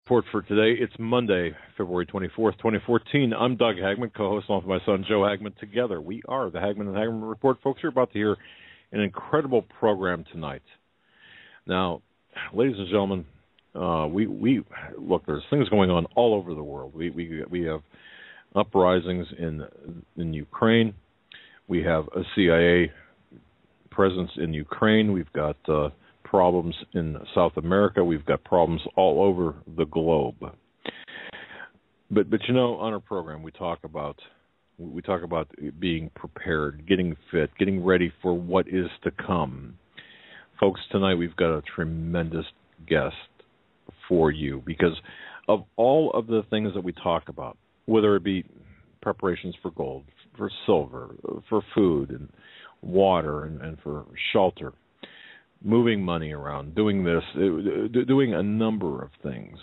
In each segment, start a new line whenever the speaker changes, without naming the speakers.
Report for today. It's Monday, February 24th, 2014. I'm Doug Hagmann, co-host along with my son Joe Hagmann. Together, we are the Hagmann and Hagmann Report. Folks, you're about to hear an incredible program tonight. Now, ladies and gentlemen, we look. There's things going on all over the world. We have uprisings in Ukraine. We have a CIA presence in Ukraine. We've got problems in South America. We've got problems all over the globe. But you know, on our program we talk about being prepared, getting fit, getting ready for what is to come. Folks, tonight we've got a tremendous guest for you because of all of the things that we talk about, whether it be preparations for gold, for silver, for food and water and for shelter, moving money around, doing this, doing a number of things.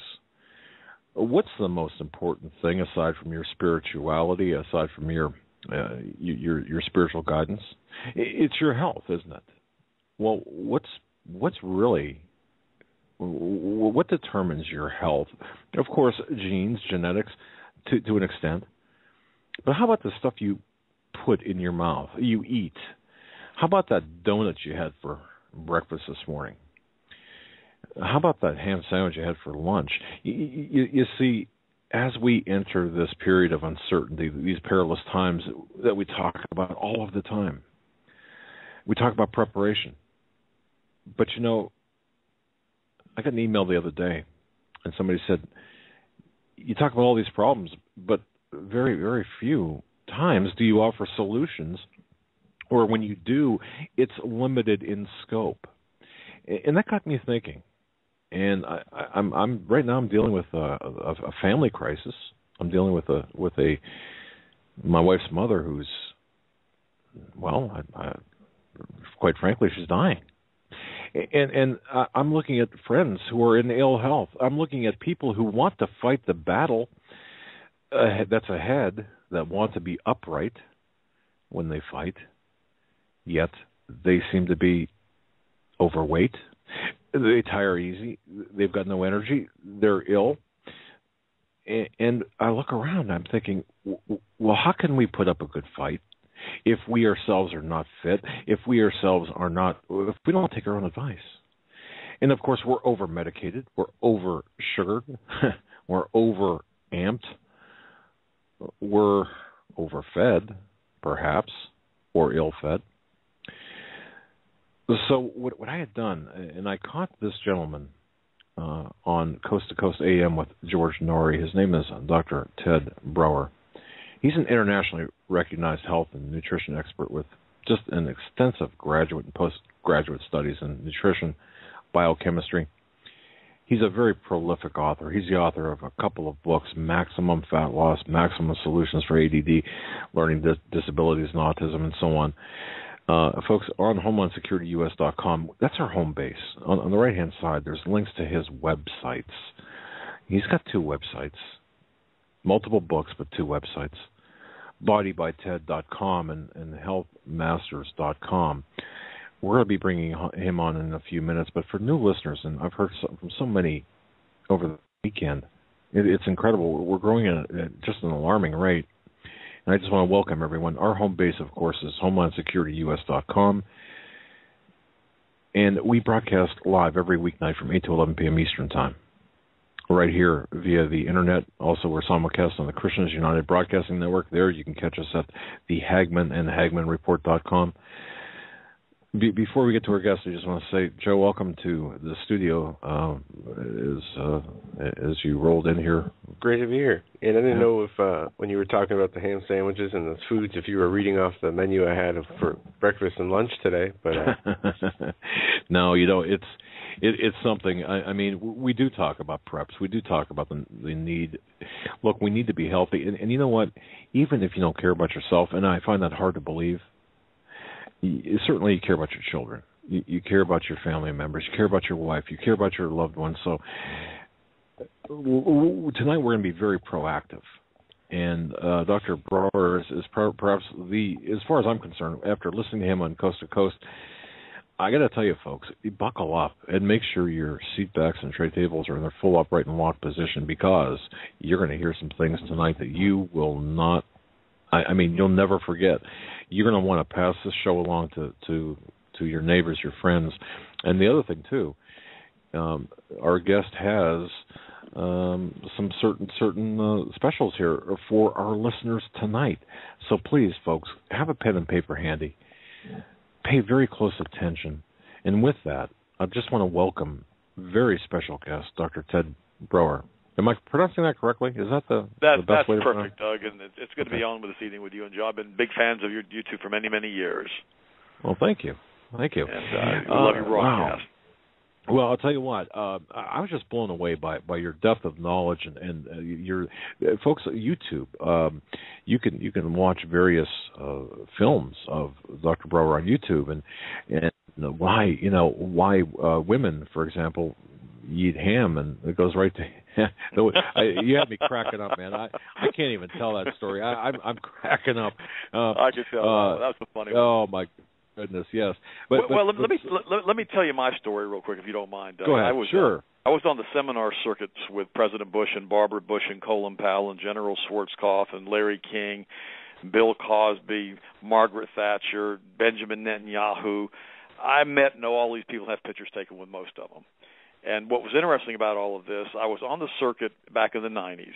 What's the most important thing aside from your spirituality, aside from your spiritual guidance? It's your health, isn't it? Well, what's really, what determines your health? Of course, genes, genetics, to an extent. But how about the stuff you put in your mouth, you eat? How about that donut you had for breakfast this morning? How about that ham sandwich you had for lunch? You see, as we enter this period of uncertainty, these perilous times that we talk about all of the time, we talk about preparation. But you know, I got an email the other day, and somebody said, you talk about all these problems, but very, very few times do you offer solutions, or when you do, it's limited in scope. And that got me thinking. And I'm right now I'm dealing with a family crisis. I'm dealing with my wife's mother who's, well, quite frankly, she's dying. And I'm looking at friends who are in ill health. I'm looking at people who want to fight the battle that's ahead, that want to be upright when they fight, yet they seem to be overweight. They tire easy. They've got no energy. They're ill. And I look around, I'm thinking, well, how can we put up a good fight if we ourselves are not fit, if we don't take our own advice? And of course, we're over-medicated, we're over-sugared, we're over-amped, we're overfed, perhaps, or ill-fed. So what I had done, and I caught this gentleman on Coast to Coast AM with George Norrie. His name is Dr. Ted Brower. He's an internationally recognized health and nutrition expert with just an extensive graduate and postgraduate studies in nutrition, biochemistry. He's a very prolific author. He's the author of a couple of books, Maximum Fat Loss, Maximum Solutions for ADD, Learning Disabilities and Autism, and so on. Folks, on HomelandSecurityUS.com, that's our home base. On the right-hand side, there's links to his websites. He's got two websites, multiple books, but two websites, bodybyted.com and healthmasters.com. We're going to be bringing him on in a few minutes, but for new listeners, and I've heard from so many over the weekend, it's incredible. We're growing at just an alarming rate. And I just want to welcome everyone. Our home base, of course, is HomelandSecurityUS.com. And we broadcast live every weeknight from 8 to 11 p.m. Eastern Time, right here via the Internet. Also, we're simulcast on the Christians United Broadcasting Network. There you can catch us at the Hagmann and HagmannReport.com. Before we get to our guest, I just want to say, Joe, welcome to the studio as you rolled in here.
Great to be here. And I didn't know if when you were talking about the ham sandwiches and the foods, if you were reading off the menu I had for breakfast and lunch today. But
no, you know, it's something. I mean, we do talk about preps. We do talk about the need. Look, we need to be healthy. And you know what? Even if you don't care about yourself, and I find that hard to believe, certainly you care about your children. You care about your family members. You care about your wife. You care about your loved ones. So tonight we're going to be very proactive. And Dr. Brower is perhaps as far as I'm concerned, after listening to him on Coast to Coast, I got to tell you, folks, you buckle up and make sure your seat backs and tray tables are in their full upright and locked position, because you're going to hear some things tonight that you will not, I mean, you'll never forget. You're going to want to pass this show along to your neighbors, your friends. And the other thing, too, our guest has some certain specials here for our listeners tonight. So please, folks, have a pen and paper handy. Pay very close attention. And with that, I just want to welcome very special guest, Dr. Ted Broer. Am I pronouncing that correctly? Is that the best way to pronounce it?
That's perfect, Doug, and it's good to be on with this evening with you and Joe. I've been big fans of you two for many, many years.
Well, thank you. Thank you.
And I love your broadcast.
Wow. Well, I'll tell you what. I was just blown away by your depth of knowledge and your folks. YouTube, you can watch various films of Dr. Broer on YouTube, and why women, for example, eat ham, and it goes right to. You had me cracking up, man. I can't even tell that story. I'm cracking up.
I can tell. That's a funny one.
Oh my goodness, yes.
Let me tell you my story real quick, if you don't mind.
Go ahead. Sure.
I was on the seminar circuits with President Bush and Barbara Bush and Colin Powell and General Schwarzkopf and Larry King, Bill Cosby, Margaret Thatcher, Benjamin Netanyahu. I know all these people, have pictures taken with most of them. And what was interesting about all of this, I was on the circuit back in the 90s,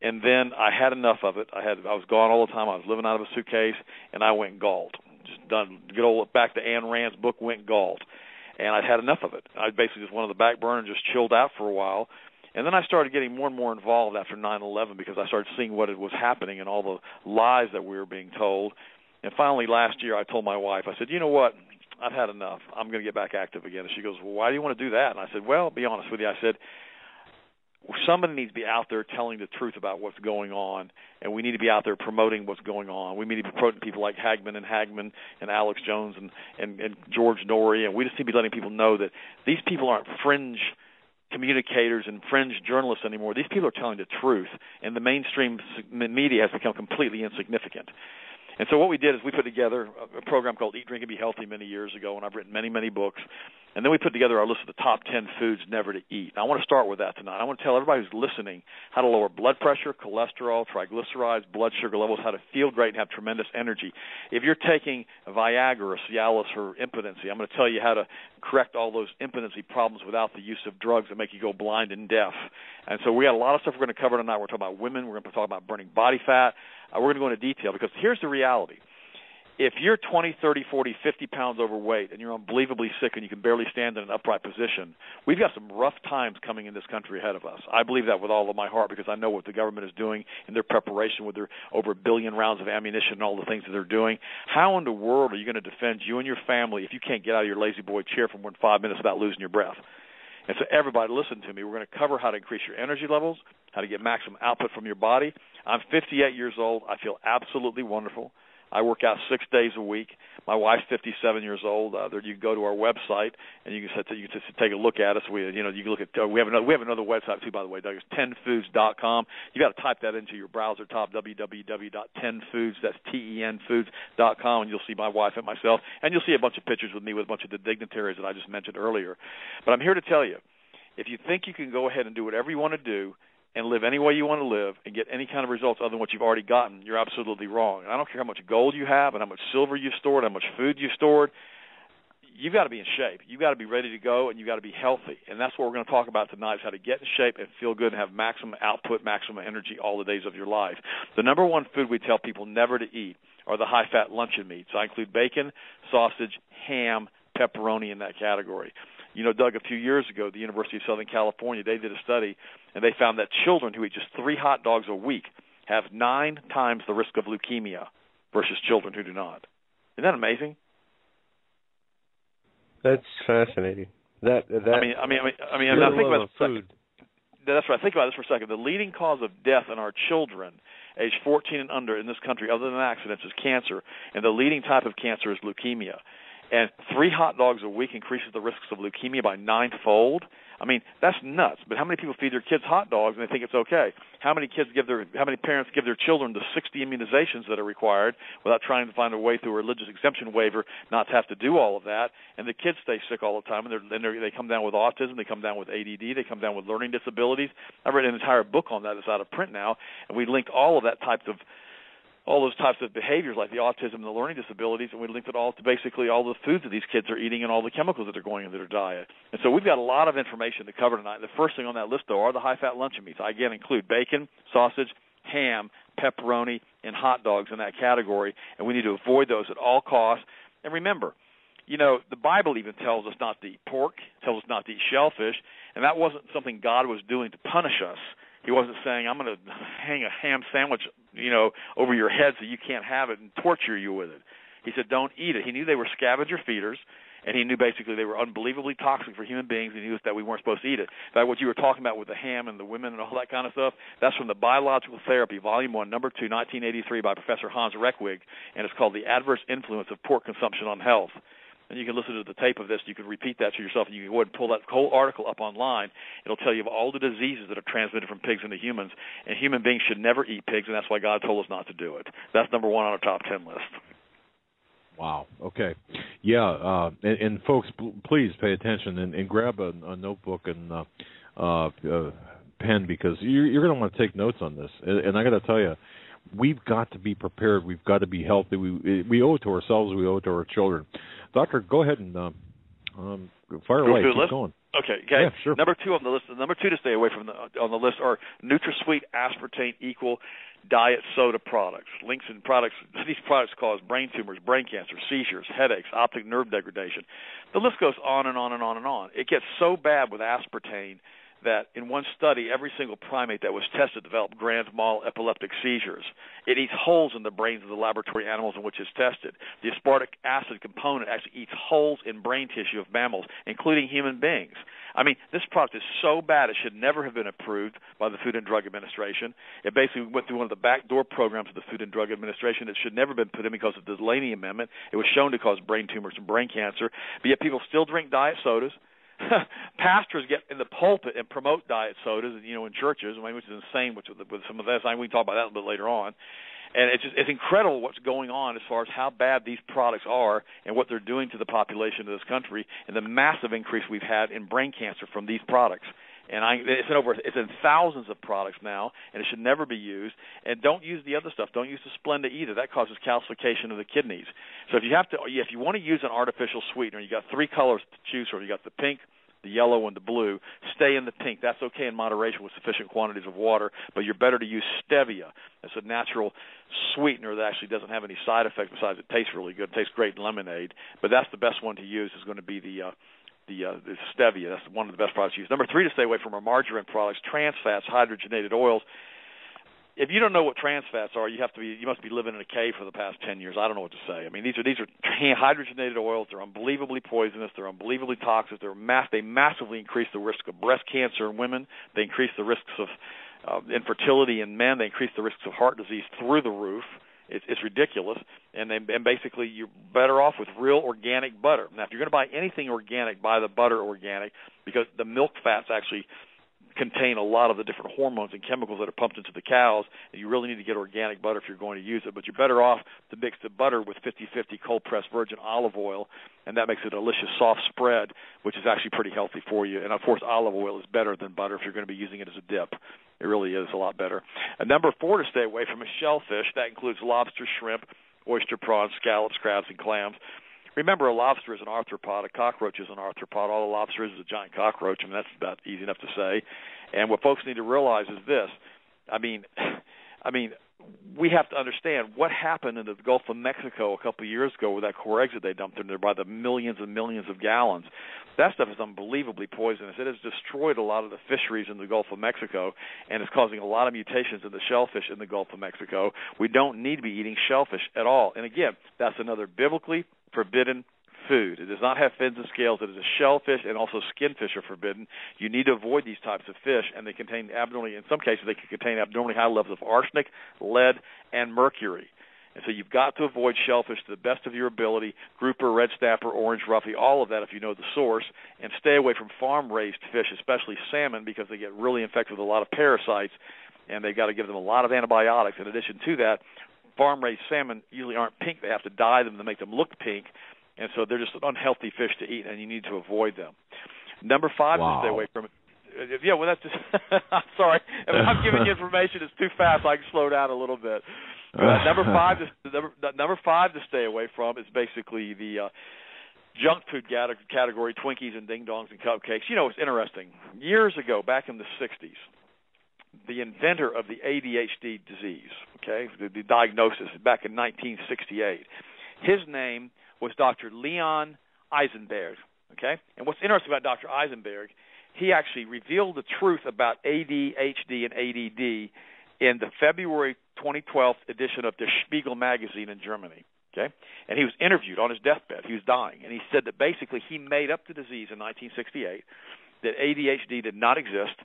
and then I had enough of it. I was gone all the time. I was living out of a suitcase, and I went galt. Just done. Good old back to Ayn Rand's book, went galt. And I'd had enough of it. I basically just went on the back burner and just chilled out for a while. And then I started getting more and more involved after 9/11, because I started seeing what was happening and all the lies that we were being told. And finally last year I told my wife, I said, you know what? I've had enough. I'm going to get back active again. And she goes, well, why do you want to do that? And I said, well, be honest with you. I said, somebody needs to be out there telling the truth about what's going on, and we need to be out there promoting what's going on. We need to be promoting people like Hagmann and Alex+Jones and George Norrie, and we just need to be letting people know that these people aren't fringe communicators and fringe journalists anymore. These people are telling the truth, and the mainstream media has become completely insignificant. And so what we did is we put together a program called Eat, Drink, and Be Healthy many years ago, and I've written many, many books. And then we put together our list of the top 10 foods never to eat. I want to start with that tonight. I want to tell everybody who's listening how to lower blood pressure, cholesterol, triglycerides, blood sugar levels, how to feel great and have tremendous energy. If you're taking Viagra or Cialis for impotency, I'm going to tell you how to correct all those impotency problems without the use of drugs that make you go blind and deaf. And so we got a lot of stuff we're going to cover tonight. We're talking about women. We're going to talk about burning body fat. We're going to go into detail, because here's the reality. If you're 20, 30, 40, 50 pounds overweight and you're unbelievably sick and you can barely stand in an upright position, we've got some rough times coming in this country ahead of us. I believe that with all of my heart, because I know what the government is doing in their preparation with their over 1 billion rounds of ammunition and all the things that they're doing. How in the world are you going to defend you and your family if you can't get out of your lazy boy chair for more than 5 minutes without losing your breath? And so everybody listen to me. We're going to cover how to increase your energy levels, how to get maximum output from your body. I'm 58 years old. I feel absolutely wonderful. I work out 6 days a week. My wife's 57 years old. There you can go to our website and you can just take a look at us. You can look at we have another website too, by the way, Doug. It's 10foods.com. You got to type that into your browser top, www.10foods. That's tenfoods.com, and you'll see my wife and myself, and you'll see a bunch of pictures with me with a bunch of the dignitaries that I just mentioned earlier. But I'm here to tell you, if you think you can go ahead and do whatever you want to do and live any way you want to live and get any kind of results other than what you've already gotten, you're absolutely wrong. And I don't care how much gold you have and how much silver you've stored, how much food you've stored. You've got to be in shape. You've got to be ready to go, and you've got to be healthy. And that's what we're going to talk about tonight, is how to get in shape and feel good and have maximum output, maximum energy all the days of your life. The number one food we tell people never to eat are the high-fat luncheon meats. I include bacon, sausage, ham, pepperoni in that category. You know, Doug, a few years ago, the University of Southern California, they did a study, and they found that children who eat just 3 hot dogs a week have 9 times the risk of leukemia versus children who do not. Isn't that amazing?
That's fascinating. Now think about
food. That's right. Think about this for a second. The leading cause of death in our children, age 14 and under in this country, other than accidents, is cancer, and the leading type of cancer is leukemia. And 3 hot dogs a week increases the risks of leukemia by 9-fold. I mean, that's nuts. But how many people feed their kids hot dogs and they think it's okay? How many parents give their children the 60 immunizations that are required without trying to find a way through a religious exemption waiver not to have to do all of that? And the kids stay sick all the time, and they come down with autism, they come down with ADD, they come down with learning disabilities. I've read an entire book on that that's out of print now, and we linked all those types of behaviors like the autism and the learning disabilities, and we linked it all to basically all the foods that these kids are eating and all the chemicals that are going into their diet. And so we've got a lot of information to cover tonight. The first thing on that list, though, are the high-fat luncheon meats. I, again, include bacon, sausage, ham, pepperoni, and hot dogs in that category, and we need to avoid those at all costs. And remember, you know, the Bible even tells us not to eat pork, tells us not to eat shellfish, and that wasn't something God was doing to punish us. He wasn't saying, I'm going to hang a ham sandwich, you know, over your head so you can't have it and torture you with it. He said, don't eat it. He knew they were scavenger feeders, and he knew basically they were unbelievably toxic for human beings, and he knew that we weren't supposed to eat it. In fact, what you were talking about with the ham and the women and all that kind of stuff, that's from the Biological Therapy, Volume 1, Number 2, 1983, by Professor Hans Reckwig, and it's called The Adverse Influence of Pork Consumption on Health. And you can listen to the tape of this. You can repeat that to yourself, and you can go ahead and pull that whole article up online. It'll tell you of all the diseases that are transmitted from pigs into humans, and human beings should never eat pigs, and that's why God told us not to do it. That's number 1 on our top 10 list.
Wow. Okay. Yeah. And folks, please pay attention and grab a notebook and pen, because you're going to want to take notes on this. And I got to tell you, we've got to be prepared. We've got to be healthy. We owe it to ourselves. We owe it to our children. Doctor, go ahead and fire away. Keep going.
Okay.
Yeah, sure.
Number 2 on the list. Number 2 to stay away from on the list are NutraSweet aspartame equal diet soda products. Links in products. These products cause brain tumors, brain cancer, seizures, headaches, optic nerve degradation. The list goes on and on and on and on. It gets so bad with aspartame that in one study, every single primate that was tested developed grand mal epileptic seizures. It eats holes in the brains of the laboratory animals in which it's tested. The aspartic acid component actually eats holes in brain tissue of mammals, including human beings. I mean, this product is so bad it should never have been approved by the Food and Drug Administration. It basically went through one of the backdoor programs of the Food and Drug Administration. It should never have been put in because of the Delaney Amendment. It was shown to cause brain tumors and brain cancer, but yet people still drink diet sodas. Pastors get in the pulpit and promote diet sodas, you know, in churches, which is insane. With some of this, we can talk about that a little bit later on. And it's incredible what's going on as far as how bad these products are and what they're doing to the population of this country, and the massive increase we've had in brain cancer from these products. And it's in thousands of products now, and it should never be used. And don't use the other stuff. Don't use the Splenda either. That causes calcification of the kidneys. So if you want to use an artificial sweetener, you got 3 colors to choose from. You got the pink, the yellow, and the blue. Stay in the pink. That's okay in moderation with sufficient quantities of water, but you're better to use stevia. It's a natural sweetener that actually doesn't have any side effects besides it tastes really good. It tastes great in lemonade, but that's the best one to use is going to be the stevia. That's one of the best products to use. Number 3 to stay away from are margarine products, trans fats, hydrogenated oils. If you don't know what trans fats are, you must be living in a cave for the past 10 years. I don't know what to say. I mean, these are hydrogenated oils. They're unbelievably poisonous. They're unbelievably toxic. They massively increase the risk of breast cancer in women. They increase the risks of infertility in men. They increase the risks of heart disease through the roof. It's ridiculous, and basically you're better off with real organic butter. Now, if you're going to buy anything organic, buy the butter organic, because the milk fats actually contain a lot of the different hormones and chemicals that are pumped into the cows, and you really need to get organic butter if you're going to use it. But you're better off to mix the butter with 50/50 cold-pressed virgin olive oil, and that makes a delicious soft spread, which is actually pretty healthy for you. And, of course, olive oil is better than butter if you're going to be using it as a dip. It really is a lot better. And number 4 to stay away from is shellfish. That includes lobster, shrimp, oyster, prawns, scallops, crabs, and clams. Remember, a lobster is an arthropod. A cockroach is an arthropod. All a lobster is a giant cockroach. I mean, that's about easy enough to say. And what folks need to realize is this. I mean, we have to understand what happened in the Gulf of Mexico a couple of years ago with that core exit they dumped in there by the millions and millions of gallons. That stuff is unbelievably poisonous. It has destroyed a lot of the fisheries in the Gulf of Mexico, and it's causing a lot of mutations in the shellfish in the Gulf of Mexico. We don't need to be eating shellfish at all. And again, that's another biblically forbidden food. It does not have fins and scales. It is a shellfish, and also skinfish are forbidden. You need to avoid these types of fish, and they contain abnormally, in some cases, they can contain abnormally high levels of arsenic, lead, and mercury. And so you've got to avoid shellfish to the best of your ability, grouper, red snapper, orange roughy, all of that if you know the source, and stay away from farm-raised fish, especially salmon, because they get really infected with a lot of parasites, and they've got to give them a lot of antibiotics. In addition to that, farm-raised salmon usually aren't pink. They have to dye them to make them look pink, and so they're just an unhealthy fish to eat, and you need to avoid them. Number 5 to stay away from. Yeah, well, that's just. I'm sorry. If I'm giving you information that's too fast, I can slow down a little bit. Number 5 to stay away from is basically the junk food category, Twinkies and Ding Dongs and cupcakes. You know, it's interesting. Years ago, back in the 60s, the inventor of the ADHD disease, okay, the diagnosis back in 1968, his name was Dr. Leon Eisenberg, okay? And what's interesting about Dr. Eisenberg, he actually revealed the truth about ADHD and ADD in the February 2012 edition of Der Spiegel magazine in Germany, okay? And he was interviewed on his deathbed. He was dying. And he said that basically he made up the disease in 1968, that ADHD did not exist,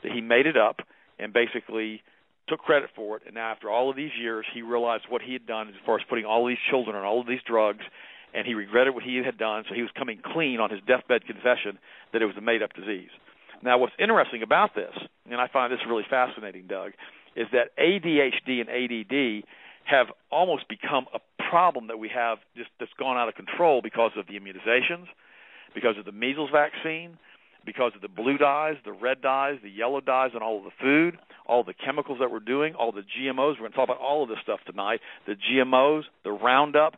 that he made it up, and basically took credit for it. And now after all of these years, he realized what he had done as far as putting all these children on all of these drugs, and he regretted what he had done, so he was coming clean on his deathbed confession that it was a made-up disease. Now, what's interesting about this, and I find this really fascinating, Doug, is that ADHD and ADD have almost become a problem that we have just that's gone out of control because of the immunizations, because of the measles vaccine, because of the blue dyes, the red dyes, the yellow dyes, and all of the food, all the chemicals that we're doing, all the GMOs. We're going to talk about all of this stuff tonight. The GMOs, the Roundup,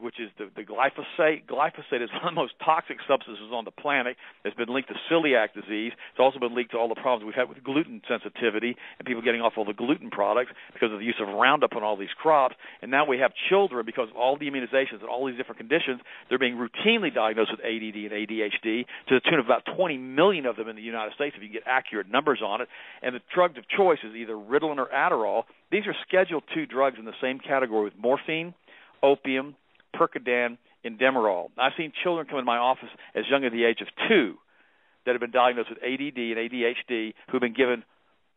which is the glyphosate. Glyphosate is one of the most toxic substances on the planet. It's been linked to celiac disease. It's also been linked to all the problems we've had with gluten sensitivity and people getting off all the gluten products because of the use of Roundup on all these crops. And now we have children, because of all the immunizations and all these different conditions, they're being routinely diagnosed with ADD and ADHD to the tune of about 20 million of them in the United States, if you get accurate numbers on it. And the drug of choice is either Ritalin or Adderall. These are Schedule II drugs in the same category with morphine, opium, Percodan, and Demerol. I've seen children come in my office as young as the age of 2 that have been diagnosed with ADD and ADHD who have been given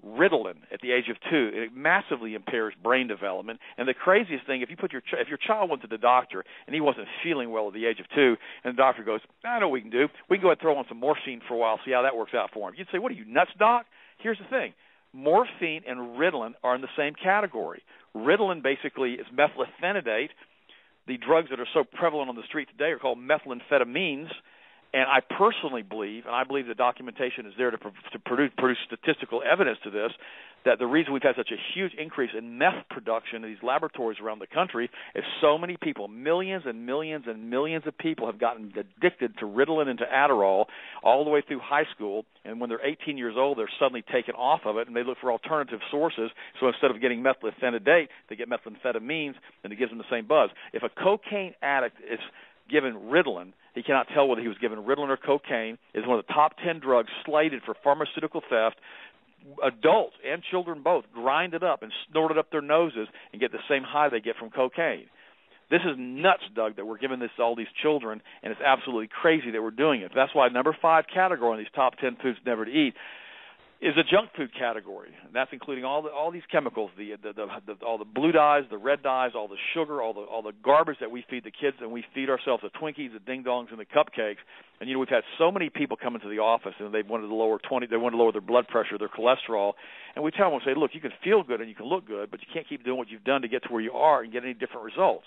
Ritalin at the age of 2. It massively impairs brain development. And the craziest thing, if your child went to the doctor and he wasn't feeling well at the age of 2, and the doctor goes, I know what we can do. We can go ahead and throw on some morphine for a while, see how that works out for him. You'd say, what are you, nuts, doc? Here's the thing. Morphine and Ritalin are in the same category. Ritalin basically is methylphenidate. The drugs that are so prevalent on the street today are called methamphetamines, and I personally believe, and I believe the documentation is there to produce statistical evidence to this, that the reason we've had such a huge increase in meth production in these laboratories around the country is so many people, millions and millions and millions of people have gotten addicted to Ritalin and to Adderall all the way through high school, and when they're 18 years old, they're suddenly taken off of it, and they look for alternative sources. So instead of getting methylphenidate, they get methamphetamines, and it gives them the same buzz. If a cocaine addict is given Ritalin, he cannot tell whether he was given Ritalin or cocaine. It's one of the top 10 drugs slated for pharmaceutical theft. Adults and children both grind it up and snort it up their noses and get the same high they get from cocaine. This is nuts, Doug, that we're giving this to all these children, and it's absolutely crazy that we're doing it. That's why number 5 category in these top 10 foods never to eat is a junk food category. And that's including all these chemicals, all the blue dyes, the red dyes, all the sugar, all the garbage that we feed the kids, and we feed ourselves the Twinkies, the Ding Dongs, and the cupcakes. And we've had so many people come into the office and they wanted to lower their blood pressure, their cholesterol, and we tell them, look, you can feel good and you can look good, but you can't keep doing what you've done to get to where you are and get any different results.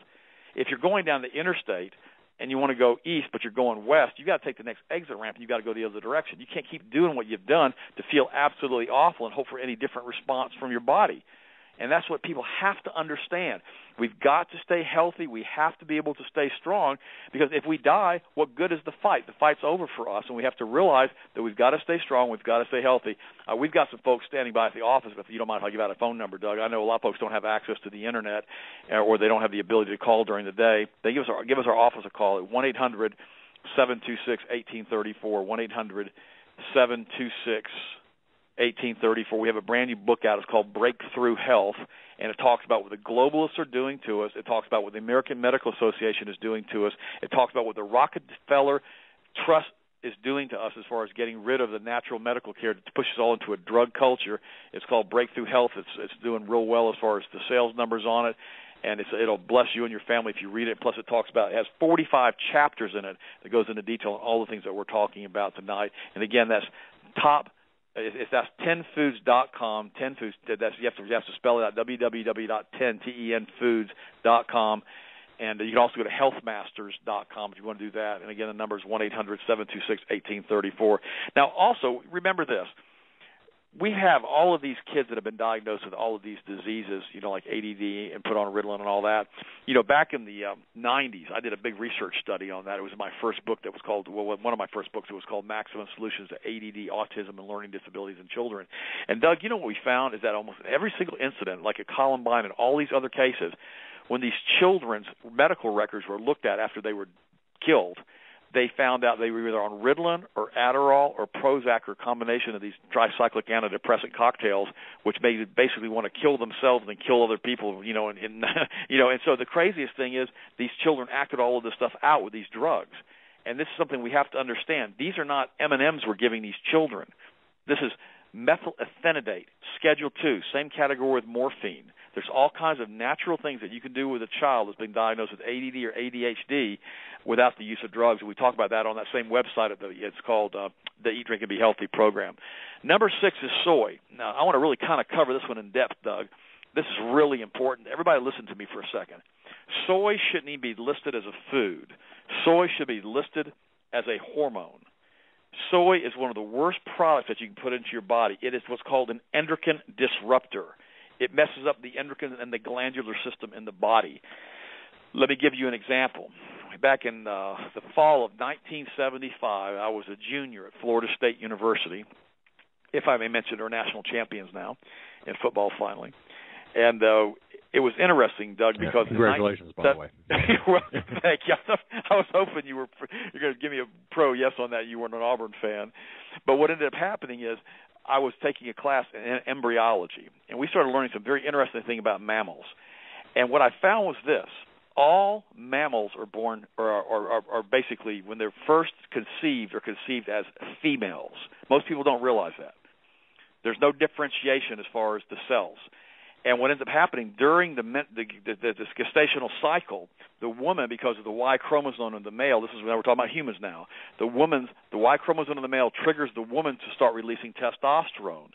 If you're going down the interstate and you want to go east, but you're going west, you've got to take the next exit ramp and you've got to go the other direction. You can't keep doing what you've done to feel absolutely awful and hope for any different response from your body. And that's what people have to understand. We've got to stay healthy. We have to be able to stay strong, because if we die, what good is the fight? The fight's over for us, and we have to realize that we've got to stay strong. We've got to stay healthy. We've got some folks standing by at the office. If you don't mind if I give out a phone number, Doug. I know a lot of folks don't have access to the Internet, or they don't have the ability to call during the day. They give us our office a call at 1-800-726-1834, 1-800-726-1834. We have a brand new book out. It's called Breakthrough Health, and it talks about what the globalists are doing to us. It talks about what the American Medical Association is doing to us. It talks about what the Rockefeller Trust is doing to us as far as getting rid of the natural medical care to push us all into a drug culture. It's called Breakthrough Health. It's doing real well as far as the sales numbers on it. and it'll bless you and your family if you read it. Plus, it has 45 chapters in it that goes into detail on all the things that we're talking about tonight. And again, that's 10foods.com. 10foods. You have to spell it out. www.10foods.com. And you can also go to healthmasters.com if you want to do that. And again, the number is 1-800-726-1834. Now, also remember this. We have all of these kids that have been diagnosed with all of these diseases, like ADD and put on Ritalin and all that. Back in the 90s, I did a big research study on that. It was my first book that was called, one of my first books. It was called Maximum Solutions to ADD, Autism, and Learning Disabilities in Children. And, Doug, what we found is that almost every single incident, like at Columbine and all these other cases, when these children's medical records were looked at after they were killed, they found out they were either on Ritalin or Adderall or Prozac or a combination of these tricyclic antidepressant cocktails, which made them basically want to kill themselves and kill other people, and so the craziest thing is these children acted all of this stuff out with these drugs. And this is something we have to understand. These are not M&Ms we're giving these children. This is methylphenidate, Schedule 2, same category with morphine. There's all kinds of natural things that you can do with a child that's been diagnosed with ADD or ADHD without the use of drugs. And we talk about that on that same website. It's called the Eat, Drink, and Be Healthy program. Number 6 is soy. Now, I want to really kind of cover this one in depth, Doug. This is really important. Everybody listen to me for a second. Soy shouldn't even be listed as a food. Soy should be listed as a hormone. Soy is one of the worst products that you can put into your body. It is what's called an endocrine disruptor. It messes up the endocrine and the glandular system in the body. Let me give you an example. Back in the fall of 1975, I was a junior at Florida State University. If I may mention, they're national champions now in football finally. And it was interesting, Doug, because
congratulations, by the way.
Well, thank you. I was hoping you're going to give me a pro yes on that. You weren't an Auburn fan. But what ended up happening is I was taking a class in embryology, and we started learning some very interesting thing about mammals. And what I found was this. All mammals are born or are basically, when they're first conceived, are conceived as females. Most people don't realize that. There's no differentiation as far as the cells. And what ends up happening during the gestational cycle, the woman, because of the Y chromosome in the male, this is when we're talking about humans now, the Y chromosome in the male triggers the woman to start releasing testosterone.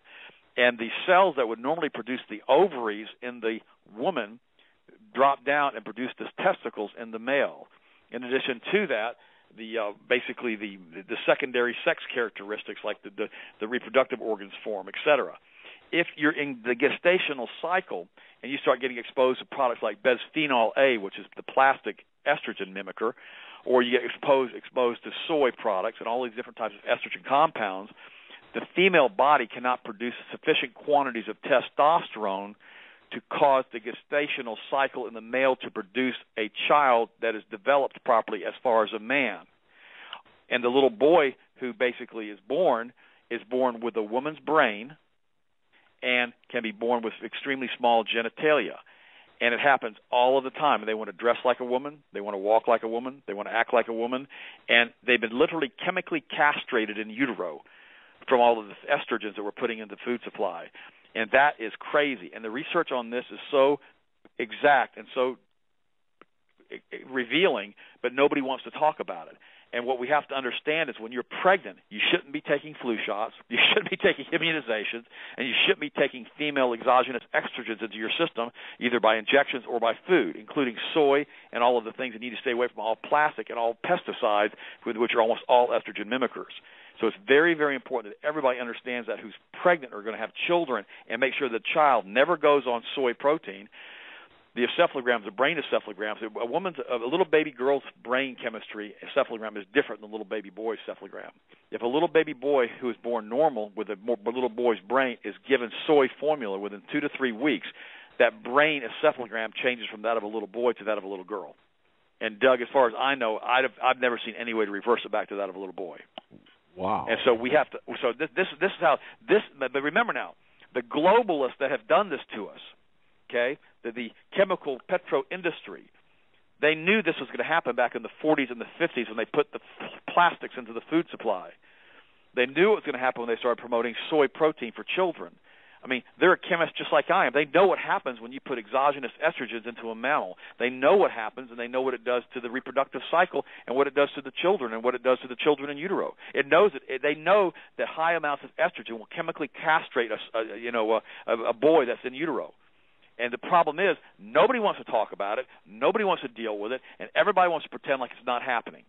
And the cells that would normally produce the ovaries in the woman drop down and produce the testicles in the male. In addition to that, basically the secondary sex characteristics like the reproductive organs form, etc. If you're in the gestational cycle and you start getting exposed to products like bisphenol A, which is the plastic estrogen mimicker, or you get exposed to soy products and all these different types of estrogen compounds, the female body cannot produce sufficient quantities of testosterone to cause the gestational cycle in the male to produce a child that is developed properly as far as a man. And the little boy who basically is born with a woman's brain and can be born with extremely small genitalia. And it happens all of the time. And they want to dress like a woman. They want to walk like a woman. They want to act like a woman. And they've been literally chemically castrated in utero from all of the estrogens that we're putting in the food supply. And that is crazy. And the research on this is so exact and so revealing, but nobody wants to talk about it. And what we have to understand is when you're pregnant, you shouldn't be taking flu shots, you shouldn't be taking immunizations, and you shouldn't be taking female exogenous estrogens into your system, either by injections or by food, including soy and all of the things that need to stay away from, all plastic and all pesticides, which are almost all estrogen mimickers. So it's very, very important that everybody understands that who's pregnant or going to have children, and make sure the child never goes on soy protein. The encephalograms, the brain encephalograms, a little baby girl's brain chemistry encephalogram is different than a little baby boy's encephalogram. If a little baby boy who is born normal with a little boy's brain is given soy formula within 2 to 3 weeks, that brain encephalogram changes from that of a little boy to that of a little girl. And Doug, as far as I know, I've never seen any way to reverse it back to that of a little boy.
Wow.
And so we have to. So this is how this. But remember now, the globalists that have done this to us, okay, the chemical petro industry, they knew this was going to happen back in the 40s and the 50s when they put the plastics into the food supply. They knew it was going to happen when they started promoting soy protein for children. I mean, they're a chemist just like I am. They know what happens when you put exogenous estrogens into a mammal. They know what happens, and they know what it does to the reproductive cycle and what it does to the children and what it does to the children in utero. It knows it. They know that high amounts of estrogen will chemically castrate a boy that's in utero. And the problem is nobody wants to talk about it, nobody wants to deal with it, and everybody wants to pretend like it's not happening.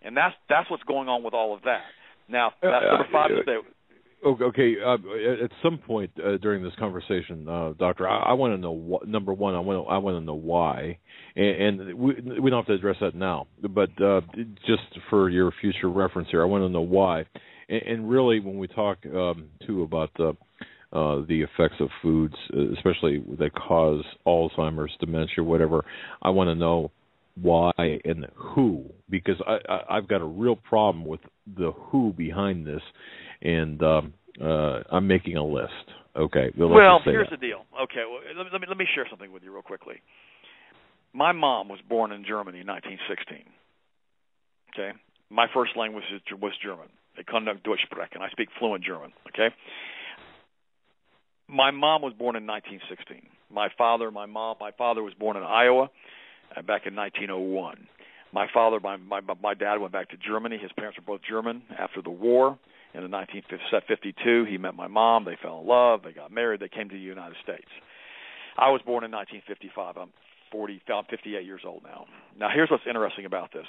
And that's what's going on with all of that. Now, that's number 5 to say.
Okay. At some point during this conversation, Doctor, I want to know number one. I want to know why, and we don't have to address that now. But just for your future reference here, I want to know why. And really, when we talk too about the effects of foods, especially that cause Alzheimer's, dementia, whatever, I want to know why and who, because I've got a real problem with the who behind this. And I'm making a list. Okay.
Well, here's the deal. Okay. Well, let me share something with you real quickly. My mom was born in Germany in 1916. Okay. My first language was German. Ich kann Deutsch sprechen. I speak fluent German. Okay. My mom was born in 1916. My father was born in Iowa back in 1901. My dad went back to Germany. His parents were both German after the war. In 1952, he met my mom. They fell in love. They got married. They came to the United States. I was born in 1955. I'm 58 years old now. Now, here's what's interesting about this.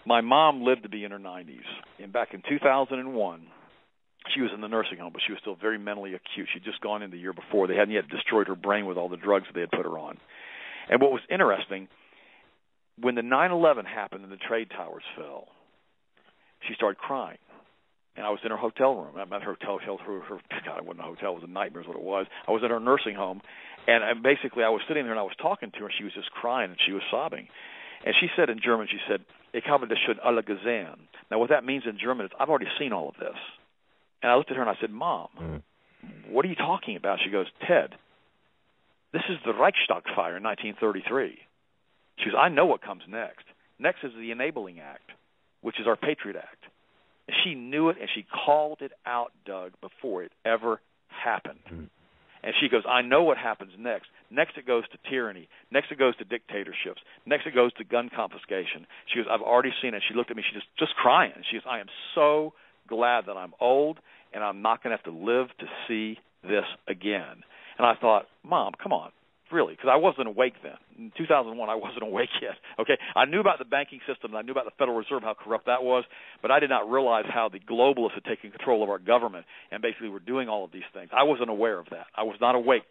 My mom lived to be in her 90s. And back in 2001, she was in the nursing home, but she was still very mentally acute. She'd just gone in the year before. They hadn't yet destroyed her brain with all the drugs that they had put her on. And what was interesting, when the 9/11 happened and the trade towers fell, she started crying. And I was in her hotel room. I'm at her hotel. God, it wasn't a hotel. It was a nightmare is what it was. I was at her nursing home. And basically I was sitting there and I was talking to her. And she was just crying and she was sobbing. And she said in German, she said, Ich habe das schon alle gesehen. Now what that means in German is, I've already seen all of this. And I looked at her and I said, Mom, what are you talking about? She goes, Ted, this is the Reichstag fire in 1933. She goes, I know what comes next. Next is the Enabling Act, which is our Patriot Act. And she knew it, and she called it out, Doug, before it ever happened. And she goes, I know what happens next. Next it goes to tyranny. Next it goes to dictatorships. Next it goes to gun confiscation. She goes, I've already seen it. She looked at me. She just crying. She goes, I am so glad that I'm old, and I'm not going to have to live to see this again. And I thought, Mom, come on. Really, because I wasn't awake then. In 2001, I wasn't awake yet. Okay, I knew about the banking system, and I knew about the Federal Reserve, how corrupt that was, but I did not realize how the globalists had taken control of our government and basically were doing all of these things. I wasn't aware of that. I was not awake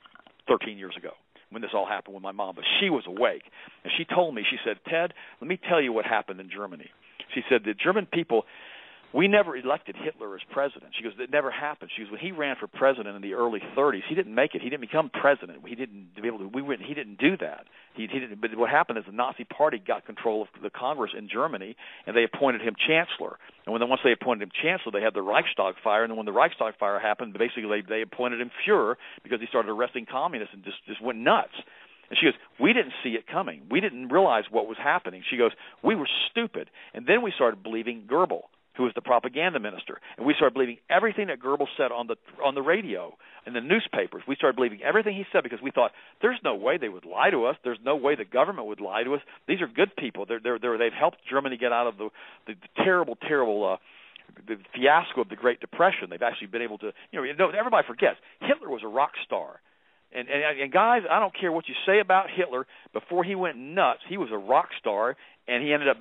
13 years ago when this all happened with my mom, but she was awake. And she told me, she said, Ted, let me tell you what happened in Germany. She said, the German people, we never elected Hitler as president. She goes, it never happened. She goes, when he ran for president in the early 30s, he didn't make it. He didn't become president. He didn't do that. He didn't. But what happened is the Nazi Party got control of the Congress in Germany, and they appointed him chancellor. And once they appointed him chancellor, they had the Reichstag fire. And then when the Reichstag fire happened, basically they appointed him Führer because he started arresting communists and just went nuts. And she goes, we didn't see it coming. We didn't realize what was happening. She goes, we were stupid. And then we started believing Goebbels, who was the propaganda minister. And we started believing everything that Goebbels said on the radio, in the newspapers. We started believing everything he said because we thought, there's no way they would lie to us. There's no way the government would lie to us. These are good people. They've helped Germany get out of the terrible the fiasco of the Great Depression. They've actually been able to, everybody forgets, Hitler was a rock star. And guys, I don't care what you say about Hitler. Before he went nuts, he was a rock star, and he ended up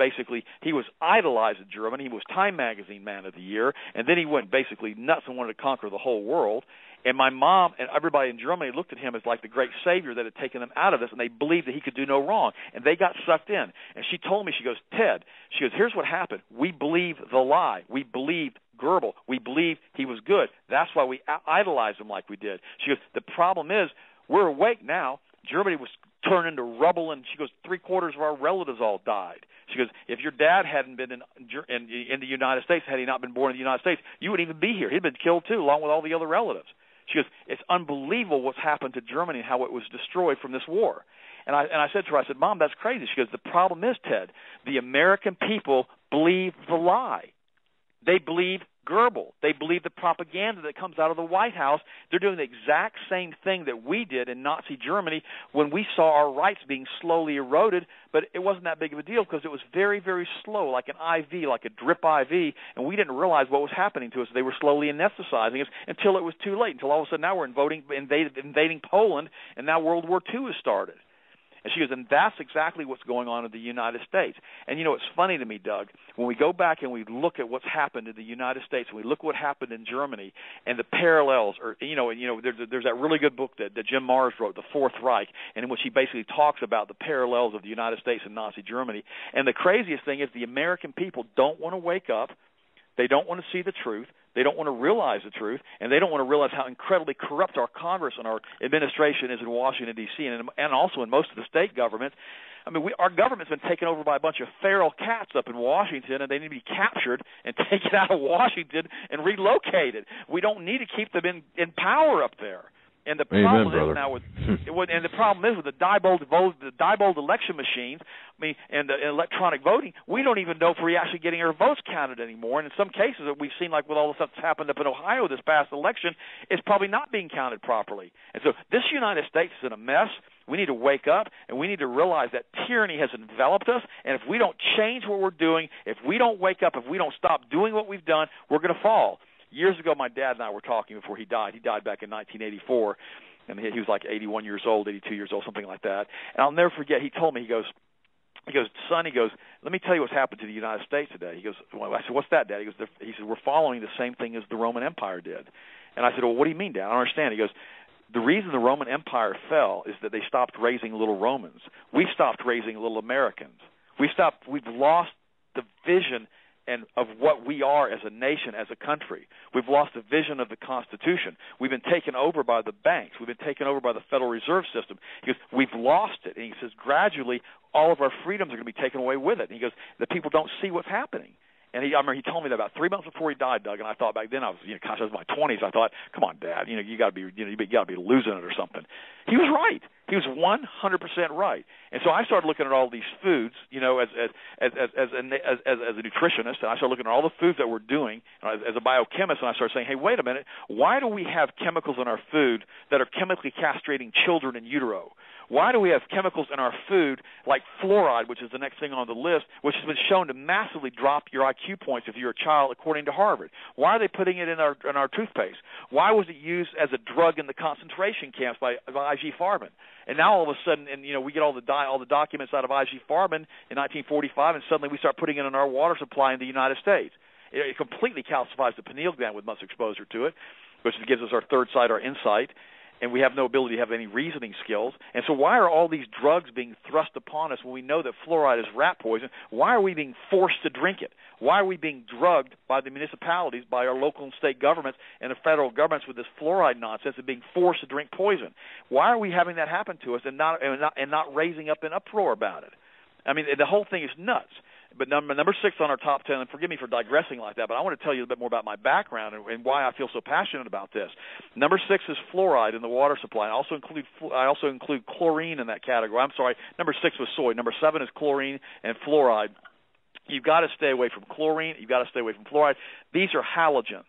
he was idolized in Germany. He was Time Magazine Man of the Year, and then he went basically nuts and wanted to conquer the whole world. And my mom and everybody in Germany looked at him as like the great savior that had taken them out of this, and they believed that he could do no wrong. And they got sucked in. And she told me, she goes, Ted, she goes, here's what happened. We believed the lie. We believed Goebbels. We believed he was good. That's why we idolized him like we did. She goes, the problem is we're awake now. Germany was turned into rubble, and she goes, 3/4 of our relatives all died. She goes, if your dad hadn't been in the United States, had he not been born in the United States, you wouldn't even be here. He'd been killed too, along with all the other relatives. She goes, it's unbelievable what's happened to Germany and how it was destroyed from this war. And I said to her, I said, Mom, that's crazy. She goes, the problem is, Ted, the American people believe the lie. They believe Goebbels. They believe the propaganda that comes out of the White House. They're doing the exact same thing that we did in Nazi Germany when we saw our rights being slowly eroded, but it wasn't that big of a deal because it was very, very slow, like an IV, like a drip IV, and we didn't realize what was happening to us. They were slowly anesthetizing us until it was too late, until all of a sudden now we're invading Poland, and now World War II has started. And she goes, and that's exactly what's going on in the United States. And, you know, it's funny to me, Doug, when we go back and we look at what's happened in the United States, and we look what happened in Germany, and the parallels, or, there's that really good book that Jim Marrs wrote, The Fourth Reich, and in which he basically talks about the parallels of the United States and Nazi Germany. And the craziest thing is the American people don't want to wake up. They don't want to see the truth. They don't want to realize the truth, and they don't want to realize how incredibly corrupt our Congress and our administration is in Washington, D.C., and also in most of the state governments. I mean, our government's been taken over by a bunch of feral cats up in Washington, and they need to be captured and taken out of Washington and relocated. We don't need to keep them in power up there. And the problem is now and the problem is with the Diebold election machines, and the electronic voting, we don't even know if we're actually getting our votes counted anymore. And in some cases, we've seen, like with all the stuff that's happened up in Ohio this past election, it's probably not being counted properly. And so this United States is in a mess. We need to wake up, and we need to realize that tyranny has enveloped us, and if we don't change what we're doing, if we don't wake up, if we don't stop doing what we've done, we're going to fall. Years ago, my dad and I were talking before he died. He died back in 1984, and he was like 81 years old, 82 years old, something like that. And I'll never forget, he told me, he goes, son, let me tell you what's happened to the United States today. He goes, well, I said, what's that, Dad? He said, we're following the same thing as the Roman Empire did. And I said, well, what do you mean, Dad? I don't understand. He goes, the reason the Roman Empire fell is that they stopped raising little Romans. We stopped raising little Americans. We've lost the vision of what we are as a nation, as a country. We've lost the vision of the Constitution. We've been taken over by the banks. We've been taken over by the Federal Reserve System. He goes, we've lost it. And he says, gradually, all of our freedoms are going to be taken away with it. And he goes, the people don't see what's happening. And I remember he told me that about 3 months before he died, Doug. And I thought back then I was in my 20s. I thought, come on, Dad, you got to be, you got to be losing it or something. He was right. He was 100% right. And so I started looking at all these foods, as a nutritionist, and I started looking at all the foods that we're doing as a biochemist, and I started saying, hey, wait a minute, why do we have chemicals in our food that are chemically castrating children in utero? Why do we have chemicals in our food like fluoride, which is the next thing on the list, which has been shown to massively drop your IQ points if you're a child, according to Harvard? Why are they putting it in our toothpaste? Why was it used as a drug in the concentration camps by IG Farben? And now all of a sudden, we get all the documents out of IG Farben in 1945, and suddenly we start putting it in our water supply in the United States. It completely calcifies the pineal gland with much exposure to it, which gives us our third sight, our insight. And we have no ability to have any reasoning skills. And so why are all these drugs being thrust upon us when we know that fluoride is rat poison? Why are we being forced to drink it? Why are we being drugged by the municipalities, by our local and state governments and the federal governments with this fluoride nonsense and being forced to drink poison? Why are we having that happen to us and not raising up an uproar about it? I mean, the whole thing is nuts. But number 6 on our top 10, and forgive me for digressing like that, but I want to tell you a bit more about my background and why I feel so passionate about this. Number 6 is fluoride in the water supply. I also include chlorine in that category. I'm sorry, number 6 was soy. Number 7 is chlorine and fluoride. You've got to stay away from chlorine. You've got to stay away from fluoride. These are halogens.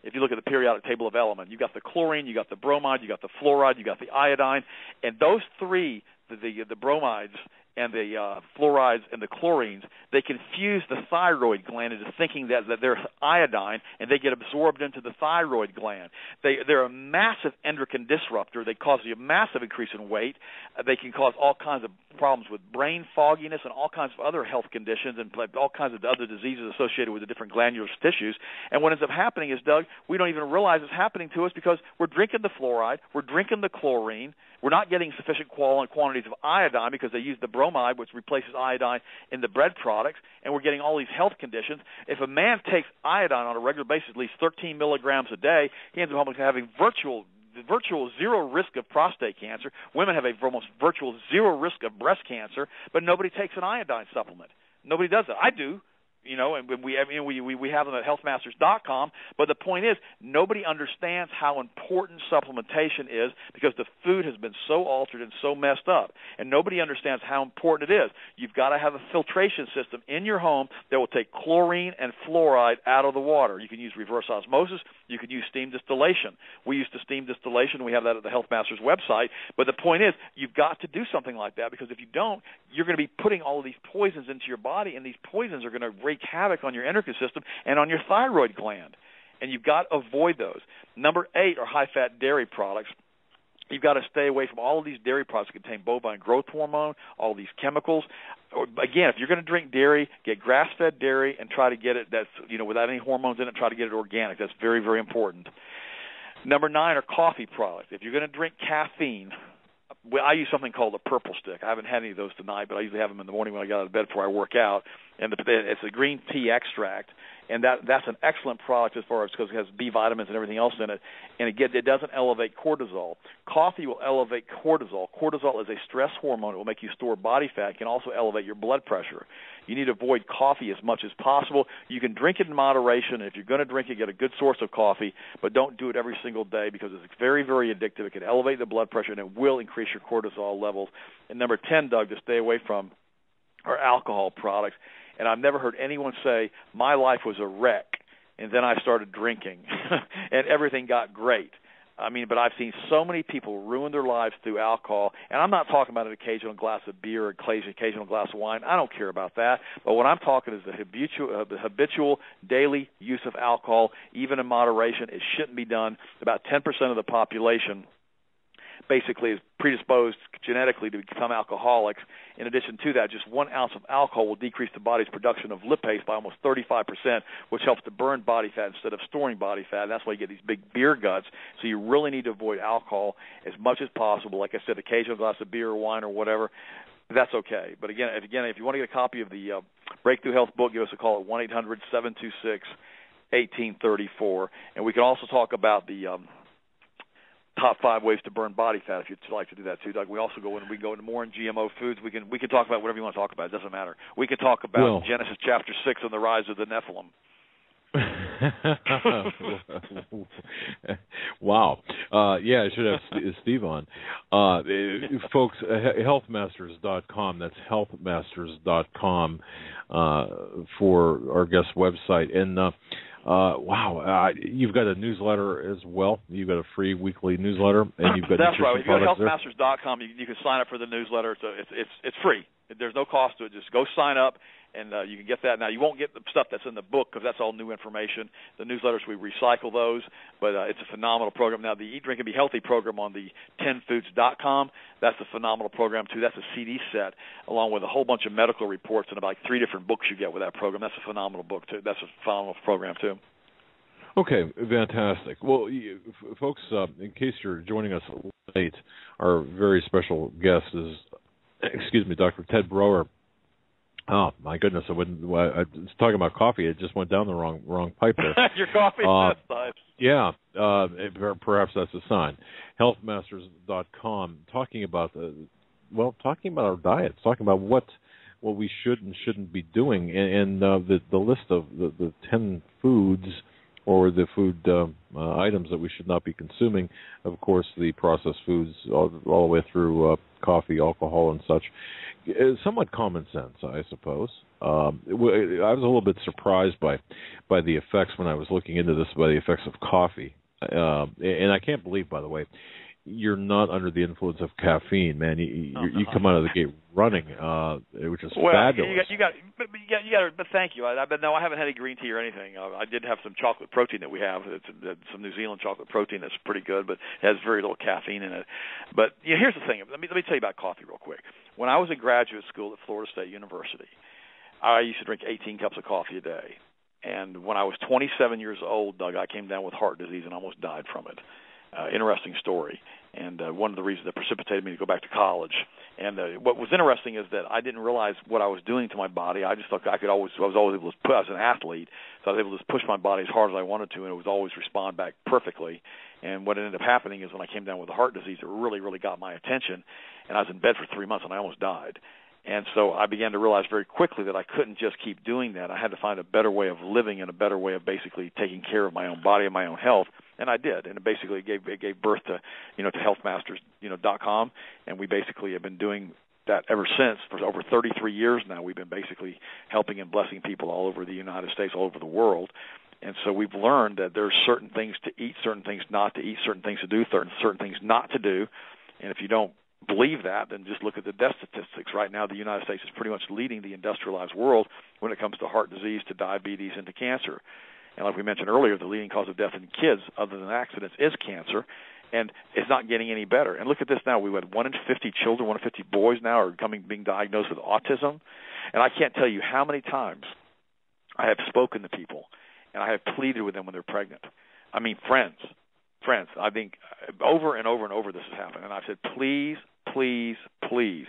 If you look at the periodic table of elements, you've got the chlorine, you've got the bromide, you've got the fluoride, you've got the iodine, and those three, the bromides and the fluorides and the chlorines, they confuse the thyroid gland into thinking that they're iodine, and they get absorbed into the thyroid gland. They're a massive endocrine disruptor. They cause you a massive increase in weight. They can cause all kinds of problems with brain fogginess and all kinds of other health conditions and all kinds of other diseases associated with the different glandular tissues. And what ends up happening is, Doug, we don't even realize it's happening to us because we're drinking the fluoride, we're drinking the chlorine, we're not getting sufficient quantities of iodine because they use the bromide, which replaces iodine in the bread products, and we're getting all these health conditions. If a man takes iodine on a regular basis, at least 13 milligrams a day, he ends up having virtual zero risk of prostate cancer. Women have almost virtual zero risk of breast cancer, but nobody takes an iodine supplement. Nobody does it. I do. and we have them at healthmasters.com. But the point is, nobody understands how important supplementation is because the food has been so altered and so messed up, and nobody understands how important it is. You've got to have a filtration system in your home that will take chlorine and fluoride out of the water. You can use reverse osmosis. You can use steam distillation. We use the steam distillation. We have that at the Health Masters website. But the point is, you've got to do something like that because if you don't, you're going to be putting all of these poisons into your body, and these poisons are going to wreak havoc on your endocrine system and on your thyroid gland. And you've got to avoid those. Number 8 are high-fat dairy products. You've got to stay away from all of these dairy products that contain bovine growth hormone, all these chemicals. Again, if you're going to drink dairy, get grass-fed dairy and try to get it that's, without any hormones in it, try to get it organic. That's very, very important. Number 9 are coffee products. If you're going to drink caffeine, I use something called a purple stick. I haven't had any of those tonight, but I usually have them in the morning when I get out of bed before I work out. And it's a green tea extract, and that's an excellent product as far as because it has B vitamins and everything else in it. And again, it doesn't elevate cortisol. Coffee will elevate cortisol. Cortisol is a stress hormone. It will make you store body fat. It can also elevate your blood pressure. You need to avoid coffee as much as possible. You can drink it in moderation. If you're going to drink it, get a good source of coffee, but don't do it every single day because it's very, very addictive. It can elevate the blood pressure, and it will increase your cortisol levels. And number 10, Doug, to stay away from are alcohol products. And I've never heard anyone say, my life was a wreck, and then I started drinking, and everything got great. But I've seen so many people ruin their lives through alcohol, and I'm not talking about an occasional glass of beer or occasional glass of wine. I don't care about that. But what I'm talking is the habitual daily use of alcohol, even in moderation. It shouldn't be done. About 10% of the population basically is predisposed genetically to become alcoholics. In addition to that, just 1 ounce of alcohol will decrease the body's production of lipase by almost 35%, which helps to burn body fat instead of storing body fat. And that's why you get these big beer guts. So you really need to avoid alcohol as much as possible. Like I said, occasional glass of beer or wine or whatever, that's okay. But again, if you want to get a copy of the Breakthrough Health book, give us a call at 1-800-726-1834. And we can also talk about the top 5 ways to burn body fat if you'd like to do that too, Doug. We also go into more in GMO foods. We can talk about whatever you want to talk about. It doesn't matter. We can talk about Genesis chapter 6 and the rise of the Nephilim.
Wow. I should have Steve on. Folks, healthmasters.com. That's healthmasters.com for our guest website. And you've got a newsletter as well. You've got a free weekly newsletter, and you've got
that's right. If you go to healthmasters.com, you can sign up for the newsletter. So it's free. There's no cost to it. Just go sign up, and you can get that. Now, you won't get the stuff that's in the book because that's all new information. The newsletters, we recycle those, but it's a phenomenal program. Now, the Eat, Drink, and Be Healthy program on the 10foods.com, that's a phenomenal program, too. That's a CD set along with a whole bunch of medical reports and about 3 different books you get with that program. That's a phenomenal book, too. That's a phenomenal program, too.
Okay, fantastic. Well, folks, in case you're joining us late, our very special guest is, Dr. Ted Broer. Oh my goodness! I was talking about coffee. It just went down the wrong pipe there.
Your coffee this time.
Yeah, perhaps that's a sign. Healthmasters.com, talking about our diets, talking about what we should and shouldn't be doing, and the list of the 10 foods or the food items that we should not be consuming. Of course, the processed foods all the way through coffee, alcohol, and such. Somewhat common sense, I suppose. I was a little bit surprised by the effects when I was looking into this, by the effects of coffee. And I can't believe, by the way, you're not under the influence of caffeine, man. You come out of the gate running, which is fabulous.
But thank you. I haven't had any green tea or anything. I did have some chocolate protein that we have. It's some New Zealand chocolate protein that's pretty good, but it has very little caffeine in it. But here's the thing. Let me tell you about coffee real quick. When I was in graduate school at Florida State University, I used to drink 18 cups of coffee a day. And when I was 27 years old, Doug, I came down with heart disease and almost died from it. Interesting story, and one of the reasons that precipitated me to go back to college. And what was interesting is that I didn't realize what I was doing to my body. I just thought I was always able to I was an athlete, so I was able to just push my body as hard as I wanted to, and it would always respond back perfectly. And what ended up happening is when I came down with the heart disease, it really, really got my attention, and I was in bed for 3 months, and I almost died. And so I began to realize very quickly that I couldn't just keep doing that. I had to find a better way of living and a better way of basically taking care of my own body and my own health. And I did. And it basically gave birth to, to healthmasters.com. And we basically have been doing that ever since. For over 33 years now, we've been basically helping and blessing people all over the United States, all over the world. And so we've learned that there's certain things to eat, certain things not to eat, certain things to do, certain things not to do. And if you don't believe that, then just look at the death statistics. Right now, the United States is pretty much leading the industrialized world when it comes to heart disease, to diabetes, and to cancer. And like we mentioned earlier, the leading cause of death in kids, other than accidents, is cancer, and it's not getting any better. And look at this now. We've had 1 in 50 children, 1 in 50 boys now are being diagnosed with autism. And I can't tell you how many times I have spoken to people, and I have pleaded with them when they're pregnant. I mean, friends. I think over and over and over this has happened. And I've said, please, please, please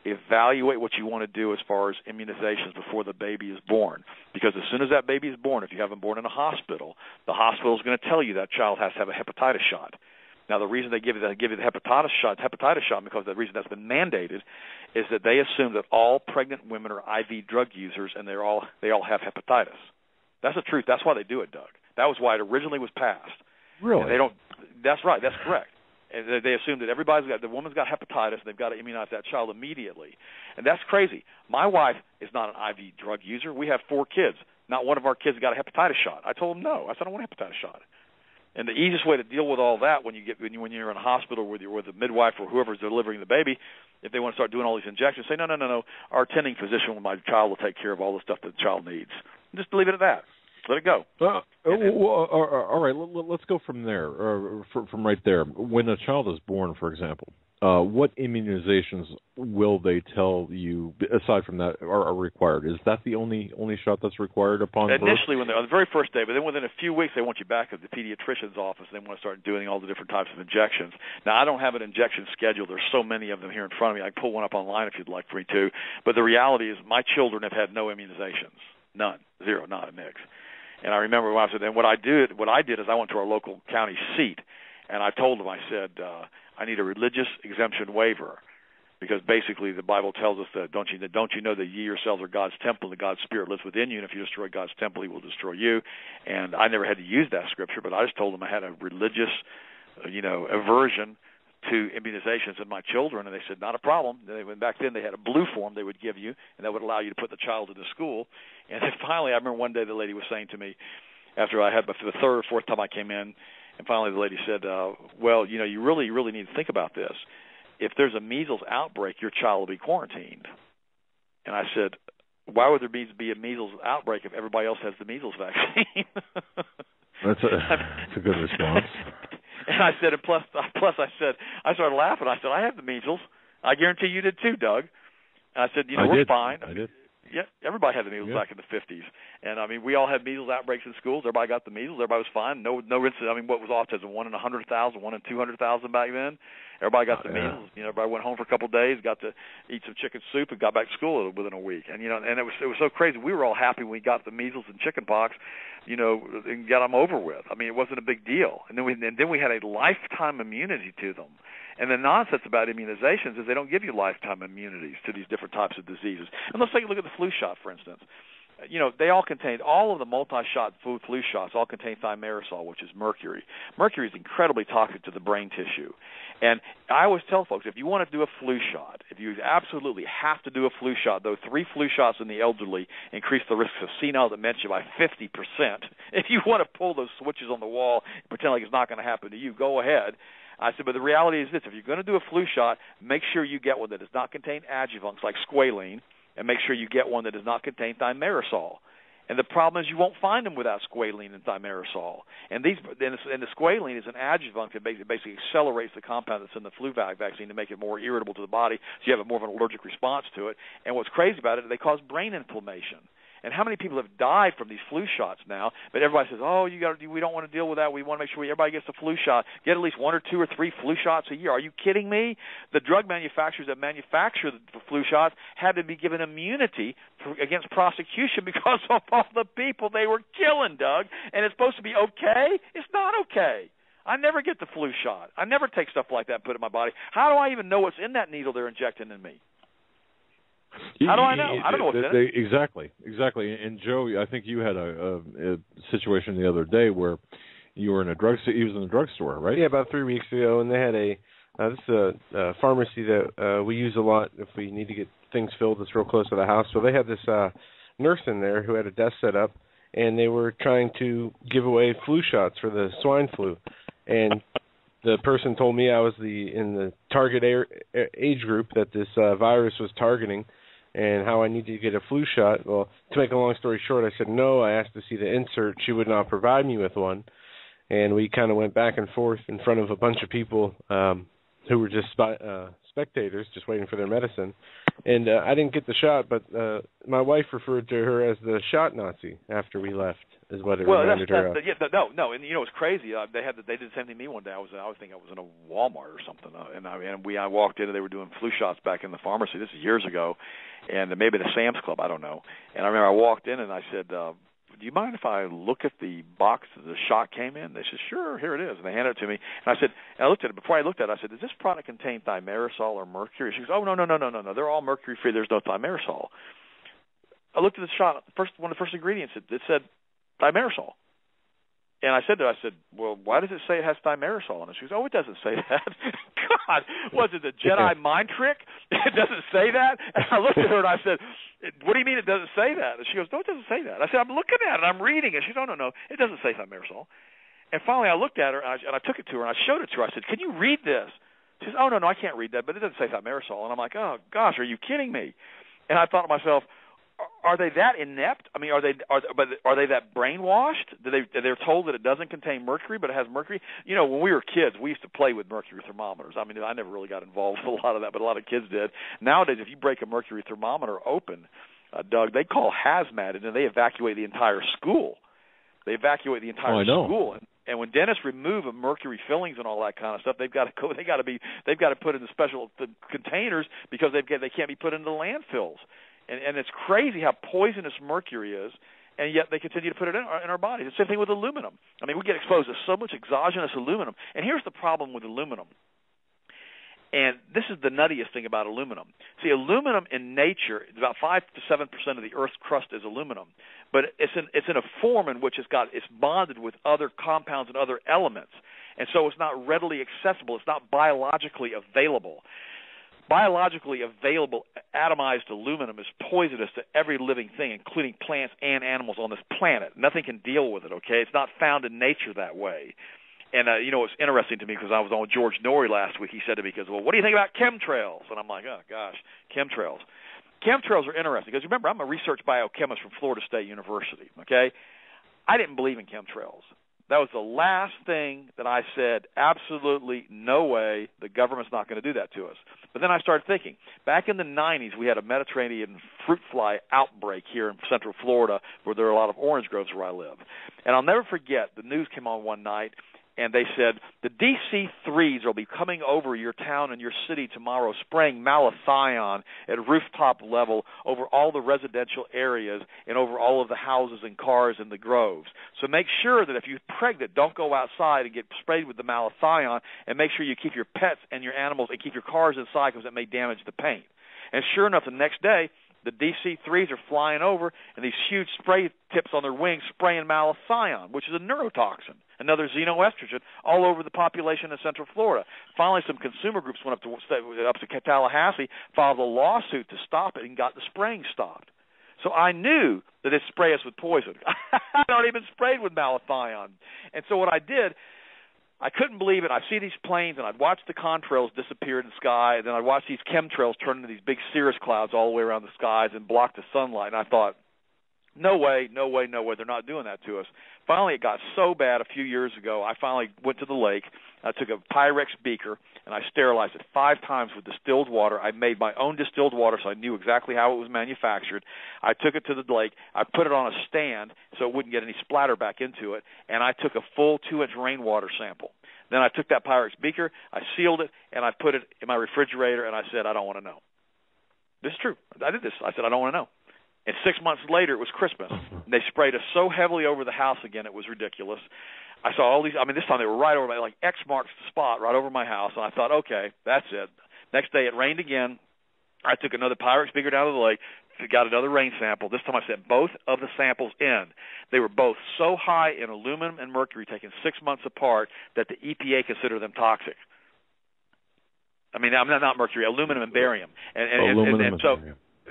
evaluate what you want to do as far as immunizations before the baby is born. Because as soon as that baby is born, if you haven't born in a hospital, the hospital is going to tell you that child has to have a hepatitis shot. Now, the reason they give you the hepatitis shot, because the reason that's been mandated is that they assume that all pregnant women are IV drug users and they all have hepatitis. That's the truth. That's why they do it, Doug. That was why it originally was passed.
Really?
And they don't. That's right. That's correct. And they assume that the woman's got hepatitis, and they've got to immunize that child immediately. And that's crazy. My wife is not an IV drug user. We have 4 kids. Not one of our kids got a hepatitis shot. I told them no. I said I don't want a hepatitis shot. And the easiest way to deal with all that when you're in a hospital with a midwife or whoever's delivering the baby, if they want to start doing all these injections, say no. Our attending physician with my child will take care of all the stuff that the child needs. Just leave it at that. Let it go.
All right, let's go from there, from right there. When a child is born, for example, what immunizations will they tell you, aside from that, are required? Is that the only shot that's required upon birth?
Initially, on the very first day, but then within a few weeks, they want you back at the pediatrician's office. They want to start doing all the different types of injections. Now, I don't have an injection schedule. There's so many of them here in front of me. I can pull one up online if you'd like for me to. But the reality is my children have had no immunizations. None. Zero. Not a mix. And I remember when I said, and what I did is I went to our local county seat, and I told them, I said, I need a religious exemption waiver, because basically the Bible tells us that don't you know that ye yourselves are God's temple, and God's Spirit lives within you, and if you destroy God's temple, He will destroy you. And I never had to use that scripture, but I just told them I had a religious, aversion to immunizations in my children, and they said, not a problem. Back then they had a blue form they would give you, and that would allow you to put the child into school. And then finally, I remember one day the lady was saying to me, after I had for the 3rd or 4th time I came in, and finally the lady said, well, you really, really need to think about this. If there's a measles outbreak, your child will be quarantined. And I said, why would there be a measles outbreak if everybody else has the measles vaccine?
That's a good response.
And I said, and plus I started laughing. I said, I have the measles. I guarantee you did too, Doug. And I said, we're fine.
I did.
Yeah, everybody had the measles back in the 50s. And, we all had measles outbreaks in schools. Everybody got the measles. Everybody was fine. No incident. What was autism? 1 in 100,000, 1 in 200,000 back then? Everybody got the measles. Everybody went home for a couple of days, got to eat some chicken soup, and got back to school within a week. And, and it was so crazy. We were all happy when we got the measles and chicken pox, and got them over with. It wasn't a big deal. And then we had a lifetime immunity to them. And the nonsense about immunizations is they don't give you lifetime immunities to these different types of diseases. And let's take a look at the flu shot, for instance. They all of the multi-shot flu shots all contain thimerosal, which is mercury. Mercury is incredibly toxic to the brain tissue. And I always tell folks, if you want to do a flu shot, if you absolutely have to do a flu shot, though 3 flu shots in the elderly increase the risks of senile dementia by 50%. If you want to pull those switches on the wall and pretend like it's not going to happen to you, go ahead. I said, but the reality is this. If you're going to do a flu shot, make sure you get one that does not contain adjuvants like squalene, and make sure you get one that does not contain thimerosal. And the problem is you won't find them without squalene and thimerosal. And the squalene is an adjuvant that basically accelerates the compound that's in the flu vaccine to make it more irritable to the body, so you have more of an allergic response to it. And what's crazy about it is they cause brain inflammation. And how many people have died from these flu shots now? But everybody says, we don't want to deal with that. We want to make sure everybody gets the flu shot. Get at least 1 or 2 or 3 flu shots a year. Are you kidding me? The drug manufacturers that manufacture the flu shots had to be given immunity against prosecution because of all the people they were killing, Doug. And it's supposed to be okay? It's not okay. I never get the flu shot. I never take stuff like that and put it in my body. How do I even know what's in that needle they're injecting in me? How do I know? I don't know what's in it.
Exactly. And Joe, I think you had a situation the other day where you were in a he was in a drugstore, right?
Yeah, about 3 weeks ago, and they had this is a pharmacy that we use a lot if we need to get things filled that's real close to the house. So they had this nurse in there who had a desk set up, and they were trying to give away flu shots for the swine flu. And the person told me I was in the target age group that this virus was targeting, and how I needed to get a flu shot. Well, to make a long story short, I said no. I asked to see the insert. She would not provide me with one. And we kind of went back and forth in front of a bunch of people who were just spectators, just waiting for their medicine. And I didn't get the shot, but my wife referred to her as the shot Nazi after we left, is what it reminded her of.
No, and you know it's crazy. They did the same thing to me one day. I was thinking I was in a Walmart or something, and I walked in and they were doing flu shots back in the pharmacy. This is years ago, and maybe the Sam's Club, I don't know. And I remember I walked in and I said, do you mind if I look at the box that the shot came in? They said, sure, here it is. And they handed it to me. And I said, and I looked at it. Before I looked at it, I said, does this product contain thimerosal or mercury? She goes, oh, no. They're all mercury-free. There's no thimerosal. I looked at the shot. One of the first ingredients, it said thimerosal. And I said to her, well, why does it say it has thimerosal in it? She goes, oh, it doesn't say that. God, was it the Jedi mind trick? It doesn't say that? And I looked at her and I said, what do you mean it doesn't say that? And she goes, no, it doesn't say that. I said, I'm looking at it. I'm reading it. She goes, no, it doesn't say thimerosal. And finally I looked at her and I took it to her and I showed it to her. I said, can you read this? She says, oh, no, I can't read that, but it doesn't say thimerosal. And I'm like, oh, gosh, are you kidding me? And I thought to myself, are they that inept? I mean, are they that brainwashed? They're told that it doesn't contain mercury, but it has mercury. You know, when we were kids, we used to play with mercury thermometers. I mean, I never really got involved with a lot of that, but a lot of kids did. Nowadays, if you break a mercury thermometer open, Doug, they call hazmat and they evacuate the entire school. They evacuate the entire school. And when dentists remove mercury fillings and all that kind of stuff, they've got to put it in special containers because they can't be put into landfills. And it's crazy how poisonous mercury is, and yet they continue to put it in our bodies. The same thing with aluminum. I mean, we get exposed to so much exogenous aluminum. And here's the problem with aluminum. And this is the nuttiest thing about aluminum. See, aluminum in nature, about 5 to 7% of the Earth's crust is aluminum, but it's in a form in which it's bonded with other compounds and other elements, and so it's not readily accessible. It's not biologically available. Biologically available atomized aluminum is poisonous to every living thing, including plants and animals on this planet. Nothing can deal with it, okay? It's not found in nature that way. And, it's interesting to me because I was on George Norrie last week. He said to me, well, what do you think about chemtrails? And I'm like, oh, gosh, chemtrails. Chemtrails are interesting because, remember, I'm a research biochemist from Florida State University, okay? I didn't believe in chemtrails. That was the last thing that I said, absolutely no way, the government's not going to do that to us. But then I started thinking, back in the 90s, we had a Mediterranean fruit fly outbreak here in central Florida where there are a lot of orange groves where I live. And I'll never forget, the news came on one night, and they said, the DC-3s will be coming over your town and your city tomorrow, spraying malathion at rooftop level over all the residential areas and over all of the houses and cars in the groves. So make sure that if you're pregnant, don't go outside and get sprayed with the malathion, and make sure you keep your pets and your animals and keep your cars inside because it may damage the paint. And sure enough, the next day, the DC-3s are flying over, and these huge spray tips on their wings spraying malathion, which is a neurotoxin, another xenoestrogen, all over the population in Central Florida. Finally, some consumer groups went up to Tallahassee, filed a lawsuit to stop it, and got the spraying stopped. So I knew that they'd spray us with poison. I'd already been sprayed with malathion. And so what I did, I couldn't believe it. I'd see these planes, and I'd watch the contrails disappear in the sky, and then I'd watch these chemtrails turn into these big cirrus clouds all the way around the skies and block the sunlight. And I thought, no way, they're not doing that to us. Finally, it got so bad a few years ago, I finally went to the lake. I took a Pyrex beaker, and I sterilized it 5 times with distilled water. I made my own distilled water, so I knew exactly how it was manufactured. I took it to the lake. I put it on a stand so it wouldn't get any splatter back into it, and I took a full 2-inch rainwater sample. Then I took that Pyrex beaker, I sealed it, and I put it in my refrigerator, and I said, I don't want to know. This is true. I did this. I said, I don't want to know. And 6 months later, it was Christmas. And they sprayed us so heavily over the house again, it was ridiculous. I saw all these, this time they were right over my, like X marks the spot, right over my house. And I thought, okay, that's it. Next day it rained again. I took another Pyrex beaker down to the lake, got another rain sample. This time I sent both of the samples in. They were both so high in aluminum and mercury, taken 6 months apart, that the EPA considered them toxic. I mean, I'm not mercury, aluminum and barium.
Aluminum
and so,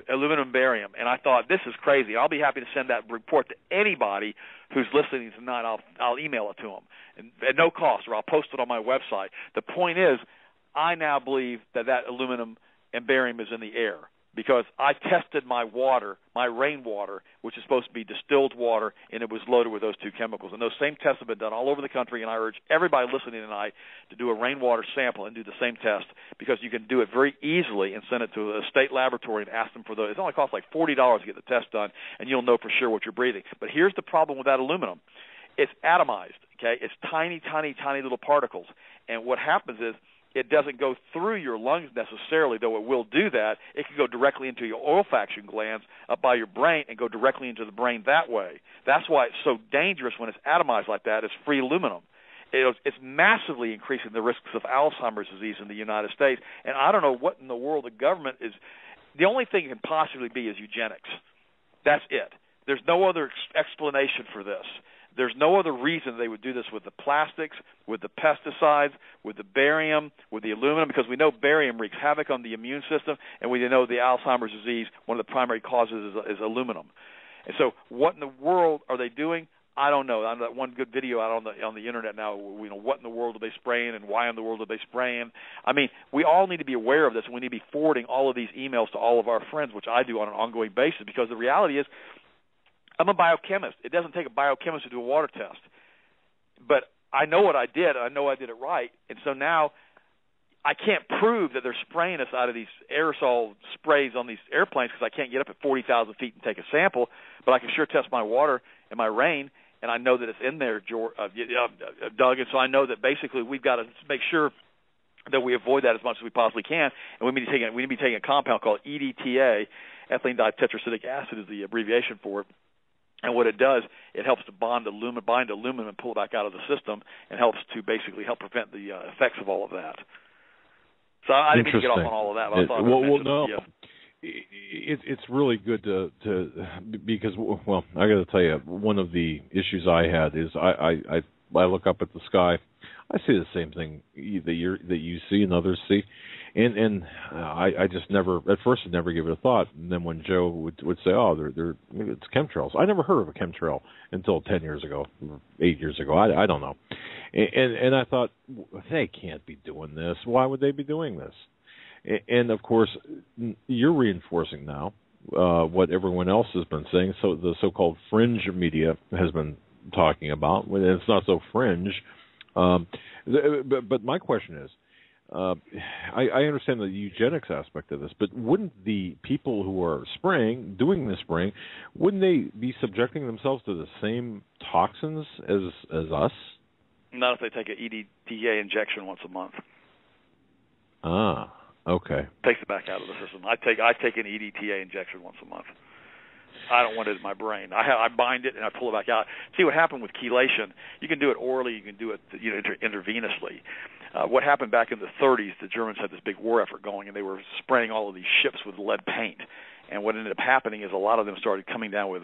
aluminum and barium. And I thought, this is crazy. I'll be happy to send that report to anybody who's listening tonight. I'll email it to them at no cost, or I'll post it on my website. The point is, I now believe that aluminum and barium is in the air, because I tested my water, my rainwater, which is supposed to be distilled water, and it was loaded with those two chemicals. And those same tests have been done all over the country, and I urge everybody listening tonight to do a rainwater sample and do the same test, because you can do it very easily and send it to a state laboratory and ask them for those. It only costs like $40 to get the test done, and you'll know for sure what you're breathing. But here's the problem with that aluminum. It's atomized, okay? It's tiny, tiny, tiny little particles. And what happens is, it doesn't go through your lungs necessarily, though it will do that. It can go directly into your olfaction glands up by your brain and go directly into the brain that way. That's why it's so dangerous when it's atomized like that. It's free aluminum. It's massively increasing the risks of Alzheimer's disease in the United States. And I don't know what in the world the government is. The only thing it can possibly be is eugenics. That's it. There's no other explanation for this. There's no other reason they would do this with the plastics, with the pesticides, with the barium, with the aluminum, because we know barium wreaks havoc on the immune system, and we know the Alzheimer's disease, one of the primary causes is aluminum. And so what in the world are they doing? I don't know. That one good video out on the internet now, you know, what in the world are they spraying and why in the world are they spraying? I mean, we all need to be aware of this, and we need to be forwarding all of these emails to all of our friends, which I do on an ongoing basis, because the reality is, I'm a biochemist. It doesn't take a biochemist to do a water test. But I know what I did, and I know I did it right. And so now I can't prove that they're spraying us out of these aerosol sprays on these airplanes, because I can't get up at 40,000 feet and take a sample. But I can sure test my water and my rain, and I know that it's in there, Doug. And so I know that basically we've got to make sure that we avoid that as much as we possibly can. And we need to be taking a compound called EDTA, ethylene ditetracetic acid is the abbreviation for it. And what it does, it helps to bind aluminum and pull it back out of the system, and helps to basically help prevent the effects of all of that. So I didn't mean to get off on all of that. But I thought
it's really good to because, well, I got to tell you, one of the issues I had is I look up at the sky, I see the same thing that you see and others see. And I just never, at first, I never gave it a thought. And then when Joe would say, "Oh, it's chemtrails," I never heard of a chemtrail until 10 years ago, 8 years ago. I don't know. And I thought, they can't be doing this. Why would they be doing this? And of course, you're reinforcing now what everyone else has been saying. So the so-called fringe media has been talking about. And it's not so fringe. But my question is, I understand the eugenics aspect of this, but wouldn't the people who are doing the spraying, wouldn't they be subjecting themselves to the same toxins as us?
Not if they take an EDTA injection once a month.
Ah, okay.
Takes it back out of the system. I take an EDTA injection once a month. I don't want it in my brain. I bind it and I pull it back out. See what happened with chelation. You can do it orally. You can do it intravenously. What happened back in the 30s, the Germans had this big war effort going, and they were spraying all of these ships with lead paint. And what ended up happening is a lot of them started coming down with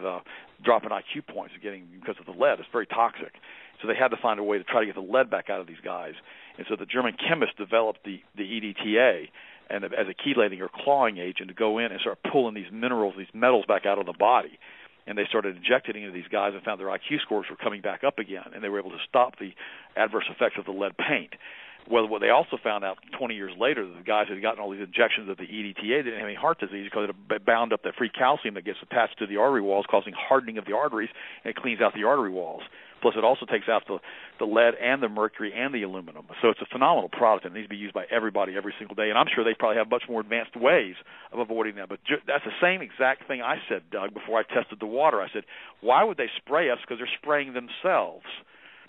dropping IQ points because of the lead. It's very toxic. So they had to find a way to try to get the lead back out of these guys. And so the German chemists developed the EDTA and as a chelating or clawing agent to go in and start pulling these minerals, these metals back out of the body. And they started injecting into these guys and found their IQ scores were coming back up again, and they were able to stop the adverse effects of the lead paint. Well, what they also found out 20 years later, the guys who had gotten all these injections of the EDTA didn't have any heart disease because it bound up that free calcium that gets attached to the artery walls, causing hardening of the arteries, and it cleans out the artery walls. Plus, it also takes out the lead and the mercury and the aluminum. So it's a phenomenal product, and it needs to be used by everybody every single day. And I'm sure they probably have much more advanced ways of avoiding that. But that's the same exact thing I said, Doug, before I tested the water. I said, why would they spray us? Because they're spraying themselves.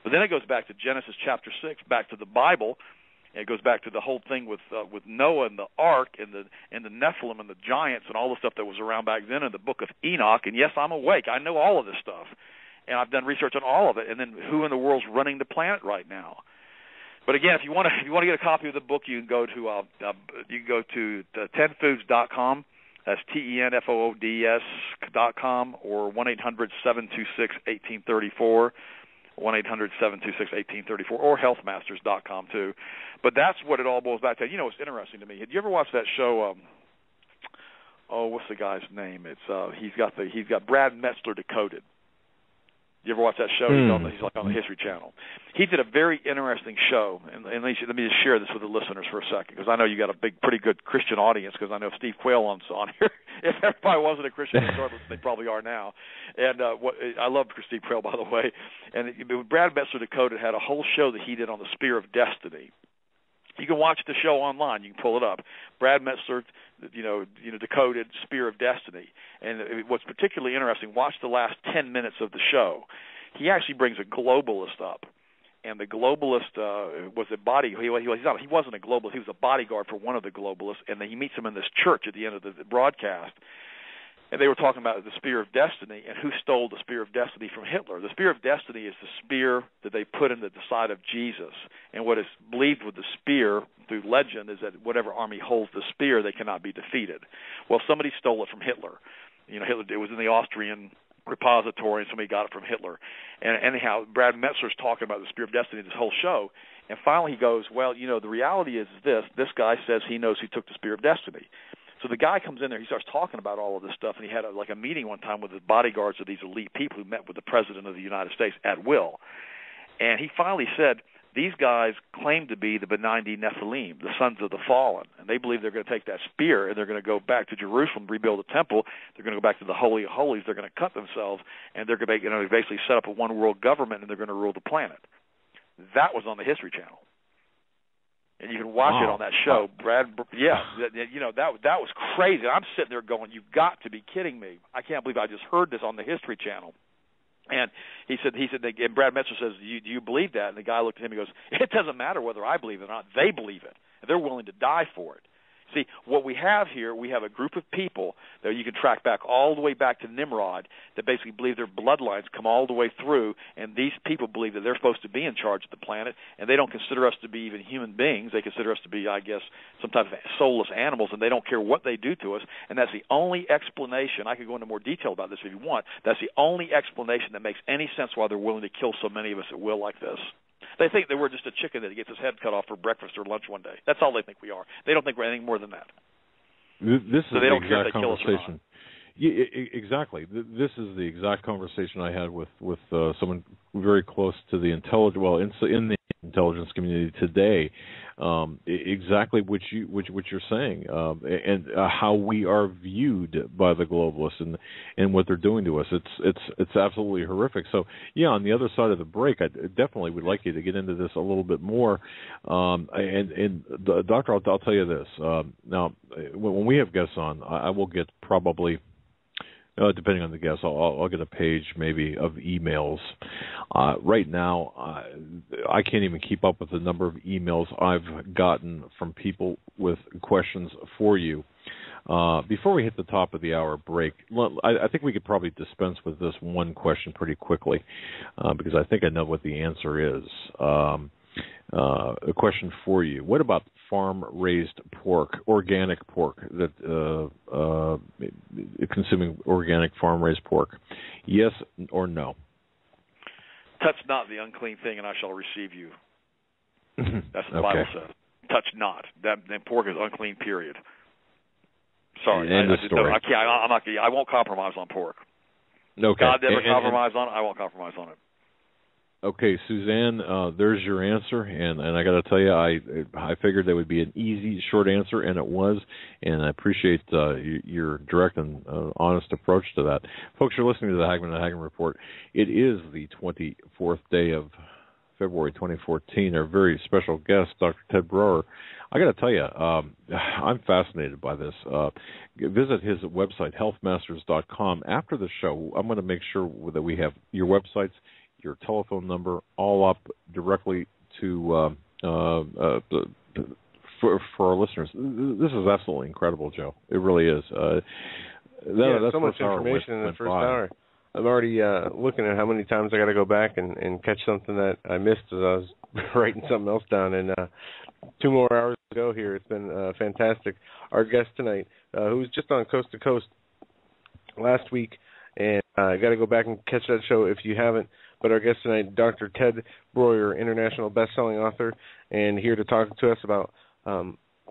But then it goes back to Genesis chapter 6, back to the Bible. And it goes back to the whole thing with Noah and the ark and the Nephilim and the giants and all the stuff that was around back then in the book of Enoch. And yes, I'm awake. I know all of this stuff. And I've done research on all of it. And then who in the world's running the planet right now? But again, if you want to get a copy of the book, you can go to 10foods.com. That's TENFOODS.com, or 1-800-726-1834. 1-800-726-1834, or healthmasters.com too. But that's what it all boils back to. You know, it's interesting to me. Did you ever watch that show? What's the guy's name? It's he's got Brad Metzler Decoded. You ever watch that show? He's like on the History Channel. He did a very interesting show, and let me just share this with the listeners for a second, because I know you got a pretty good Christian audience, because I know Steve Quayle's on here. If everybody wasn't a Christian, they probably are now. And I love Steve Quayle, by the way. And Brad Metzler Decoded had a whole show that he did on the Spear of Destiny. You can watch the show online. You can pull it up. Brad Metzler, Decoded Spear of Destiny. And what's particularly interesting, watch the last 10 minutes of the show. He actually brings a globalist up. And the globalist was a body. He wasn't a globalist. He was a bodyguard for one of the globalists. And then he meets him in this church at the end of the broadcast. And they were talking about the Spear of Destiny and who stole the Spear of Destiny from Hitler. The Spear of Destiny is the spear that they put into the side of Jesus. And what is believed with the spear through legend is that whatever army holds the spear, they cannot be defeated. Well, somebody stole it from Hitler. Hitler, it was in the Austrian repository, and somebody got it from Hitler. And anyhow, Brad Metzler's talking about the Spear of Destiny this whole show. And finally he goes, well, the reality is this guy says he knows who took the Spear of Destiny. So the guy comes in there, he starts talking about all of this stuff, and he had a meeting one time with the bodyguards of these elite people who met with the President of the United States at will. And he finally said, these guys claim to be the Benigni Nephilim, the sons of the fallen, and they believe they're going to take that spear and they're going to go back to Jerusalem, rebuild the temple, they're going to go back to the Holy of Holies, they're going to cut themselves, and they're going to basically set up a one-world government, and they're going to rule the planet. That was on the History Channel. And you can watch it on that show, Brad. Yeah, that was crazy. I'm sitting there going, "You've got to be kidding me! I can't believe I just heard this on the History Channel." And he said, and Brad Metzler says, "Do you believe that?" And the guy looked at him and goes, "It doesn't matter whether I believe it or not. They believe it, and they're willing to die for it." See, what we have here, we have a group of people that you can track back all the way back to Nimrod that basically believe their bloodlines come all the way through, and these people believe that they're supposed to be in charge of the planet, and they don't consider us to be even human beings. They consider us to be, I guess, some type of soulless animals, and they don't care what they do to us, and that's the only explanation. I could go into more detail about this if you want. That's the only explanation that makes any sense why they're willing to kill so many of us at will like this. They think that we're just a chicken that gets his head cut off for breakfast or lunch one day. That's all they think we are. They don't think we're anything more than that.
This is
so they don't
the
care
exact
if they kill us or
conversation. Yeah, exactly. This is the exact conversation I had with someone very close to the intelligence. Well, in the intelligence community today, exactly what you're saying, and how we are viewed by the globalists and what they're doing to us. It's absolutely horrific. So yeah, on the other side of the break, I definitely would like you to get into this a little bit more. And Doctor, I'll tell you this. Now, when we have guests on, I will get probably. Depending on the guest, I'll get a page maybe of emails. Right now, I can't even keep up with the number of emails I've gotten from people with questions for you. Before we hit the top of the hour break, I think we could probably dispense with this one question pretty quickly because I think I know what the answer is. A question for you. What about farm-raised pork, organic pork, that consuming organic farm-raised pork? Yes or no?
Touch not the unclean thing, and I shall receive you. That's what the Bible says. Touch not. That pork is unclean, period. Sorry.
End of story.
I won't compromise on pork.
Okay.
God never compromised on it. I won't compromise on it.
Okay, Suzanne, there's your answer, and I got to tell you, I figured that would be an easy, short answer, and it was, and I appreciate your direct and honest approach to that. Folks, you're listening to the Hagmann and Hagmann Report. It is the 24th day of February 2014. Our very special guest, Dr. Ted Broer. I got to tell you, I'm fascinated by this. Visit his website, healthmasters.com. After the show, I'm going to make sure that we have your websites, your telephone number, all up directly to for our listeners. This is absolutely incredible, Joe. It really is.
That's so much information in the first hour. I'm already looking at how many times I got to go back and catch something that I missed as I was writing something else down. And 2 more hours to go here. It's been fantastic. Our guest tonight, who was just on Coast to Coast last week, and I got to go back and catch that show if you haven't. But our guest tonight, Dr. Ted Breuer, international best-selling author, and here to talk to us about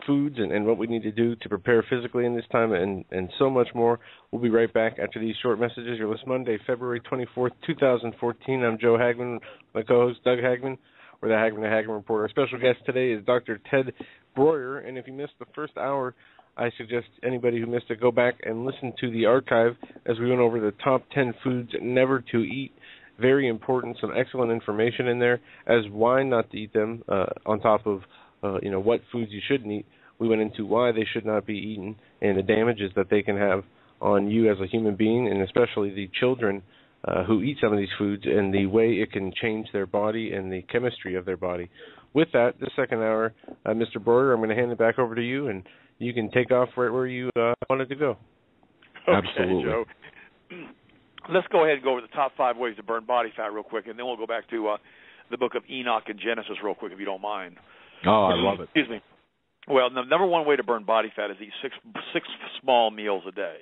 foods and what we need to do to prepare physically in this time and so much more. We'll be right back after these short messages. You're listening Monday, February 24th, 2014. I'm Joe Hagmann, my co-host Doug Hagmann. We're the Hagmann Report. Our special guest today is Dr. Ted Breuer, and if you missed the first hour, I suggest anybody who missed it go back and listen to the archive as we went over the top 10 foods never to eat. Very important, some excellent information in there as why not to eat them on top of what foods you shouldn't eat. We went into why they should not be eaten and the damages that they can have on you as a human being, and especially the children who eat some of these foods, and the way it can change their body and the chemistry of their body. With that, this second hour, Mr. Breuer, I'm going to hand it back over to you, and you can take off right where you wanted to go.
Okay,
Absolutely.
Joe. Let's go ahead and go over the top 5 ways to burn body fat real quick, and then we'll go back to the book of Enoch and Genesis real quick, if you don't mind.
Oh, I love it.
Excuse me. Well, the number one way to burn body fat is eat six small meals a day.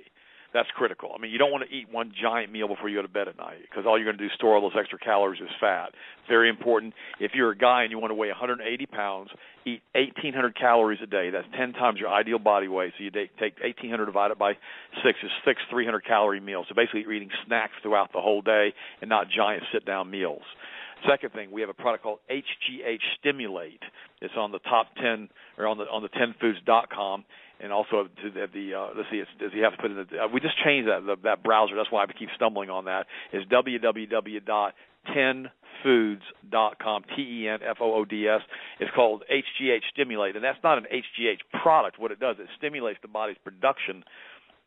That's critical. I mean, you don't want to eat one giant meal before you go to bed at night, because all you're going to do is store all those extra calories as fat. Very important. If you're a guy and you want to weigh 180 pounds, eat 1,800 calories a day. That's 10 times your ideal body weight. So you take 1,800 divided by 6 is 6 300-calorie meals. So basically you're eating snacks throughout the whole day and not giant sit-down meals. Second thing, we have a product called HGH Stimulate. It's on the top 10 or on the 10foods.com, and also to let's see, does he have to put in the? We just changed that browser. That's why I keep stumbling on that. Is www.10foods.com. TENFOODS. It's called HGH Stimulate, and that's not an HGH product. What it does, it stimulates the body's production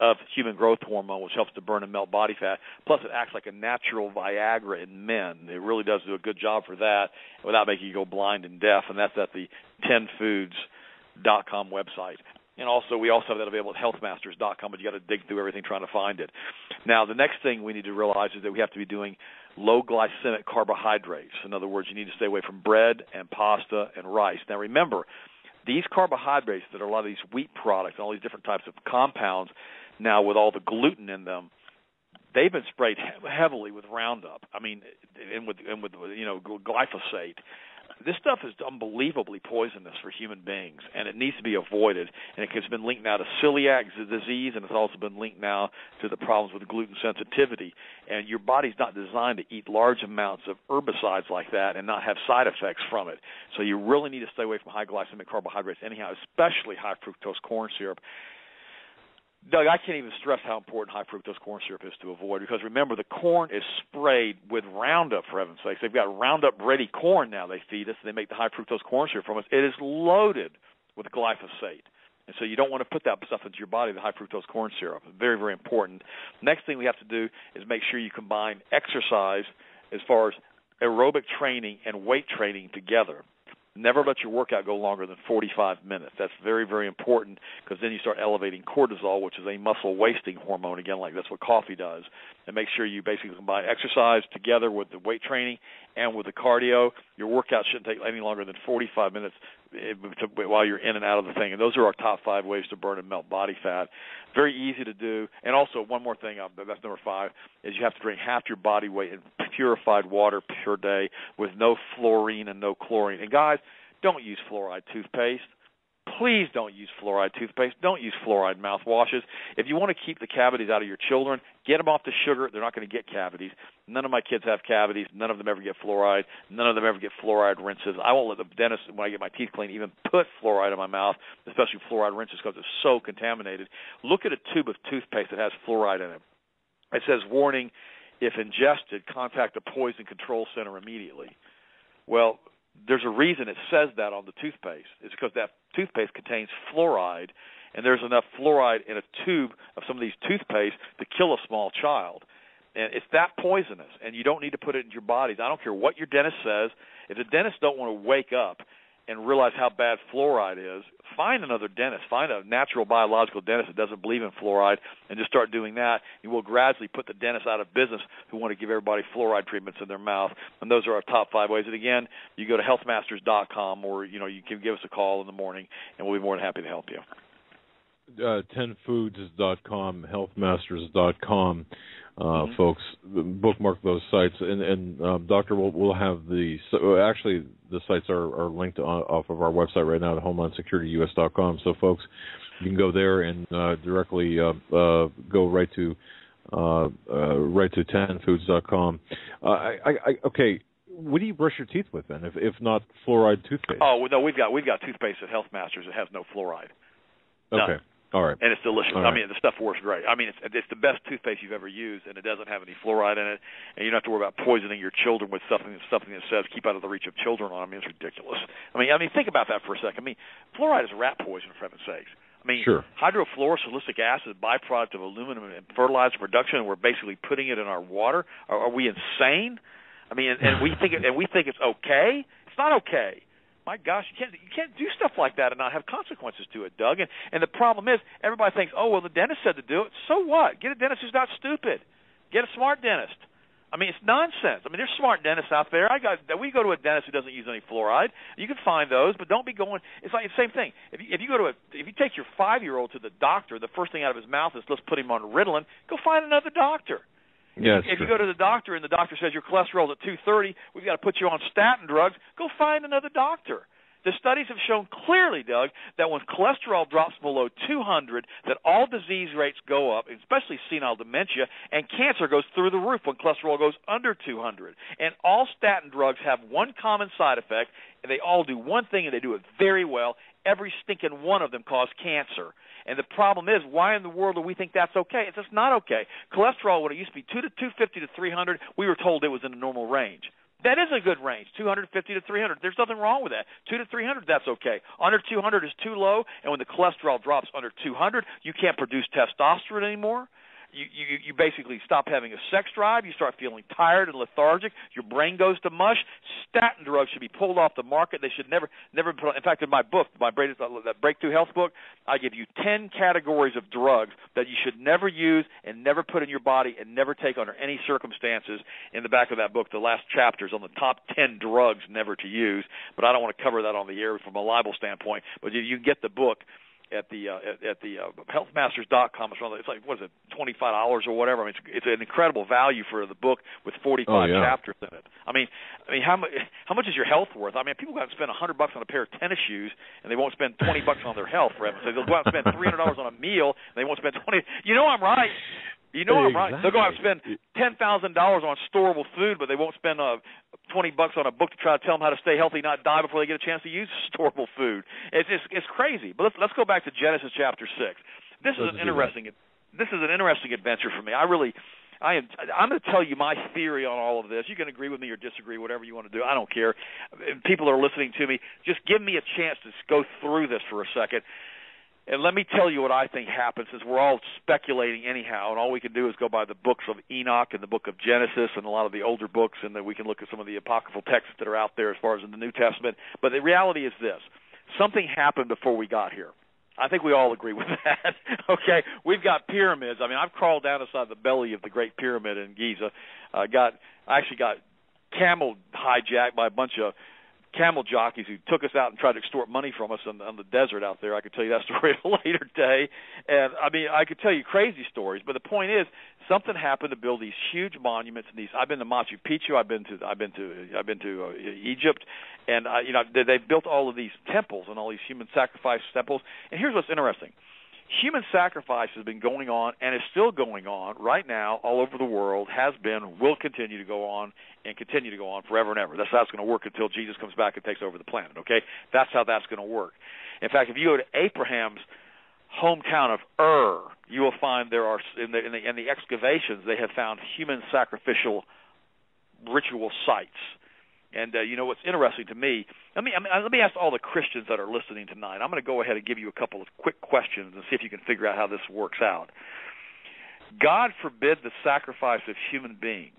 of human growth hormone, which helps to burn and melt body fat. Plus, it acts like a natural Viagra in men. It really does do a good job for that without making you go blind and deaf, and that's at the 10foods.com website. And also, we also have that available at healthmasters.com, but you got to dig through everything trying to find it. Now, the next thing we need to realize is that we have to be doing low glycemic carbohydrates. In other words, you need to stay away from bread and pasta and rice. Now, remember, these carbohydrates that are a lot of these wheat products and all these different types of compounds, now with all the gluten in them, they've been sprayed heavily with Roundup. I mean, and with glyphosate. This stuff is unbelievably poisonous for human beings, and it needs to be avoided. And it's been linked now to celiac disease, and it's also been linked now to the problems with gluten sensitivity. And your body's not designed to eat large amounts of herbicides like that and not have side effects from it. So you really need to stay away from high glycemic carbohydrates anyhow, especially high fructose corn syrup. Doug, I can't even stress how important high fructose corn syrup is to avoid, because remember, the corn is sprayed with Roundup, for heaven's sakes. They've got Roundup-ready corn now they feed us, and they make the high fructose corn syrup from us. It is loaded with glyphosate. And so you don't want to put that stuff into your body, the high fructose corn syrup. Very, very important. Next thing we have to do is make sure you combine exercise as far as aerobic training and weight training together. Never let your workout go longer than 45 minutes. That's very, very important, because then you start elevating cortisol, which is a muscle-wasting hormone, again, like that's what coffee does. And make sure you basically combine exercise together with the weight training and with the cardio. Your workout shouldn't take any longer than 45 minutes while you're in and out of the thing. And those are our top 5 ways to burn and melt body fat. Very easy to do. And also, one more thing, that's number 5, is you have to drink half your body weight in purified water per day with no fluorine and no chlorine. And guys, don't use fluoride toothpaste. Please don't use fluoride toothpaste. Don't use fluoride mouthwashes. If you want to keep the cavities out of your children, get them off the sugar. They're not going to get cavities. None of my kids have cavities. None of them ever get fluoride. None of them ever get fluoride rinses. I won't let the dentist, when I get my teeth cleaned, even put fluoride in my mouth, especially fluoride rinses, because it's so contaminated. Look at a tube of toothpaste that has fluoride in it. It says, warning, if ingested, contact the Poison Control Center immediately. Well, there's a reason it says that on the toothpaste. It's because that toothpaste contains fluoride, and there's enough fluoride in a tube of some of these toothpaste to kill a small child. And it's that poisonous, and you don't need to put it in your bodies. I don't care what your dentist says. If the dentist don't want to wake up and realize how bad fluoride is, find another dentist. Find a natural biological dentist that doesn't believe in fluoride and just start doing that. And we'll gradually put the dentists out of business who want to give everybody fluoride treatments in their mouth. And those are our top 5 ways. And again, you go to healthmasters.com, or you can give us a call in the morning, and we'll be more than happy to help you.
10foods.com, healthmasters.com. Folks, bookmark those sites, and Doctor, we'll have actually the sites are linked off of our website right now at HomelandSecurityUS.com. So, folks, you can go there and directly go right to 10foods.com. Okay, what do you brush your teeth with then, if not fluoride toothpaste?
Oh well, no, we've got toothpaste at Healthmasters that has no fluoride.
Okay. All right.
And it's delicious.
Right.
I mean, the stuff works great. I mean, it's the best toothpaste you've ever used, and it doesn't have any fluoride in it, and you don't have to worry about poisoning your children with something that says keep out of the reach of children on. I mean, it's ridiculous. I mean, think about that for a second. I mean, fluoride is rat poison, for heaven's sakes. I mean,
sure.
Hydrofluorosilicic acid is a byproduct of aluminum and fertilizer production, and we're basically putting it in our water. Are we insane? I mean, and we think it's okay. It's not okay. My gosh, you can't do stuff like that and not have consequences to it, Doug. And the problem is, everybody thinks, oh, well, the dentist said to do it. So what? Get a dentist who's not stupid. Get a smart dentist. I mean, it's nonsense. I mean, there's smart dentists out there. We go to a dentist who doesn't use any fluoride. You can find those, but don't be going. It's like the same thing. If you take your 5-year-old to the doctor, the first thing out of his mouth is let's put him on Ritalin. Go find another doctor.
Yes.
If you go to the doctor and the doctor says your cholesterol's at 230, we've got to put you on statin drugs, go find another doctor. The studies have shown clearly, Doug, that when cholesterol drops below 200, that all disease rates go up, especially senile dementia, and cancer goes through the roof when cholesterol goes under 200. And all statin drugs have one common side effect, and they all do one thing, and they do it very well. Every stinking one of them cause cancer. And the problem is, why in the world do we think that's okay? It's just not okay. Cholesterol, when it used to be 250 to 300, we were told it was in the normal range. That is a good range, 250 to 300. There's nothing wrong with that. 200 to 300, that's okay. Under 200 is too low, and when the cholesterol drops under 200, you can't produce testosterone anymore. You basically stop having a sex drive. You start feeling tired and lethargic. Your brain goes to mush. Statin drugs should be pulled off the market. They should never be put. In fact, in my book, that Breakthrough Health book, I give you 10 categories of drugs that you should never use and never put in your body and never take under any circumstances. In the back of that book, the last chapter is on the top 10 drugs never to use. But I don't want to cover that on the air from a libel standpoint. But you get the book at the healthmasters.com. It's like, what is it, $25 or whatever. I mean, it's an incredible value for the book with 45 chapters in it. I mean, how much is your health worth? I mean, people go out and spend $100 on a pair of tennis shoes, and they won't spend $20 on their health. For heaven's sake, they'll go out and spend $300 on a meal, and they won't spend $20. You know I'm right. You know I'm right. They'll go out and spend $10,000 on storable food, but they won't spend $20 on a book to try to tell them how to stay healthy, not die before they get a chance to use storable food. It's crazy. But let's go back to Genesis chapter 6. This is an interesting adventure for me. I'm going to tell you my theory on all of this. You can agree with me or disagree, whatever you want to do. I don't care. People are listening to me. Just give me a chance to go through this for a second. And let me tell you what I think happens, since we're all speculating anyhow, and all we can do is go by the books of Enoch and the book of Genesis and a lot of the older books, and then we can look at some of the apocryphal texts that are out there as far as in the New Testament. But the reality is this. Something happened before we got here. I think we all agree with that. Okay? We've got pyramids. I mean, I've crawled down inside the belly of the Great Pyramid in Giza. I actually got camel hijacked by a bunch of camel jockeys who took us out and tried to extort money from us on the desert out there. I could tell you that story at a later day. And I mean, I could tell you crazy stories, but the point is, something happened to build these huge monuments. And I've been to Machu Picchu. I've been to Egypt, and they've built all of these temples and all these human sacrifice temples. And here's what's interesting. Human sacrifice has been going on and is still going on right now all over the world, has been, will continue to go on, and continue to go on forever and ever. That's how it's going to work until Jesus comes back and takes over the planet, okay? That's how that's going to work. In fact, if you go to Abraham's hometown of Ur, you will find there are, in the excavations, they have found human sacrificial ritual sites. And what's interesting to me, let me ask all the Christians that are listening tonight. I'm going to go ahead and give you a couple of quick questions and see if you can figure out how this works out. God forbid the sacrifice of human beings.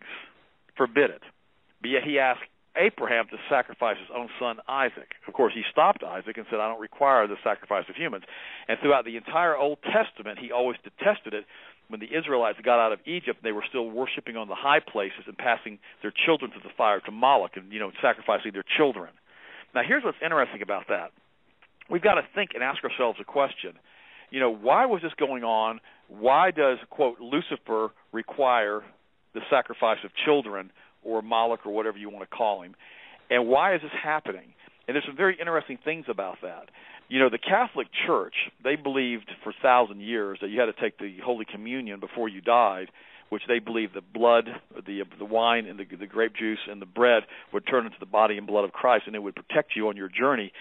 Forbid it. But yet he asked Abraham to sacrifice his own son Isaac. Of course, he stopped Isaac and said, I don't require the sacrifice of humans. And throughout the entire Old Testament, he always detested it when the Israelites got out of Egypt. They were still worshiping on the high places and passing their children to the fire, to Moloch, and, sacrificing their children. Now, here's what's interesting about that. We've got to think and ask ourselves a question. Why was this going on? Why does, quote, Lucifer require the sacrifice of children, or Moloch, or whatever you want to call him? And why is this happening? And there's some very interesting things about that. The Catholic Church, they believed for 1,000 years that you had to take the Holy Communion before you died, which they believed the blood, the wine, and the grape juice and the bread would turn into the body and blood of Christ, and it would protect you on your journey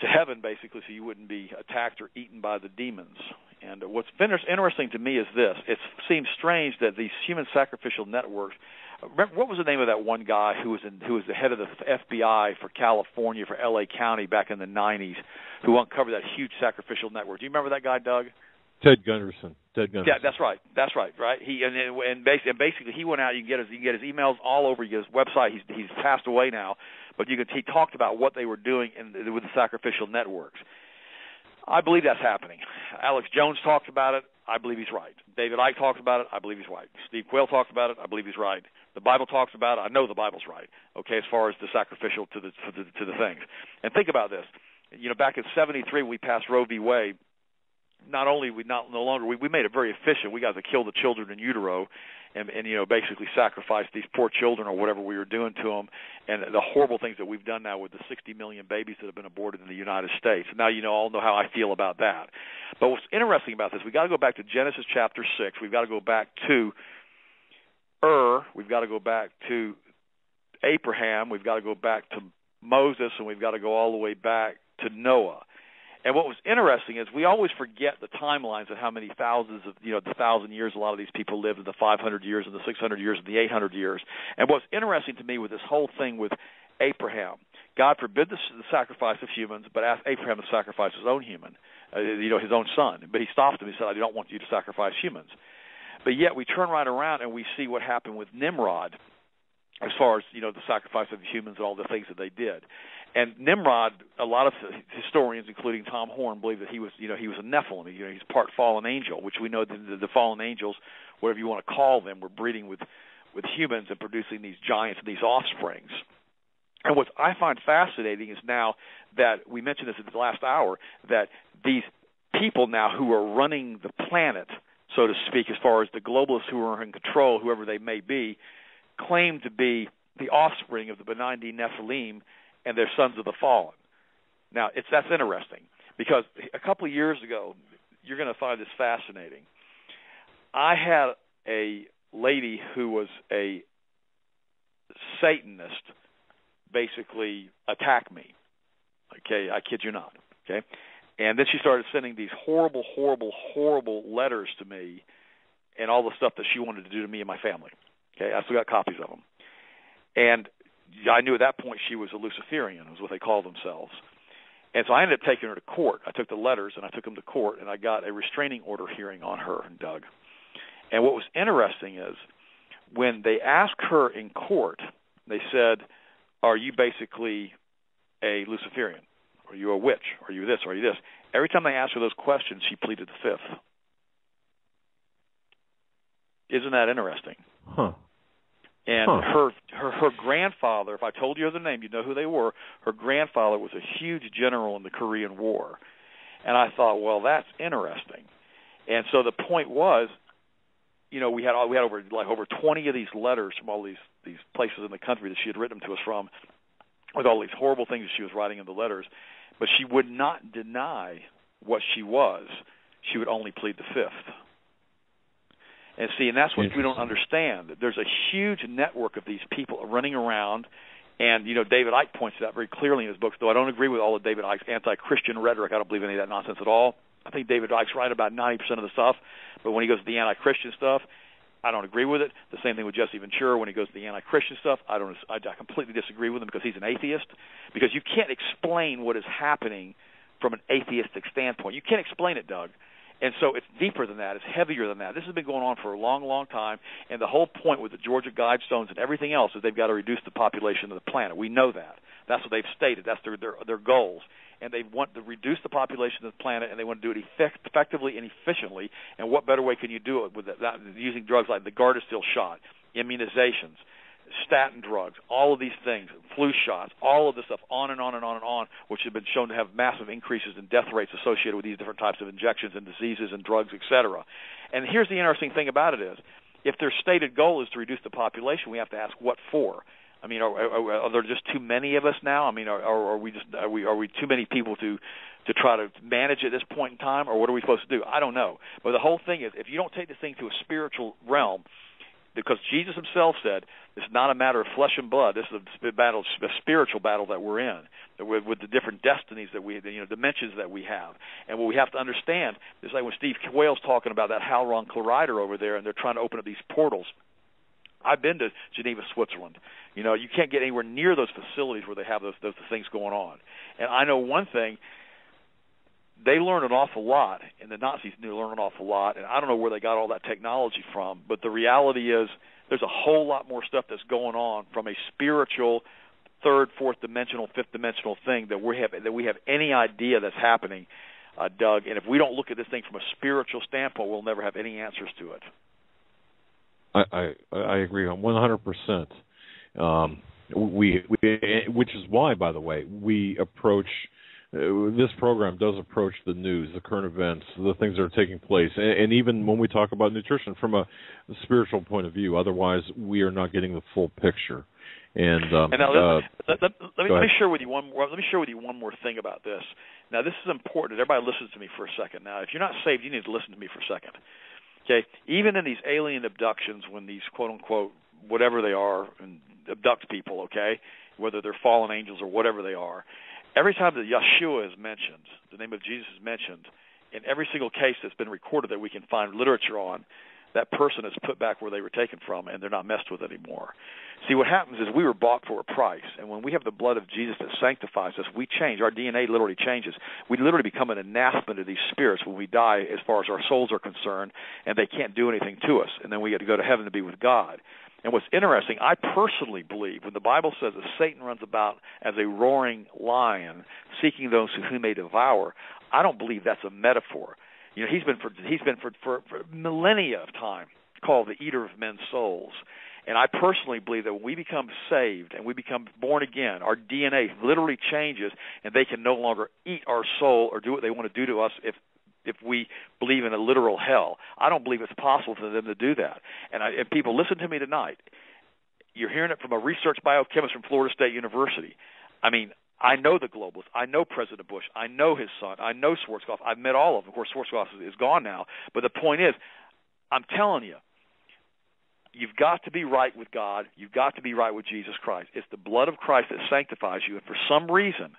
to heaven, basically, so you wouldn't be attacked or eaten by the demons. And what's interesting to me is this. It seems strange that these human sacrificial networks, what was the name of that one guy who was the head of the FBI for California, for L.A. County back in the 90s, who uncovered that huge sacrificial network? Do you remember that guy, Doug?
Ted Gunderson.
Yeah, that's right. Right. He and basically he went out. You can get his emails all over. You get his website. He's passed away now, but he talked about what they were doing with the sacrificial networks. I believe that's happening. Alex+Jones talked about it. I believe he's right. David Icke talks about it. I believe he's right. Steve Quayle talks about it. I believe he's right. The Bible talks about it. I know the Bible's right. Okay, as far as the sacrificial to the things. And think about this. Back in '73, we passed Roe v. Wade. Not only we made it very efficient. We got to kill the children in utero, and basically sacrifice these poor children or whatever we were doing to them, and the horrible things that we've done now with the 60 million babies that have been aborted in the United States. Now all know how I feel about that. But what's interesting about this, we got to go back to Genesis chapter 6. We've got to go back to We've got to go back to Abraham. We've got to go back to Moses, and we've got to go all the way back to Noah. And what was interesting is we always forget the timelines of how many thousands of, the 1,000 years a lot of these people lived, in the 500 years, and the 600 years, and the 800 years. And what's interesting to me with this whole thing with Abraham, God forbid the sacrifice of humans, but asked Abraham to sacrifice his own his own son. But he stopped him. He said, I don't want you to sacrifice humans. But yet we turn right around and we see what happened with Nimrod, as far as, the sacrifice of humans and all the things that they did. And Nimrod, a lot of historians, including Tom Horn, believe that he was a Nephilim. He's part fallen angel, which we know the fallen angels, whatever you want to call them, were breeding with humans and producing these giants and these offsprings. And what I find fascinating is now that we mentioned this in the last hour, that these people now who are running the planet, so to speak, as far as the globalists who are in control, whoever they may be, claim to be the offspring of the benign Nephilim, and they're sons of the fallen. Now, that's interesting, because a couple of years ago, you're going to find this fascinating. I had a lady who was a Satanist basically attack me. Okay, I kid you not. Okay, and then she started sending these horrible, horrible, horrible letters to me, and all the stuff that she wanted to do to me and my family. Okay, I still got copies of them, and I knew at that point she was a Luciferian, is what they call themselves. And so I ended up taking her to court. I took the letters and I took them to court, and I got a restraining order hearing on her, Doug. And what was interesting is when they asked her in court, they said, are you basically a Luciferian? Are you a witch? Are you this? Are you this? Every time they asked her those questions, she pleaded the fifth. Isn't that interesting?
Huh.
And her grandfather, if I told you their name, you'd know who they were. Her grandfather was a huge general in the Korean War. And I thought, well, that's interesting. And so the point was, we had over 20 of these letters from all these places in the country that she had written to us from, with all these horrible things that she was writing in the letters. But she would not deny what she was. She would only plead the fifth. And see, and that's what we don't understand. There's a huge network of these people running around, and, David Icke points it out very clearly in his books, though I don't agree with all of David Icke's anti-Christian rhetoric. I don't believe any of that nonsense at all. I think David Icke's right about 90% of the stuff, but when he goes to the anti-Christian stuff, I don't agree with it. The same thing with Jesse Ventura. When he goes to the anti-Christian stuff, I completely disagree with him because he's an atheist. Because you can't explain what is happening from an atheistic standpoint. You can't explain it, Doug. And so it's deeper than that. It's heavier than that. This has been going on for a long, long time, and the whole point with the Georgia Guidestones and everything else is they've got to reduce the population of the planet. We know that. That's what they've stated. That's their goals. And they want to reduce the population of the planet, and they want to do it effectively and efficiently. And what better way can you do it with that, using drugs like the Gardasil shot, immunizations, statin drugs, all of these things, flu shots, all of this stuff, on and on and on and on, which have been shown to have massive increases in death rates associated with these different types of injections and diseases and drugs, et cetera. And here's the interesting thing about it is, if their stated goal is to reduce the population, we have to ask what for. I mean, are there just too many of us now? I mean, are we too many people to try to manage at this point in time, or what are we supposed to do? I don't know. But the whole thing is, if you don't take this thing to a spiritual realm, because Jesus himself said, it's not a matter of flesh and blood. This is a spiritual battle that we're in, with the different destinies that we, dimensions that we have. And what we have to understand is, like when Steve Quayle's talking about that Hadron Collider over there, and they're trying to open up these portals. I've been to Geneva, Switzerland. You can't get anywhere near those facilities where they have those things going on. And I know one thing. They learned an awful lot, and the Nazis learned an awful lot, and I don't know where they got all that technology from, but the reality is there's a whole lot more stuff that's going on from a spiritual, third, fourth dimensional, fifth dimensional thing that we have any idea that's happening, Doug, and if we don't look at this thing from a spiritual standpoint, we'll never have any answers to it.
I agree 100%. Which is why, by the way, we approach this program does approach the news, the current events, the things that are taking place, and even when we talk about nutrition from a spiritual point of view. Otherwise, we are not getting the full picture. And now, let me share with you one more. Let me share with you one more thing about this. Now, this is important. Everybody listens to me for a second. Now, if you're not saved, you need to listen to me for a second. Okay, even in these alien abductions, when these quote unquote whatever they are abduct people, okay, whether they're fallen angels or whatever they are. Every time that Yeshua is mentioned, the name of Jesus is mentioned, in every single case that's been recorded that we can find literature on, that person is put back where they were taken from, and they're not messed with anymore. See, what happens is we were bought for a price, and when we have the blood of Jesus that sanctifies us, we change. Our DNA literally changes. We literally become an anathema to these spirits when we die as far as our souls are concerned, and they can't do anything to us, and then we get to go to heaven to be with God. And what's interesting, I personally believe when the Bible says that Satan runs about as a roaring lion, seeking those whom he may devour, I don't believe that's a metaphor. He's been for millennia of time called the eater of men's souls. And I personally believe that when we become saved and we become born again, our DNA literally changes, and they can no longer eat our soul or do what they want to do to us if we believe in a literal hell. I don't believe it's possible for them to do that. And people, listen to me tonight. You're hearing it from a research biochemist from Florida State University. I mean, I know the globalists. I know President Bush. I know his son. I know Schwarzkopf. I've met all of them. Of course, Schwarzkopf is gone now. But the point is, I'm telling you, you've got to be right with God. You've got to be right with Jesus Christ. It's the blood of Christ that sanctifies you. And for some reason,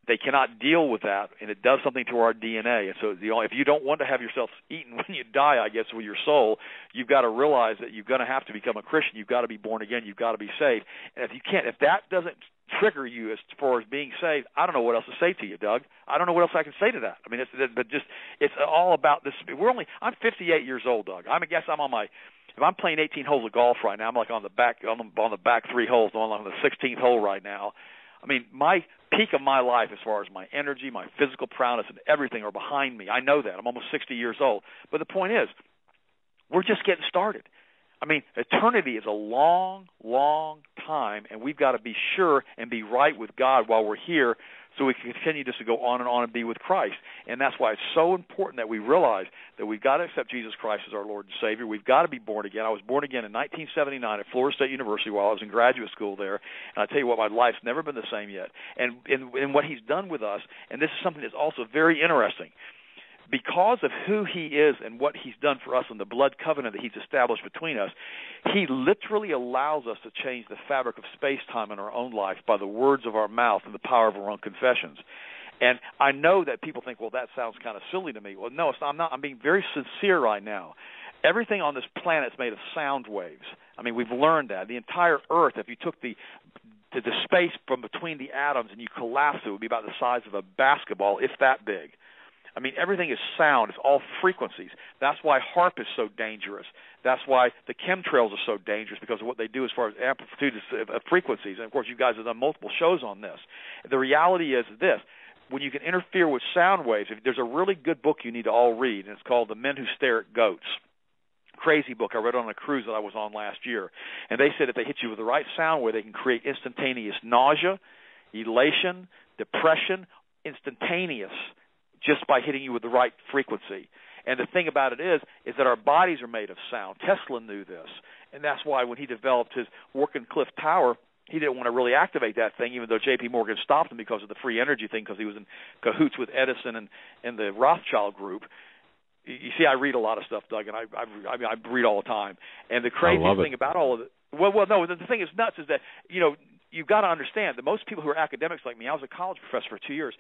they cannot deal with that, and it does something to our DNA. And so if you don't want to have yourself eaten when you die, I guess, with your soul, you've got to realize that you're going to have to become a Christian. You've got to be born again. You've got to be saved. And if that doesn't trigger you as far as being saved, I don't know what else to say to you, Doug. I don't know what else I can say to that. I mean, it's all about this. I'm 58 years old, Doug. If I'm playing 18 holes of golf right now, I'm like on the back 3 holes. I'm on the 16th hole right now. I mean, my peak of my life as far as my energy, my physical prowess, and everything are behind me. I know that. I'm almost 60 years old. But the point is, we're just getting started. I mean, eternity is a long, long time, and we've got to be sure and be right with God while we're here so we can continue just to go on and be with Christ. And that's why it's so important that we realize that we've got to accept Jesus Christ as our Lord and Savior. We've got to be born again. I was born again in 1979 at Florida State University while I was in graduate school there. And I tell you what, my life's never been the same yet. And what he's done with us, and this is something that's also very interesting, because of who he is and what he's done for us and the blood covenant that he's established between us, he literally allows us to change the fabric of space-time in our own life by the words of our mouth and the power of our own confessions. And I know that people think, well, that sounds kind of silly to me. Well, no, I'm not. I'm being very sincere right now. Everything on this planet is made of sound waves. I mean, we've learned that. The entire Earth, if you took the space from between the atoms and you collapsed it, would be about the size of a basketball, if that big.
I mean, everything is sound. It's all frequencies. That's why HAARP is so dangerous. That's why the chemtrails are so dangerous, because of what they do as far as amplitudes of frequencies. And, of course, you guys have done multiple shows on this. The reality is this. When you can interfere with sound waves, there's a really good book you need to all read, and it's called The Men Who Stare at Goats. Crazy book. I read it on a cruise that I was on last year. And they said if they hit you with the right sound wave, they can create instantaneous nausea, elation, depression, instantaneous, just by hitting you with the right frequency. And the thing about it is that our bodies are made of sound. Tesla knew this. And that's why when he developed his Wardenclyffe Tower, he didn't want to really activate that thing, even though J.P. Morgan stopped him because of the free energy thing, because he was in cahoots with Edison and the Rothschild group. You see, I read a lot of stuff, Doug, and I read all the time. And the craziest thing about all of it, no, the thing is nuts is that, you've got to understand that most people who are academics like me, I was a college professor for 2 years,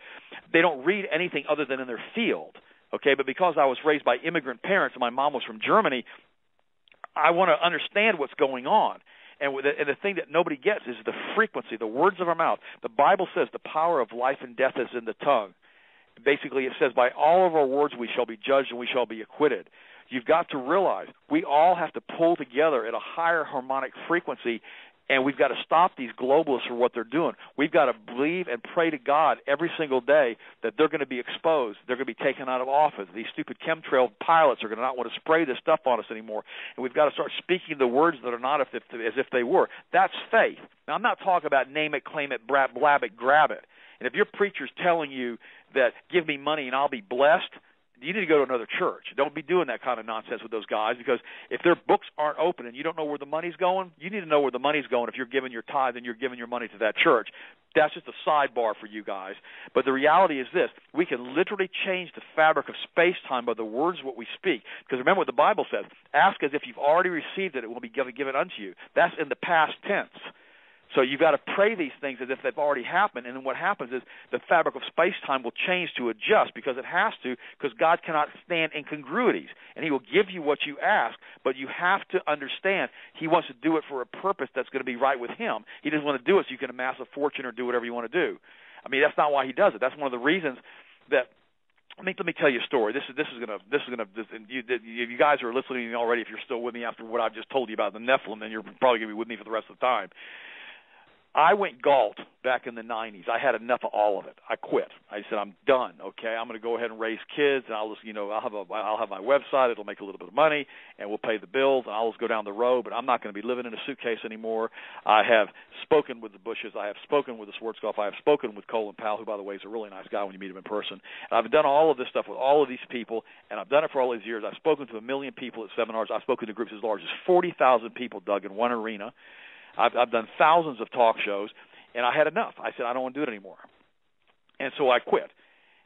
they don't read anything other than in their field, okay? But because I was raised by immigrant parents and my mom was from Germany, I want to understand what's going on. And the thing that nobody gets is the frequency, the words of our mouth. The Bible says the power of life and death is in the tongue. Basically, it says, by all of our words we shall be judged and we shall be acquitted. You've got to realize we all have to pull together at a higher harmonic frequency, and we've got to stop these globalists for what they're doing. We've got to believe and pray to God every single day that they're going to be exposed. They're going to be taken out of office. These stupid chemtrail pilots are going to not want to spray this stuff on us anymore. And we've got to start speaking the words that are not as if they were. That's faith. Now, I'm not talking about name it, claim it, blab it, grab it. And if your preacher's telling you that give me money and I'll be blessed, you need to go to another church. Don't be doing that kind of nonsense with those guys, because if their books aren't open and you don't know where the money's going, you need to know where the money's going if you're giving your tithe and you're giving your money to that church. That's just a sidebar for you guys. But the reality is this. We can literally change the fabric of space-time by the words of what we speak. Because remember what the Bible says. Ask as if you've already received it. It will be given unto you. That's in the past tense. So you've got to pray these things as if they've already happened, and then what happens is the fabric of space-time will change to adjust, because it has to, because God cannot stand incongruities, and he will give you what you ask, but you have to understand he wants to do it for a purpose that's going to be right with him. He doesn't want to do it so you can amass a fortune or do whatever you want to do. I mean, that's not why he does it. That's one of the reasons that. Let me tell you a story. You guys are listening to me already. If you're still with me after what I've just told you about the Nephilim, then you're probably going to be with me for the rest of the time. I went galt back in the 90s. I had enough of all of it. I quit. I said, I'm done. Okay, I'm going to go ahead and raise kids, and I'll have my website. It'll make a little bit of money, and we'll pay the bills, and I'll just go down the road. But I'm not going to be living in a suitcase anymore. I have spoken with the Bushes. I have spoken with the Schwarzkopf. I have spoken with Colin Powell, who, by the way, is a really nice guy when you meet him in person. And I've done all of this stuff with all of these people, and I've done it for all these years. I've spoken to 1 million people at seminars. I've spoken to groups as large as 40,000 people, Doug, in one arena. I've done thousands of talk shows, and I had enough. I said, I don't want to do it anymore. And so I quit,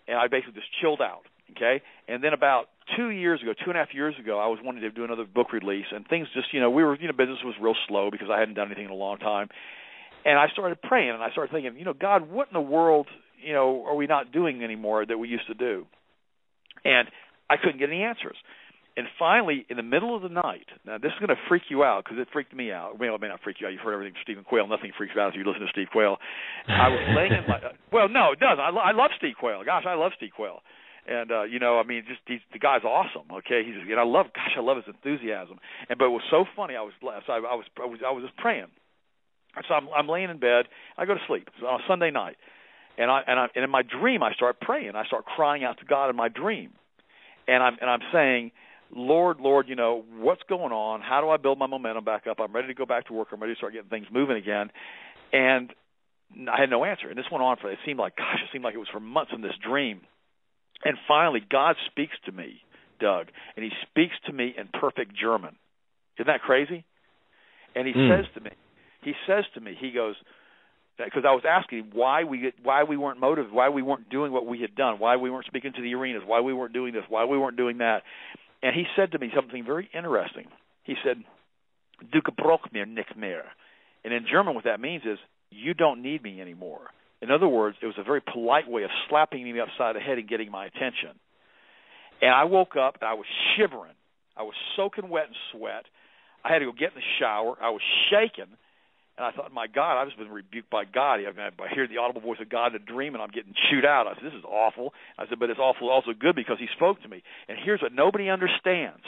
and I basically just chilled out, okay? And then about 2.5 years ago, I was wanting to do another book release, and things just, business was real slow because I hadn't done anything in a long time. And I started praying, and I started thinking, God, what in the world, are we not doing anymore that we used to do? And I couldn't get any answers. And finally, in the middle of the night, now this is going to freak you out because it freaked me out. Well, it may not freak you out. You've heard everything from Stephen Quayle. Nothing freaks you out if you listen to Steve Quayle. I was laying in my well, no, it doesn't. I love Steve Quayle. Gosh, I love Steve Quayle. And the guy's awesome. Okay, I love his enthusiasm. But it was so funny. I was just praying. So I'm laying in bed. I go to sleep. It's on a Sunday night, and in my dream I start praying. I start crying out to God in my dream, and I'm saying, Lord, what's going on? How do I build my momentum back up? I'm ready to go back to work. I'm ready to start getting things moving again. And I had no answer. And this went on it seemed like it was for months in this dream. And finally, God speaks to me, Doug, and he speaks to me in perfect German. Isn't that crazy? And he says to me, he goes, because I was asking him why we weren't motivated, why we weren't doing what we had done, why we weren't speaking to the arenas, why we weren't doing this, why we weren't doing that. And he said to me something very interesting. He said, "Du gebrauchst mir nicht mehr." And in German what that means is, you don't need me anymore. In other words, it was a very polite way of slapping me upside the head and getting my attention. And I woke up, and I was shivering. I was soaking wet in sweat. I had to go get in the shower. I was shaking. And I thought, my God, I've just been rebuked by God. I hear the audible voice of God in a dream, and I'm getting chewed out. I said, this is awful. I said, but it's awful also good because he spoke to me. And here's what nobody understands,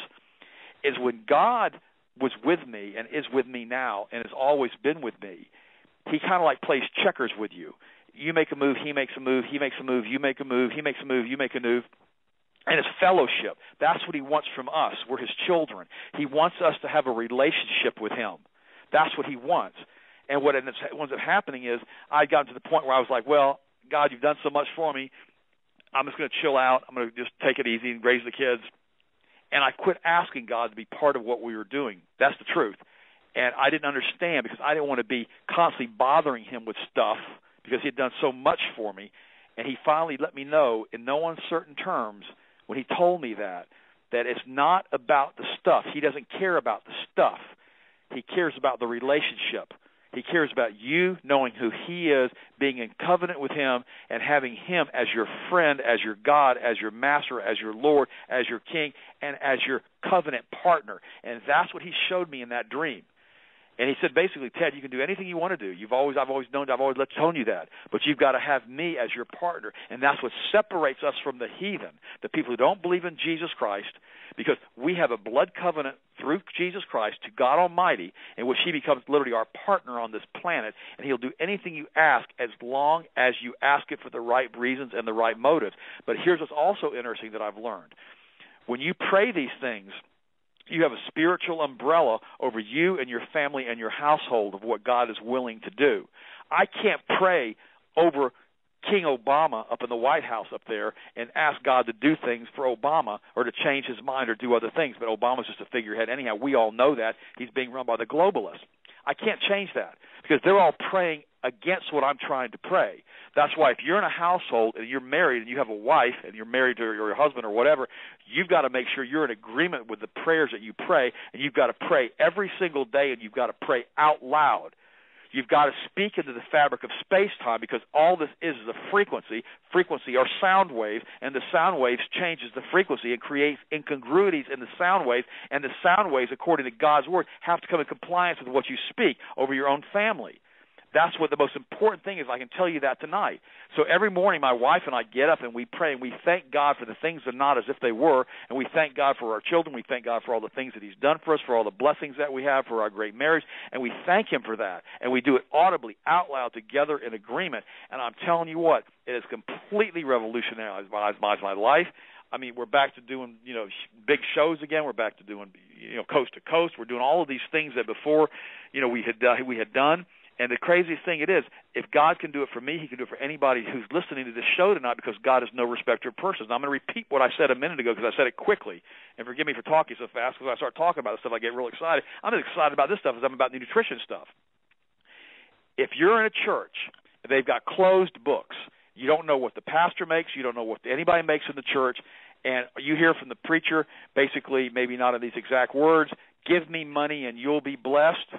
is when God was with me and is with me now and has always been with me, he kind of like plays checkers with you. You make a move, he makes a move, he makes a move, you make a move, he makes a move, you make a move. And it's fellowship. That's what he wants from us. We're his children. He wants us to have a relationship with him. That's what he wants. And what ends up happening is I got to the point where I was like, well, God, you've done so much for me. I'm just going to chill out. I'm going to just take it easy and raise the kids. And I quit asking God to be part of what we were doing. That's the truth. And I didn't understand because I didn't want to be constantly bothering him with stuff because he had done so much for me. And he finally let me know in no uncertain terms when he told me that it's not about the stuff. He doesn't care about the stuff. He cares about the relationship. He cares about you knowing who he is, being in covenant with him, and having him as your friend, as your God, as your master, as your Lord, as your king, and as your covenant partner. And that's what he showed me in that dream. And he said, basically, Ted, you can do anything you want to do. I've always told you that. But you've got to have me as your partner. And that's what separates us from the heathen, the people who don't believe in Jesus Christ, because we have a blood covenant through Jesus Christ to God Almighty, in which he becomes literally our partner on this planet, and he'll do anything you ask as long as you ask it for the right reasons and the right motives. But here's what's also interesting that I've learned. When you pray these things, you have a spiritual umbrella over you and your family and your household of what God is willing to do. I can't pray over King Obama up in the White House up there and ask God to do things for Obama or to change his mind or do other things. But Obama's just a figurehead anyhow. We all know that. He's being run by the globalists. I can't change that because they're all praying against what I'm trying to pray. That's why if you're in a household and you're married and you have a wife and you're married to your husband or whatever, you've got to make sure you're in agreement with the prayers that you pray, and you've got to pray every single day, and you've got to pray out loud. You've got to speak into the fabric of space-time because all this is a frequency or sound wave, and the sound waves changes the frequency and creates incongruities in the sound waves, and the sound waves, according to God's Word, have to come in compliance with what you speak over your own family. That's what the most important thing is. I can tell you that tonight. So every morning my wife and I get up and we pray and we thank God for the things that are not as if they were, and we thank God for our children. We thank God for all the things that he's done for us, for all the blessings that we have, for our great marriage, and we thank him for that. And we do it audibly, out loud, together in agreement. And I'm telling you what, it has completely revolutionized my life. I mean, we're back to doing, big shows again. We're back to doing, coast to coast. We're doing all of these things that before, we had done. And the craziest thing it is, if God can do it for me, he can do it for anybody who's listening to this show tonight, because God is no respecter of persons. Now, I'm going to repeat what I said a minute ago because I said it quickly. And forgive me for talking so fast, because when I start talking about this stuff, I get real excited. I'm as excited about this stuff as I'm about the nutrition stuff. If you're in a church and they've got closed books, you don't know what the pastor makes, you don't know what anybody makes in the church, and you hear from the preacher, basically, maybe not in these exact words, give me money and you'll be blessed.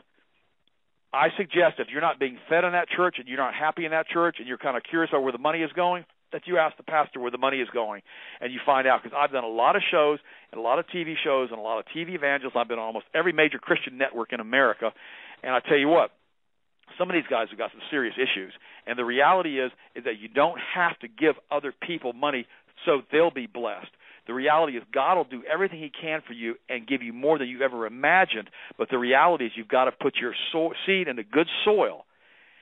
I suggest if you're not being fed in that church and you're not happy in that church and you're kind of curious about where the money is going, that you ask the pastor where the money is going and you find out. Because I've done a lot of shows and a lot of TV shows and a lot of TV evangelists. I've been on almost every major Christian network in America. And I tell you what, some of these guys have got some serious issues. And the reality is that you don't have to give other people money so they'll be blessed. The reality is God will do everything he can for you and give you more than you ever imagined. But the reality is you've got to put your seed in the good soil.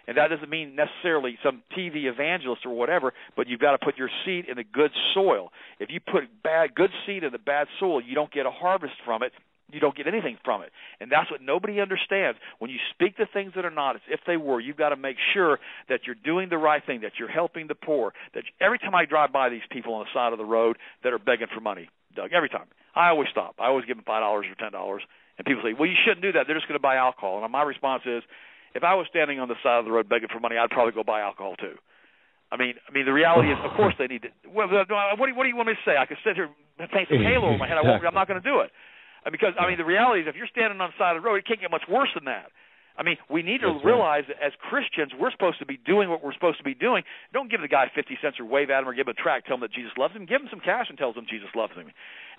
And that doesn't mean necessarily some TV evangelist or whatever, but you've got to put your seed in the good soil. If you put good seed in the bad soil, you don't get a harvest from it. You don't get anything from it. And that's what nobody understands. When you speak the things that are not as if they were, you've got to make sure that you're doing the right thing, that you're helping the poor. That every time I drive by these people on the side of the road that are begging for money, Doug, every time, I always stop. I always give them $5 or $10. And people say, well, you shouldn't do that. They're just going to buy alcohol. And my response is, if I was standing on the side of the road begging for money, I'd probably go buy alcohol too. I mean, the reality is, of course they need to. Well, what do you want me to say? I could sit here and paint some halo over my head. I'm not going to do it. Because, the reality is if you're standing on the side of the road, it can't get much worse than that. We need to realize that as Christians, we're supposed to be doing what we're supposed to be doing. Don't give the guy 50 cents or wave at him or give him a tract, tell him that Jesus loves him. Give him some cash and tell him Jesus loves him.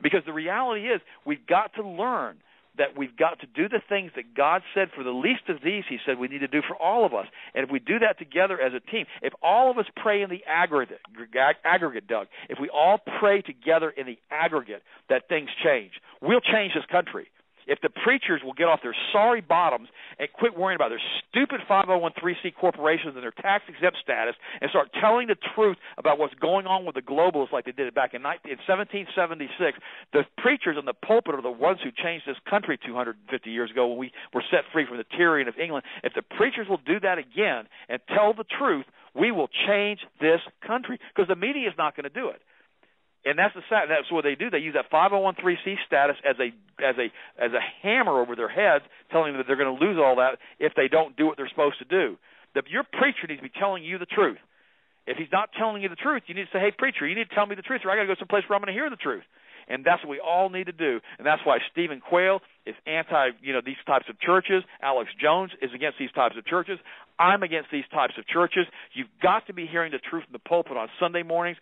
Because the reality is we've got to learn that we've got to do the things that God said for the least of these, he said we need to do for all of us. And if we do that together as a team, if all of us pray in the aggregate, Doug, if we all pray together in the aggregate that things change, we'll change this country. If the preachers will get off their sorry bottoms and quit worrying about their stupid 501(c) corporations and their tax-exempt status and start telling the truth about what's going on with the globalists like they did it back in 1776, the preachers in the pulpit are the ones who changed this country 250 years ago when we were set free from the tyranny of England. If the preachers will do that again and tell the truth, we will change this country, because the media is not going to do it. And that's what they do. They use that 501(c) status as a hammer over their heads, telling them that they're going to lose all that if they don't do what they're supposed to do. Your preacher needs to be telling you the truth. If he's not telling you the truth, you need to say, hey, preacher, you need to tell me the truth, or I got to go someplace where I'm going to hear the truth. And that's what we all need to do. And that's why Stephen Quayle is anti, these types of churches. Alex+Jones is against these types of churches. I'm against these types of churches. You've got to be hearing the truth in the pulpit on Sunday mornings,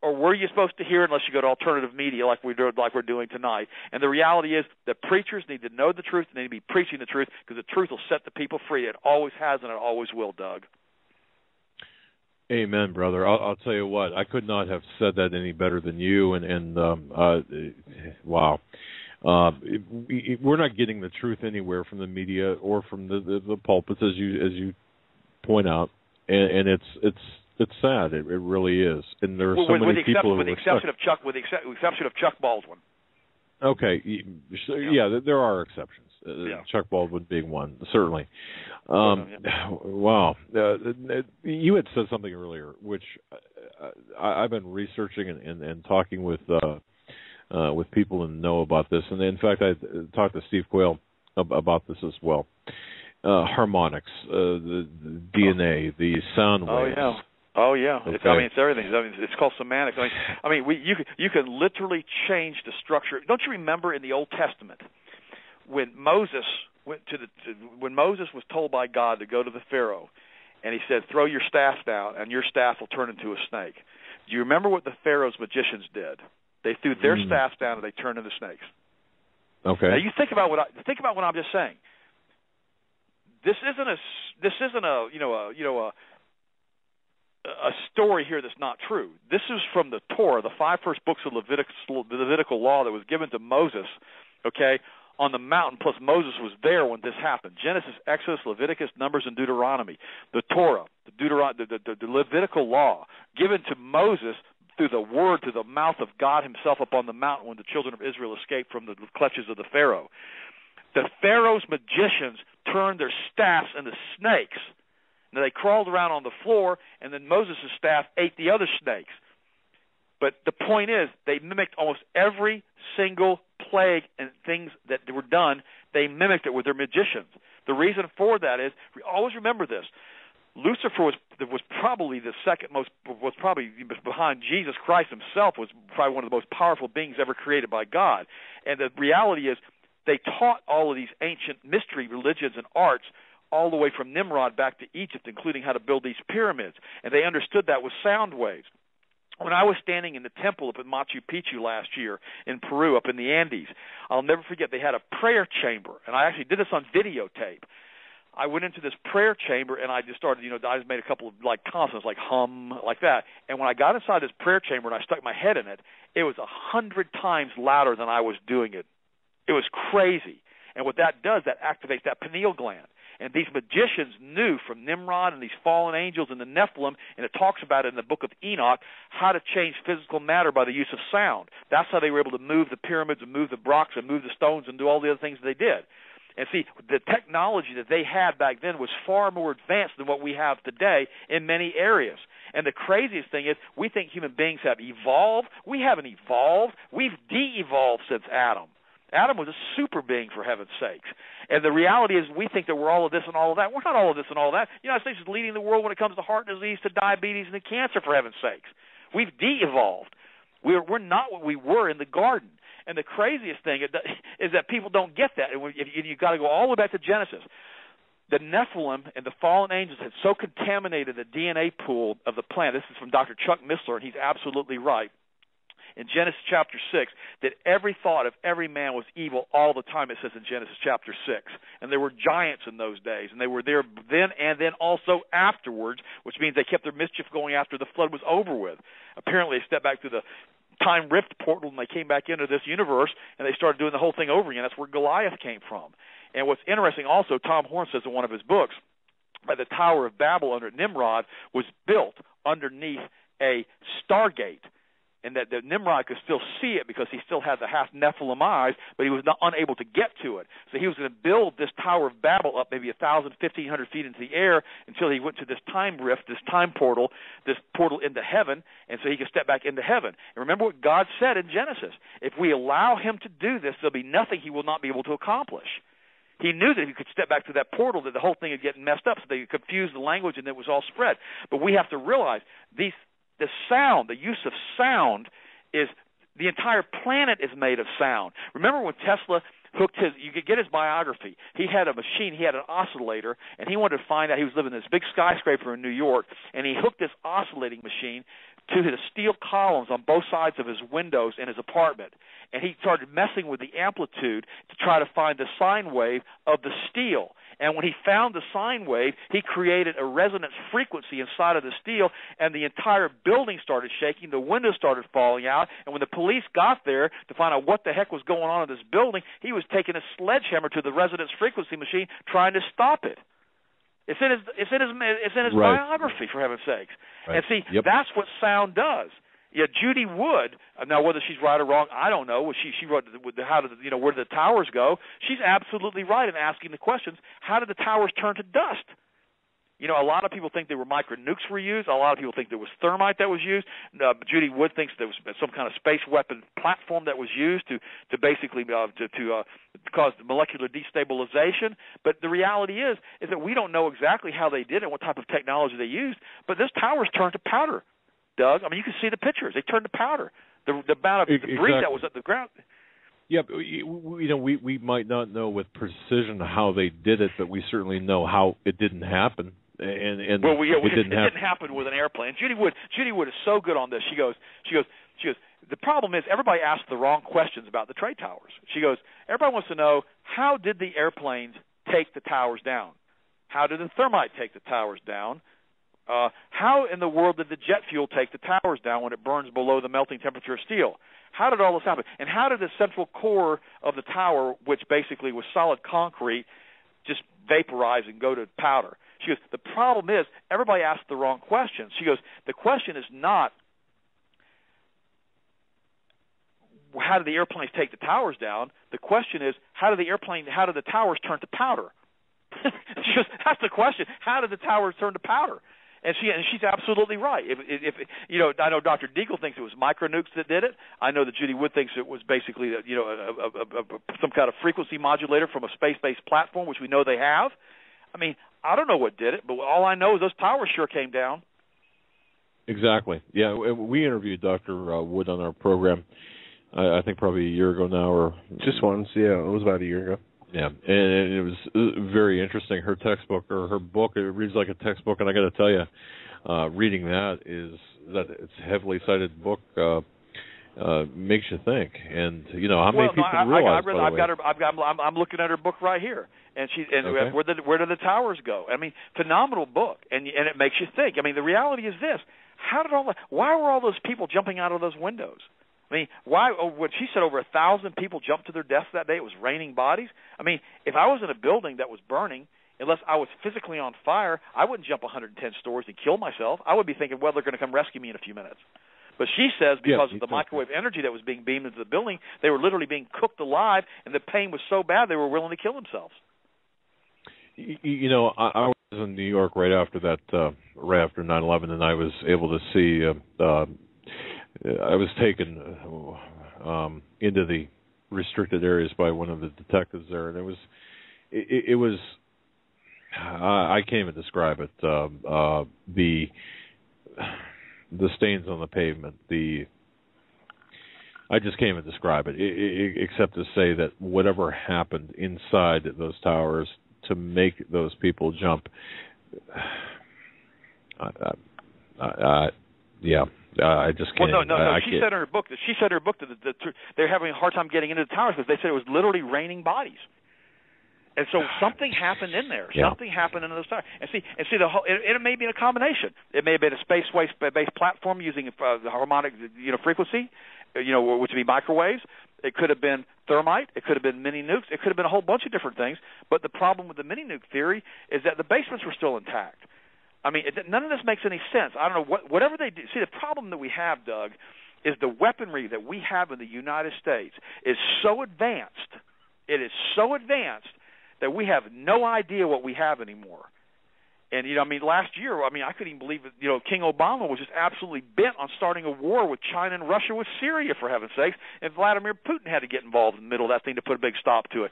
or were you supposed to hear unless you go to alternative media like we're doing tonight? And the reality is that preachers need to know the truth and they need to be preaching the truth, because the truth will set the people free. It always has and it always will, Doug.
Amen, brother. I'll tell you what, I could not have said that any better than you. Wow. We're not getting the truth anywhere from the media or from the pulpits, as you point out, and it's sad. It really is. And there are so many people
with the exception of Chuck Baldwin.
Okay. Yeah, there are exceptions. Chuck Baldwin being one, certainly. Wow. You had said something earlier, which I've been researching and talking with people and know about this. And in fact, I talked to Steve Quayle about this as well. Harmonics, the DNA, the sound waves.
Oh, yeah. Oh yeah,
okay.
It's everything. It's called semantics. You can literally change the structure. Don't you remember in the Old Testament when Moses was told by God to go to the Pharaoh, and he said, "Throw your staff down, and your staff will turn into a snake." Do you remember what the Pharaoh's magicians did? They threw their staffs down and they turned into snakes.
Okay.
Now you think about what I'm just saying. This isn't a story here that's not true. This is from the Torah, the 5 first books of Levitical law that was given to Moses, okay, on the mountain, plus Moses was there when this happened. Genesis, Exodus, Leviticus, Numbers, and Deuteronomy. The Torah, the Levitical law, given to Moses through the word, through the mouth of God himself up on the mountain when the children of Israel escaped from the clutches of the Pharaoh. The Pharaoh's magicians turned their staffs into snakes. Now, they crawled around on the floor, and then Moses' staff ate the other snakes. But the point is, they mimicked almost every single plague and things that were done. They mimicked it with their magicians. The reason for that is, always remember this, Lucifer was probably the second most, was probably behind Jesus Christ himself, was probably one of the most powerful beings ever created by God. And the reality is, they taught all of these ancient mystery religions and arts all the way from Nimrod back to Egypt, including how to build these pyramids. And they understood that with sound waves. When I was standing in the temple up in Machu Picchu last year in Peru, up in the Andes, I'll never forget, they had a prayer chamber. And I actually did this on videotape. I went into this prayer chamber, and I just started, I just made a couple of, consonants, like hum, like that. And when I got inside this prayer chamber and I stuck my head in it, it was 100 times louder than I was doing it. It was crazy. And what that does, that activates that pineal gland. And these magicians knew from Nimrod and these fallen angels and the Nephilim, and it talks about it in the book of Enoch, how to change physical matter by the use of sound. That's how they were able to move the pyramids and move the rocks and move the stones and do all the other things they did. And see, the technology that they had back then was far more advanced than what we have today in many areas. And the craziest thing is, we think human beings have evolved. We haven't evolved. We've de-evolved since Adam. Adam was a super being, for heaven's sakes. And the reality is, we think that we're all of this and all of that. We're not all of this and all of that. The United States is leading the world when it comes to heart disease, to diabetes, and to cancer, for heaven's sakes. We've de-evolved. We're not what we were in the garden. And the craziest thing is that people don't get that. And you've got to go all the way back to Genesis. The Nephilim and the fallen angels had so contaminated the DNA pool of the plant. This is from Dr. Chuck Missler, and he's absolutely right. in Genesis chapter 6 that every thought of every man was evil all the time, it says in Genesis chapter 6. And there were giants in those days, and they were there then and then also afterwards, which means they kept their mischief going after the flood was over with. Apparently they stepped back through the time rift portal and they came back into this universe and they started doing the whole thing over again. That's where Goliath came from. And what's interesting also, Tom Horn says in one of his books, that the Tower of Babel under Nimrod was built underneath a stargate, and that Nimrod could still see it because he still had the half Nephilim eyes, but he was not unable to get to it. So he was going to build this Tower of Babel up maybe 1,000, 1,500 feet into the air until he went to this time rift, this time portal, this portal into heaven, and so he could step back into heaven. And remember what God said in Genesis. If we allow him to do this, there'll be nothing he will not be able to accomplish. He knew that if he could step back through that portal, that the whole thing would get messed up, so they could confuse the language and it was all spread. But we have to realize the sound, the use of sound, is the entire planet is made of sound. Remember when Tesla hooked you could get his biography. He had a machine, he had an oscillator, and he wanted to find out, he was living in this big skyscraper in New York, and he hooked this oscillating machine to the steel columns on both sides of his windows in his apartment. And he started messing with the amplitude to try to find the sine wave of the steel. And when he found the sine wave, he created a resonance frequency inside of the steel, and the entire building started shaking, the windows started falling out, and when the police got there to find out what the heck was going on in this building, he was taking a sledgehammer to the resonance frequency machine trying to stop it. It's in his
right.
biography, for heaven's sakes.
Right.
And see, that's what sound does. Yeah, Judy Wood. Now, whether she's right or wrong, I don't know. She wrote how did where did the towers go? She's absolutely right in asking the questions. How did the towers turn to dust? A lot of people think there were micro-nukes were used. A lot of people think there was thermite that was used. Judy Wood thinks there was some kind of space weapon platform that was used to basically to cause molecular destabilization. But the reality is that we don't know exactly how they did it, what type of technology they used. But those towers turned to powder, Doug. I mean, you can see the pictures. They turned to powder. The amount of debris that was at the ground.
Yeah, we might not know with precision how they did it, but we certainly know how it didn't happen. And it didn't happen with an airplane. Judy Wood is so good on this. She goes. The problem is everybody asks the wrong questions about the trade towers. She goes, everybody wants to know, how did the airplanes take the towers down? How did the thermite take the towers down? How in the world did the jet fuel take the towers down when it burns below the melting temperature of steel? How did all this happen? And how did the central core of the tower, which basically was solid concrete, just vaporize and go to powder? She goes, the problem is everybody asks the wrong questions. She goes, the question is not how did the airplanes take the towers down? The question is how did the towers turn to powder? She goes, that's the question. How did the towers turn to powder? And she's absolutely right. If I know Dr. Deagle thinks it was micronukes that did it. I know that Judy Wood thinks it was basically some kind of frequency modulator from a space-based platform, which we know they have. I mean, I don't know what did it, but all I know is those towers sure came down. Exactly. Yeah, we interviewed Dr. Wood on our program, I think probably a year ago now, or
just once. Yeah, it was about a year ago.
Yeah, and it was very interesting. Her textbook, or her book, it reads like a textbook, and I got to tell you, reading that it's a heavily cited book makes you think. And how many people realize?
I'm looking at her book right here, and
okay.
Where do the towers go? I mean, phenomenal book, and it makes you think. I mean, the reality is this: why were all those people jumping out of those windows? I mean, why? When she said over 1,000 people jumped to their deaths that day, it was raining bodies. I mean, if I was in a building that was burning, unless I was physically on fire, I wouldn't jump 110 stories and kill myself. I would be thinking, well, they're going to come rescue me in a few minutes. But she says because of the microwave energy that was being beamed into the building, they were literally being cooked alive, and the pain was so bad they were willing to kill themselves.
I was in New York right after 9/11, and I was able to see. I was taken into the restricted areas by one of the detectives there, and it was I can't even describe it. The stains on the pavement. I just can't even describe it, except to say that whatever happened inside those towers to make those people jump. Yeah. I just can't.
Well, no. She said in her book that they're having a hard time getting into the towers because they said it was literally raining bodies. And so something happened in there.
Yeah.
Something happened in the star. And see the whole. It may be a combination. It may have been a space-based platform using the harmonic, frequency, which would be microwaves. It could have been thermite. It could have been mini nukes. It could have been a whole bunch of different things. But the problem with the mini nuke theory is that the basements were still intact. I mean, none of this makes any sense. I don't know whatever they do. See, the problem that we have, Doug, is the weaponry that we have in the United States is so advanced. It is so advanced that we have no idea what we have anymore. And, last year, I couldn't even believe it. King Obama was just absolutely bent on starting a war with China and Russia with Syria, for heaven's sakes, and Vladimir Putin had to get involved in the middle of that thing to put a big stop to it.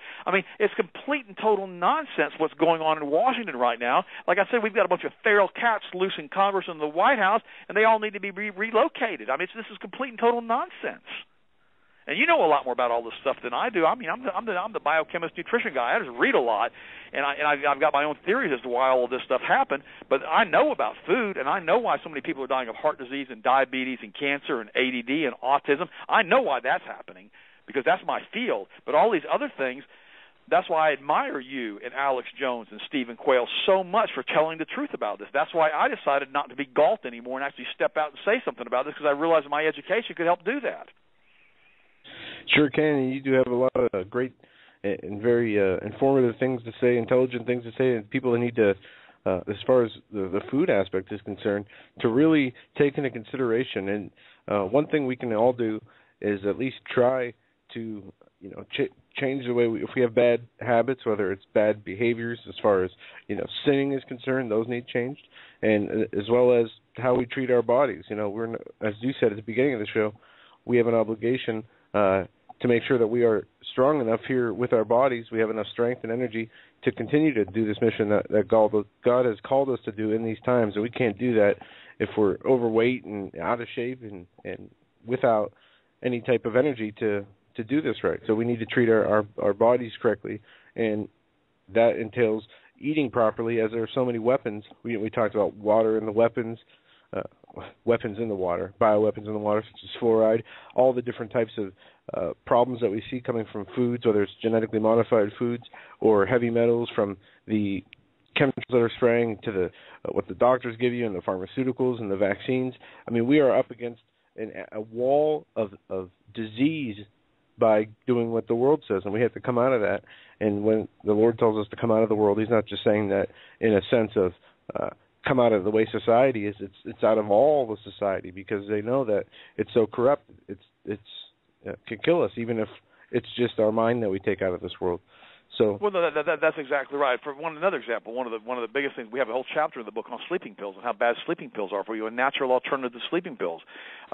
It's complete and total nonsense what's going on in Washington right now. Like I said, we've got a bunch of feral cats loose in Congress and the White House, and they all need to be relocated. This is complete and total nonsense. And you know a lot more about all this stuff than I do. I'm the biochemist, nutrition guy. I just read a lot, and I've got my own theories as to why all of this stuff happened. But I know about food, and I know why so many people are dying of heart disease and diabetes and cancer and ADD and autism. I know why that's happening because that's my field. But all these other things, that's why I admire you and Alex+Jones and Stephen Quayle so much for telling the truth about this. That's why I decided not to be gulped anymore and actually step out and say something about this because I realized my education could help do that.
Sure can, and you do have a lot of great and very informative things to say, intelligent things to say, and people that need to, as far as the food aspect is concerned, to really take into consideration. And one thing we can all do is at least try to, change the way if we have bad habits, whether it's bad behaviors as far as, sinning is concerned, those need changed, and as well as how we treat our bodies. We're, as you said at the beginning of the show, we have an obligation to make sure that we are strong enough here with our bodies, we have enough strength and energy to continue to do this mission that God has called us to do in these times. And we can't do that if we're overweight and out of shape and without any type of energy to do this right. So we need to treat our bodies correctly, and that entails eating properly, as there are so many weapons. We talked about water and the weapons, weapons in the water, bioweapons in the water, such as fluoride, all the different types of problems that we see coming from foods, whether it's genetically modified foods or heavy metals from the chemicals that are spraying to the what the doctors give you and the pharmaceuticals and the vaccines. We are up against a wall of disease by doing what the world says, and we have to come out of that. And when the Lord tells us to come out of the world, He's not just saying that in a sense of come out of the way society is. It's out of all the society, because they know that it's so corrupt. It can kill us, even if it's just our mind that we take out of this world. So, well,
that's exactly right. For another example, one of the biggest things, we have a whole chapter in the book on sleeping pills and how bad sleeping pills are for you, and natural alternatives to sleeping pills,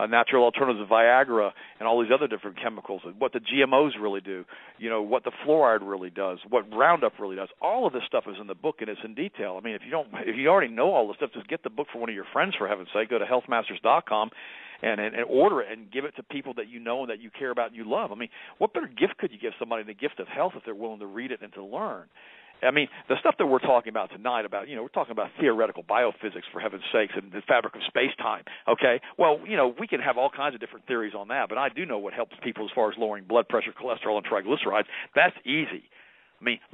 natural alternatives to Viagra, and all these other different chemicals, and what the GMOs really do, what the fluoride really does, what Roundup really does. All of this stuff is in the book, and it's in detail. If you already know all this stuff, just get the book for one of your friends, for heaven's sake. Go to healthmasters.com. And order it and give it to people that you know and that you care about and you love. What better gift could you give somebody than the gift of health if they're willing to read it and to learn? The stuff that we're talking about tonight about, we're talking about theoretical biophysics, for heaven's sakes, and the fabric of space-time, okay? Well, we can have all kinds of different theories on that, but I do know what helps people as far as lowering blood pressure, cholesterol, and triglycerides. That's easy.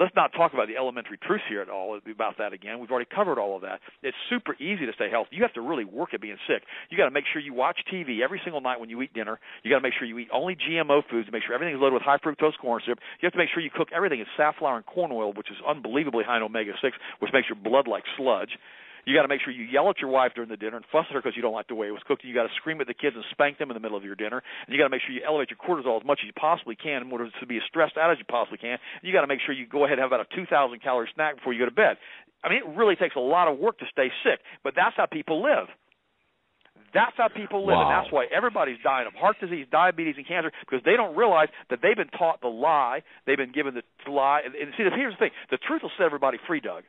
Let's not talk about the elementary truths here at all about that again. We've already covered all of that. It's super easy to stay healthy. You have to really work at being sick. You got to make sure you watch TV every single night when you eat dinner. You got to make sure you eat only GMO foods, make sure everything is loaded with high fructose corn syrup. You have to make sure you cook everything in safflower and corn oil, which is unbelievably high in omega-6, which makes your blood like sludge. You got to make sure you yell at your wife during the dinner and fuss at her because you don't like the way it was cooked. You got to scream at the kids and spank them in the middle of your dinner. And you got to make sure you elevate your cortisol as much as you possibly can in order to be as stressed out as you possibly can. And you got to make sure you go ahead and have about a 2,000-calorie snack before you go to bed. It really takes a lot of work to stay sick, but that's how people live. That's how people live,
wow.
And that's why everybody's dying of heart disease, diabetes, and cancer, because they don't realize that they've been taught the lie. They've been given the lie. And see, here's the thing. The truth will set everybody free, Doug.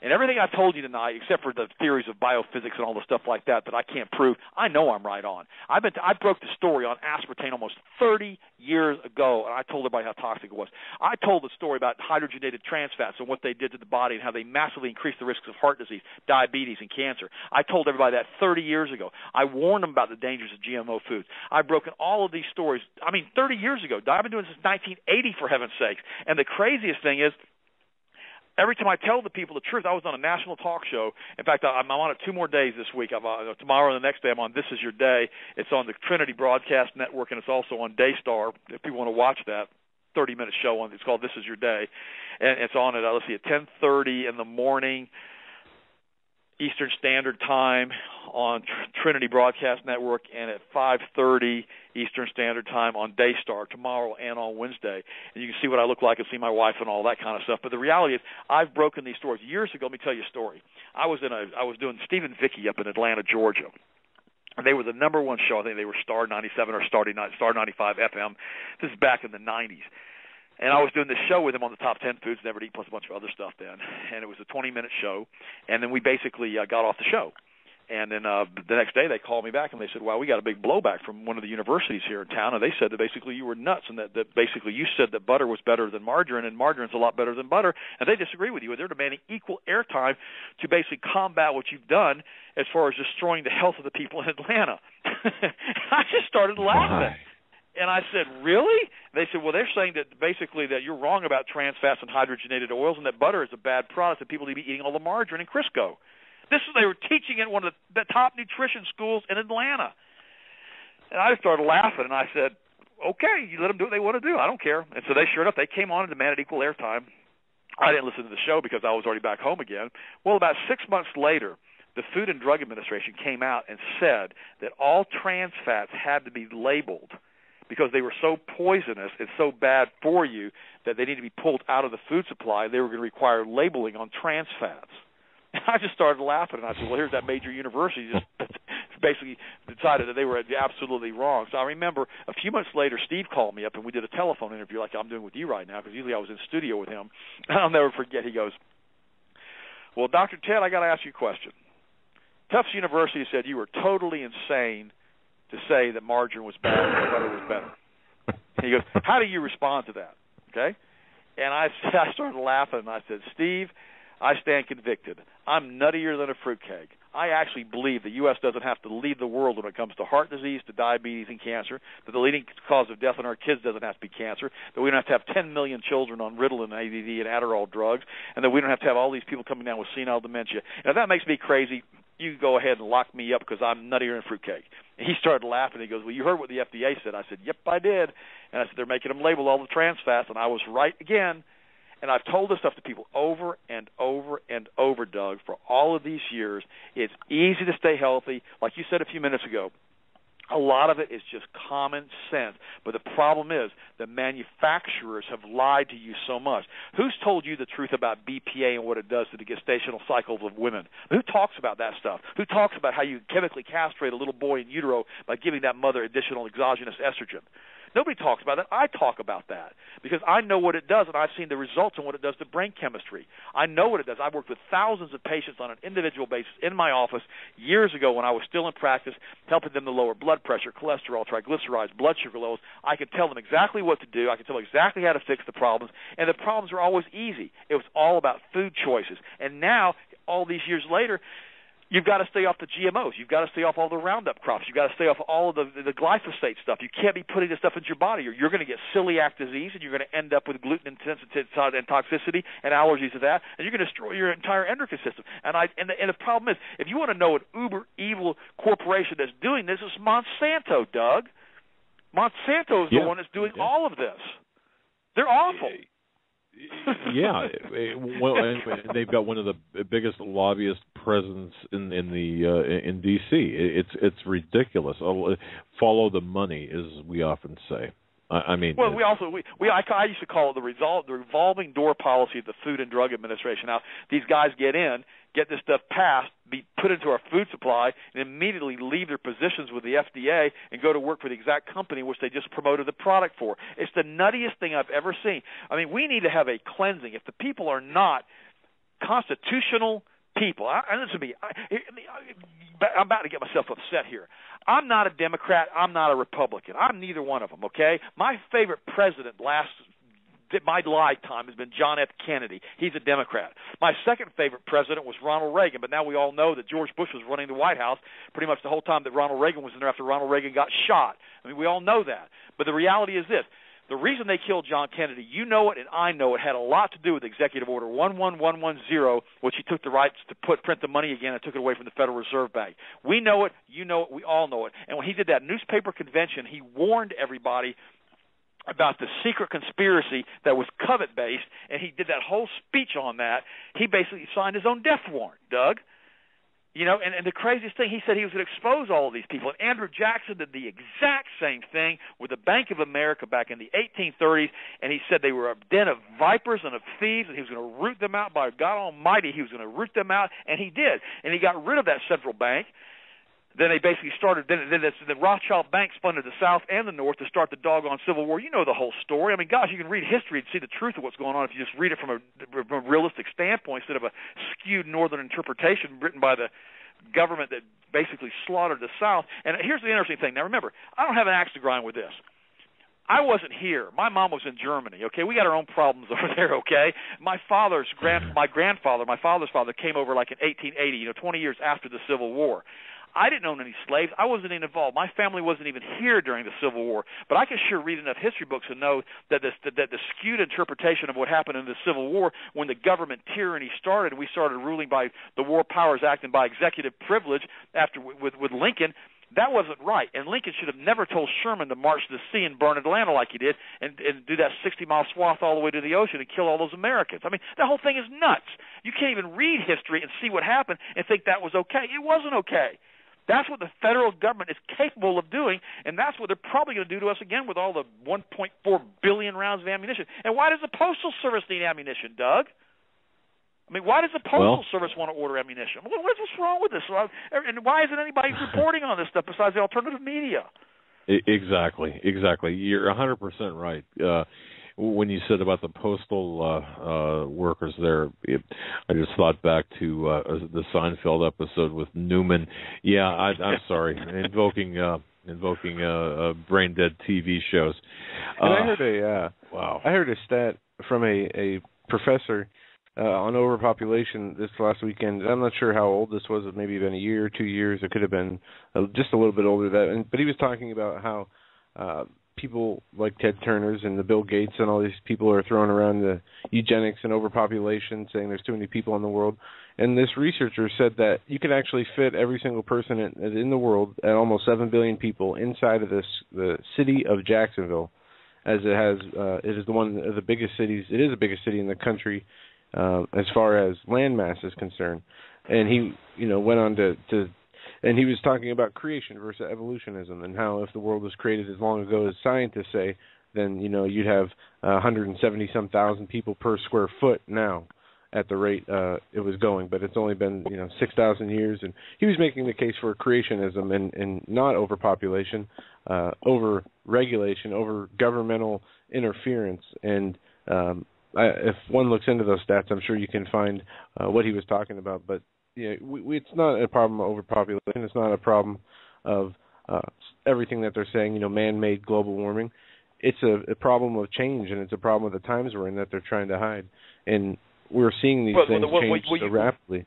And everything I told you tonight, except for the theories of biophysics and all the stuff like that I can't prove, I know I'm right on. I broke the story on aspartame almost 30 years ago, and I told everybody how toxic it was. I told the story about hydrogenated trans fats and what they did to the body and how they massively increased the risks of heart disease, diabetes, and cancer. I told everybody that 30 years ago. I warned them about the dangers of GMO foods. I've broken all of these stories, 30 years ago. I've been doing this since 1980, for heaven's sakes. And the craziest thing is, every time I tell the people the truth, I was on a national talk show. In fact, I'm on it 2 more days this week. Tomorrow and the next day I'm on This Is Your Day. It's on the Trinity Broadcast Network, and it's also on Daystar if people want to watch that 30-minute show. It's called This Is Your Day. And it's on at 10:30 in the morning Eastern Standard Time on Trinity Broadcast Network, and at 5:30 Eastern Standard Time on Daystar tomorrow and on Wednesday. And you can see what I look like and see my wife and all that kind of stuff. But the reality is, I've broken these stories. Years ago, let me tell you a story. I was doing Steve and Vicky up in Atlanta, Georgia. And they were the number one show. I think they were Star 97 or Star 95 FM. This is back in the 90s. And I was doing this show with them on the top 10 foods never to eat, plus a bunch of other stuff then. And it was a 20-minute show. And then we basically got off the show. And then the next day they called me back and they said, wow, we got a big blowback from one of the universities here in town. And they said that basically you were nuts and that basically you said that butter was better than margarine and margarine's a lot better than butter. And they disagree with you. And they're demanding equal airtime to basically combat what you've done as far as destroying the health of the people in Atlanta. I just started laughing.
Why?
And I said, really? They said, well, they're saying that basically that you're wrong about trans fats and hydrogenated oils and that butter is a bad product and people need to be eating all the margarine and Crisco. They were teaching at one of the top nutrition schools in Atlanta. And I started laughing, and I said, okay, you let them do what they want to do. I don't care. And so they, sure enough, they came on and demanded equal airtime. I didn't listen to the show because I was already back home again. Well, about 6 months later, the Food and Drug Administration came out and said that all trans fats had to be labeled because they were so poisonous and so bad for you that they need to be pulled out of the food supply. They were going to require labeling on trans fats. And I just started laughing, and I said, well, here's that major university just basically decided that they were absolutely wrong. So I remember a few months later, Steve called me up, and we did a telephone interview like I'm doing with you right now, because usually I was in studio with him. And I'll never forget, he goes, well, Dr. Ted, I got to ask you a question. Tufts University said you were totally insane to say that margarine was bad and butter was better. And he goes, how do you respond to that? Okay? And I started laughing, and I said, Steve, I stand convicted. I'm nuttier than a fruitcake. I actually believe the U.S. doesn't have to lead the world when it comes to heart disease, to diabetes, and cancer, that the leading cause of death in our kids doesn't have to be cancer, that we don't have to have 10 million children on Ritalin, ADD, and Adderall drugs, and that we don't have to have all these people coming down with senile dementia. And if that makes me crazy, you can go ahead and lock me up because I'm nuttier than fruitcake. And he started laughing. He goes, well, you heard what the FDA said. I said, yep, I did. And I said, they're making them label all the trans fats, and I was right again. And I've told this stuff to people over and over and over, Doug, for all of these years. It's easy to stay healthy. Like you said a few minutes ago, a lot of it is just common sense. But the problem is the manufacturers have lied to you so much. Who's told you the truth about BPA and what it does to the gestational cycles of women? Who talks about that stuff? Who talks about how you chemically castrate a little boy in utero by giving that mother additional exogenous estrogen? Nobody talks about that. I talk about that because I know what it does, and I've seen the results and what it does to brain chemistry. I know what it does. I've worked with thousands of patients on an individual basis in my office years ago when I was still in practice, helping them to lower blood pressure, cholesterol, triglycerides, blood sugar levels. I could tell them exactly what to do. I could tell them exactly how to fix the problems, and the problems were always easy. It was all about food choices. And now, all these years later, you've got to stay off the GMOs. You've got to stay off all the Roundup crops. You've got to stay off all of the glyphosate stuff. You can't be putting this stuff into your body, or you're going to get celiac disease, and you're going to end up with gluten insensitivity and toxicity and allergies to that, and you're going to destroy your entire endocrine system. And the problem is, if you want to know an uber evil corporation that's doing this, it's Monsanto, Doug. Monsanto is the one that's doing all of this. They're awful.
Yeah, well, and they've got one of the biggest lobbyist presence in DC. It's ridiculous. Follow the money, as we often say. I mean,
well, I used to call it the revolving door policy of the Food and Drug Administration. Now, these guys get this stuff passed, be put into our food supply, and immediately leave their positions with the FDA and go to work for the exact company which they just promoted the product for. It's the nuttiest thing I've ever seen. I mean, we need to have a cleansing. If the people are not constitutional people. Listen to me. I'm about to get myself upset here. I'm not a Democrat. I'm not a Republican. I'm neither one of them, okay? My favorite president my lifetime has been John F. Kennedy. He's a Democrat. My second favorite president was Ronald Reagan, but now we all know that George Bush was running the White House pretty much the whole time that Ronald Reagan was in there after Ronald Reagan got shot. I mean, we all know that. But the reality is this. The reason they killed John Kennedy, you know it and I know it, had a lot to do with Executive Order 11110, which he took the rights to print the money again and took it away from the Federal Reserve Bank. We know it, you know it, we all know it. And when he did that newspaper convention, he warned everybody about the secret conspiracy that was covet-based, and he did that whole speech on that. He basically signed his own death warrant, Doug. You know, and the craziest thing, he said he was going to expose all of these people. And Andrew Jackson did the exact same thing with the Bank of America back in the 1830s, and he said they were a den of vipers and of thieves, and he was going to root them out. By God Almighty, he was going to root them out, and he did. And he got rid of that central bank. Then they basically started, then the Rothschild banks funded the South and the North to start the doggone Civil War. You know the whole story. I mean, gosh, you can read history and see the truth of what's going on if you just read it from a realistic standpoint instead of a skewed Northern interpretation written by the government that basically slaughtered the South. And here's the interesting thing. Now, remember, I don't have an axe to grind with this. I wasn't here. My mom was in Germany, okay? We got our own problems over there, okay? My father's my father's father came over like in 1880, 20 years after the Civil War. I didn't own any slaves. I wasn't even involved. My family wasn't even here during the Civil War. But I can sure read enough history books to know that the skewed interpretation of what happened in the Civil War when the government tyranny started, we started ruling by the War Powers Act and by executive privilege after with Lincoln, that wasn't right. And Lincoln should have never told Sherman to march to the sea and burn Atlanta like he did and do that 60-mile swath all the way to the ocean and kill all those Americans. I mean, that whole thing is nuts. You can't even read history and see what happened and think that was okay. It wasn't okay. That's what the federal government is capable of doing, and that's what they're probably going to do to us again with all the 1.4 billion rounds of ammunition. And why does the Postal Service need ammunition, Doug? I mean, why does the Postal Service want to order ammunition? What's wrong with this? And why isn't anybody reporting on this stuff besides the alternative media?
Exactly. You're 100% right. When you said about the postal workers there, I just thought back to the Seinfeld episode with Newman. Yeah, I'm sorry, invoking brain dead TV shows.
And I heard a stat from a professor on overpopulation this last weekend. I'm not sure how old this was. It maybe been a year or 2 years. It could have been just a little bit older than that. But he was talking about how people like Ted Turner's and the Bill Gates and all these people are throwing around the eugenics and overpopulation, saying there's too many people in the world. And this researcher said that you can actually fit every single person in the world, at almost 7 billion people, inside of the city of Jacksonville, as it is one of the biggest cities. It is the biggest city in the country as far as land mass is concerned. And he went on to and he was talking about creation versus evolutionism and how if the world was created as long ago as scientists say, then, you'd have 170-some thousand people per square foot now at the rate it was going. But it's only been, 6,000 years. And he was making the case for creationism and not overpopulation, over regulation, over governmental interference. And if one looks into those stats, I'm sure you can find what he was talking about. But it's not a problem of overpopulation. It's not a problem of everything that they're saying, man-made global warming. It's a problem of change, and it's a problem of the times we're in that they're trying to hide. And we're seeing these things change so rapidly.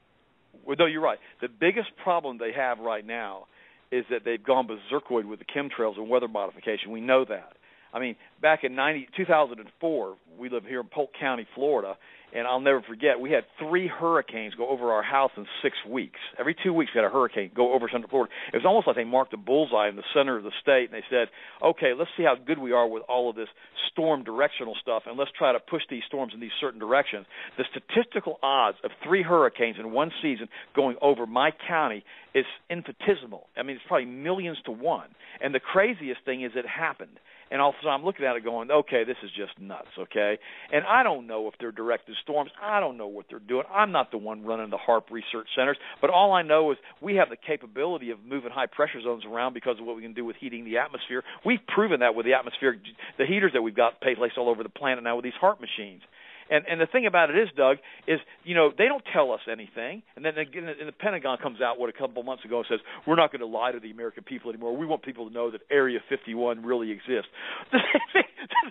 Well, no, you're right. The biggest problem they have right now is that they've gone berserkoid with the chemtrails and weather modification. We know that. I mean, back in 2004, we live here in Polk County, Florida, and I'll never forget, we had 3 hurricanes go over our house in 6 weeks. Every 2 weeks we had a hurricane go over Central Florida. It was almost like they marked a bullseye in the center of the state, and they said, okay, let's see how good we are with all of this storm directional stuff, and let's try to push these storms in these certain directions. The statistical odds of 3 hurricanes in one season going over my county is infinitesimal. I mean, it's probably millions to one. And the craziest thing is it happened. And also I'm looking at it going, okay, this is just nuts, okay? And I don't know if they're directed storms. I don't know what they're doing. I'm not the one running the HAARP research centers. But all I know is we have the capability of moving high-pressure zones around because of what we can do with heating the atmosphere. We've proven that with the atmospheric, the heaters that we've got placed all over the planet now with these HAARP machines. And the thing about it is, Doug, is, they don't tell us anything. And then again, and the Pentagon comes out, a couple months ago and says, we're not going to lie to the American people anymore. We want people to know that Area 51 really exists. Do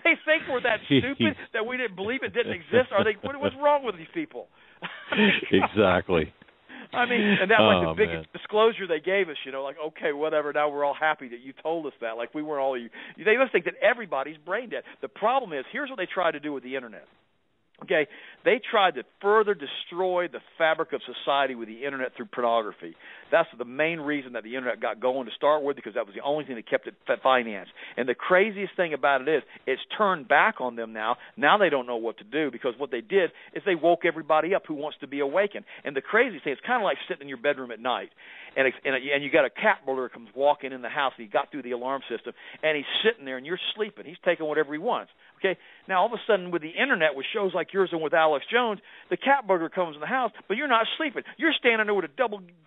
they think we're that stupid that we didn't believe it didn't exist? What's wrong with these people?
Exactly.
I mean, and that's like the biggest disclosure they gave us, okay, whatever, now we're all happy that you told us that. Like we weren't all you. They must think that everybody's brain dead. The problem is, here's what they tried to do with the Internet. Okay, they tried to further destroy the fabric of society with the Internet through pornography. That's the main reason that the Internet got going to start with, because that was the only thing that kept it financed. And the craziest thing about it is, it's turned back on them now. Now they don't know what to do, because what they did is they woke everybody up who wants to be awakened. And the craziest thing, it's kind of like sitting in your bedroom at night, and you got a cat burglar comes walking in the house, and he got through the alarm system, and he's sitting there, and you're sleeping. He's taking whatever he wants. Okay, now all of a sudden with the Internet, with shows like yours and with Alex+Jones, the cat burglar comes in the house, but you're not sleeping. You're standing there with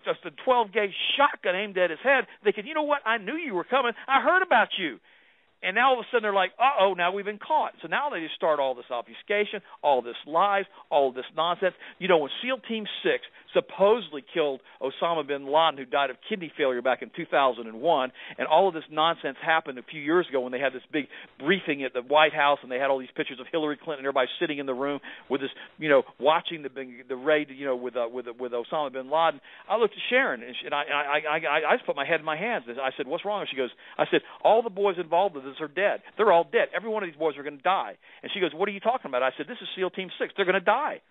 just a 12-gauge shotgun aimed at his head, thinking, you know what, I knew you were coming. I heard about you. And now all of a sudden they're like, uh-oh, now we've been caught. So now they just start all this obfuscation, all this lies, all this nonsense. When SEAL Team 6 supposedly killed Osama bin Laden, who died of kidney failure back in 2001, and all of this nonsense happened a few years ago when they had this big briefing at the White House, and they had all these pictures of Hillary Clinton and everybody sitting in the room with this, watching the raid, with Osama bin Laden. I looked at Sharon, and I just put my head in my hands. I said, what's wrong? And she goes, I said, all the boys involved with this are dead. They're all dead. Every one of these boys are going to die. And she goes, what are you talking about? I said, this is SEAL Team 6. They're going to die.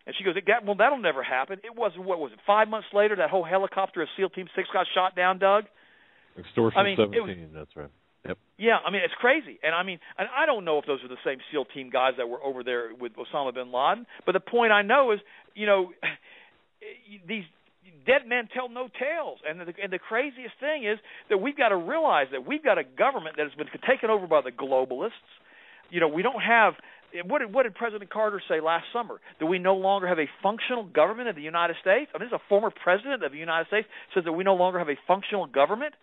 And she goes, well, that'll never happen. It wasn't, 5 months later, that whole helicopter of SEAL Team 6 got shot down, Doug?
Extortion 17, that's right. Yep.
Yeah, it's crazy. And I don't know if those are the same SEAL Team guys that were over there with Osama bin Laden. But the point I know is, these dead men tell no tales. And the craziest thing is that we've got to realize that we've got a government that has been taken over by the globalists. We don't have – what did President Carter say last summer? That we no longer have a functional government in the United States? This is a former president of the United States says that we no longer have a functional government?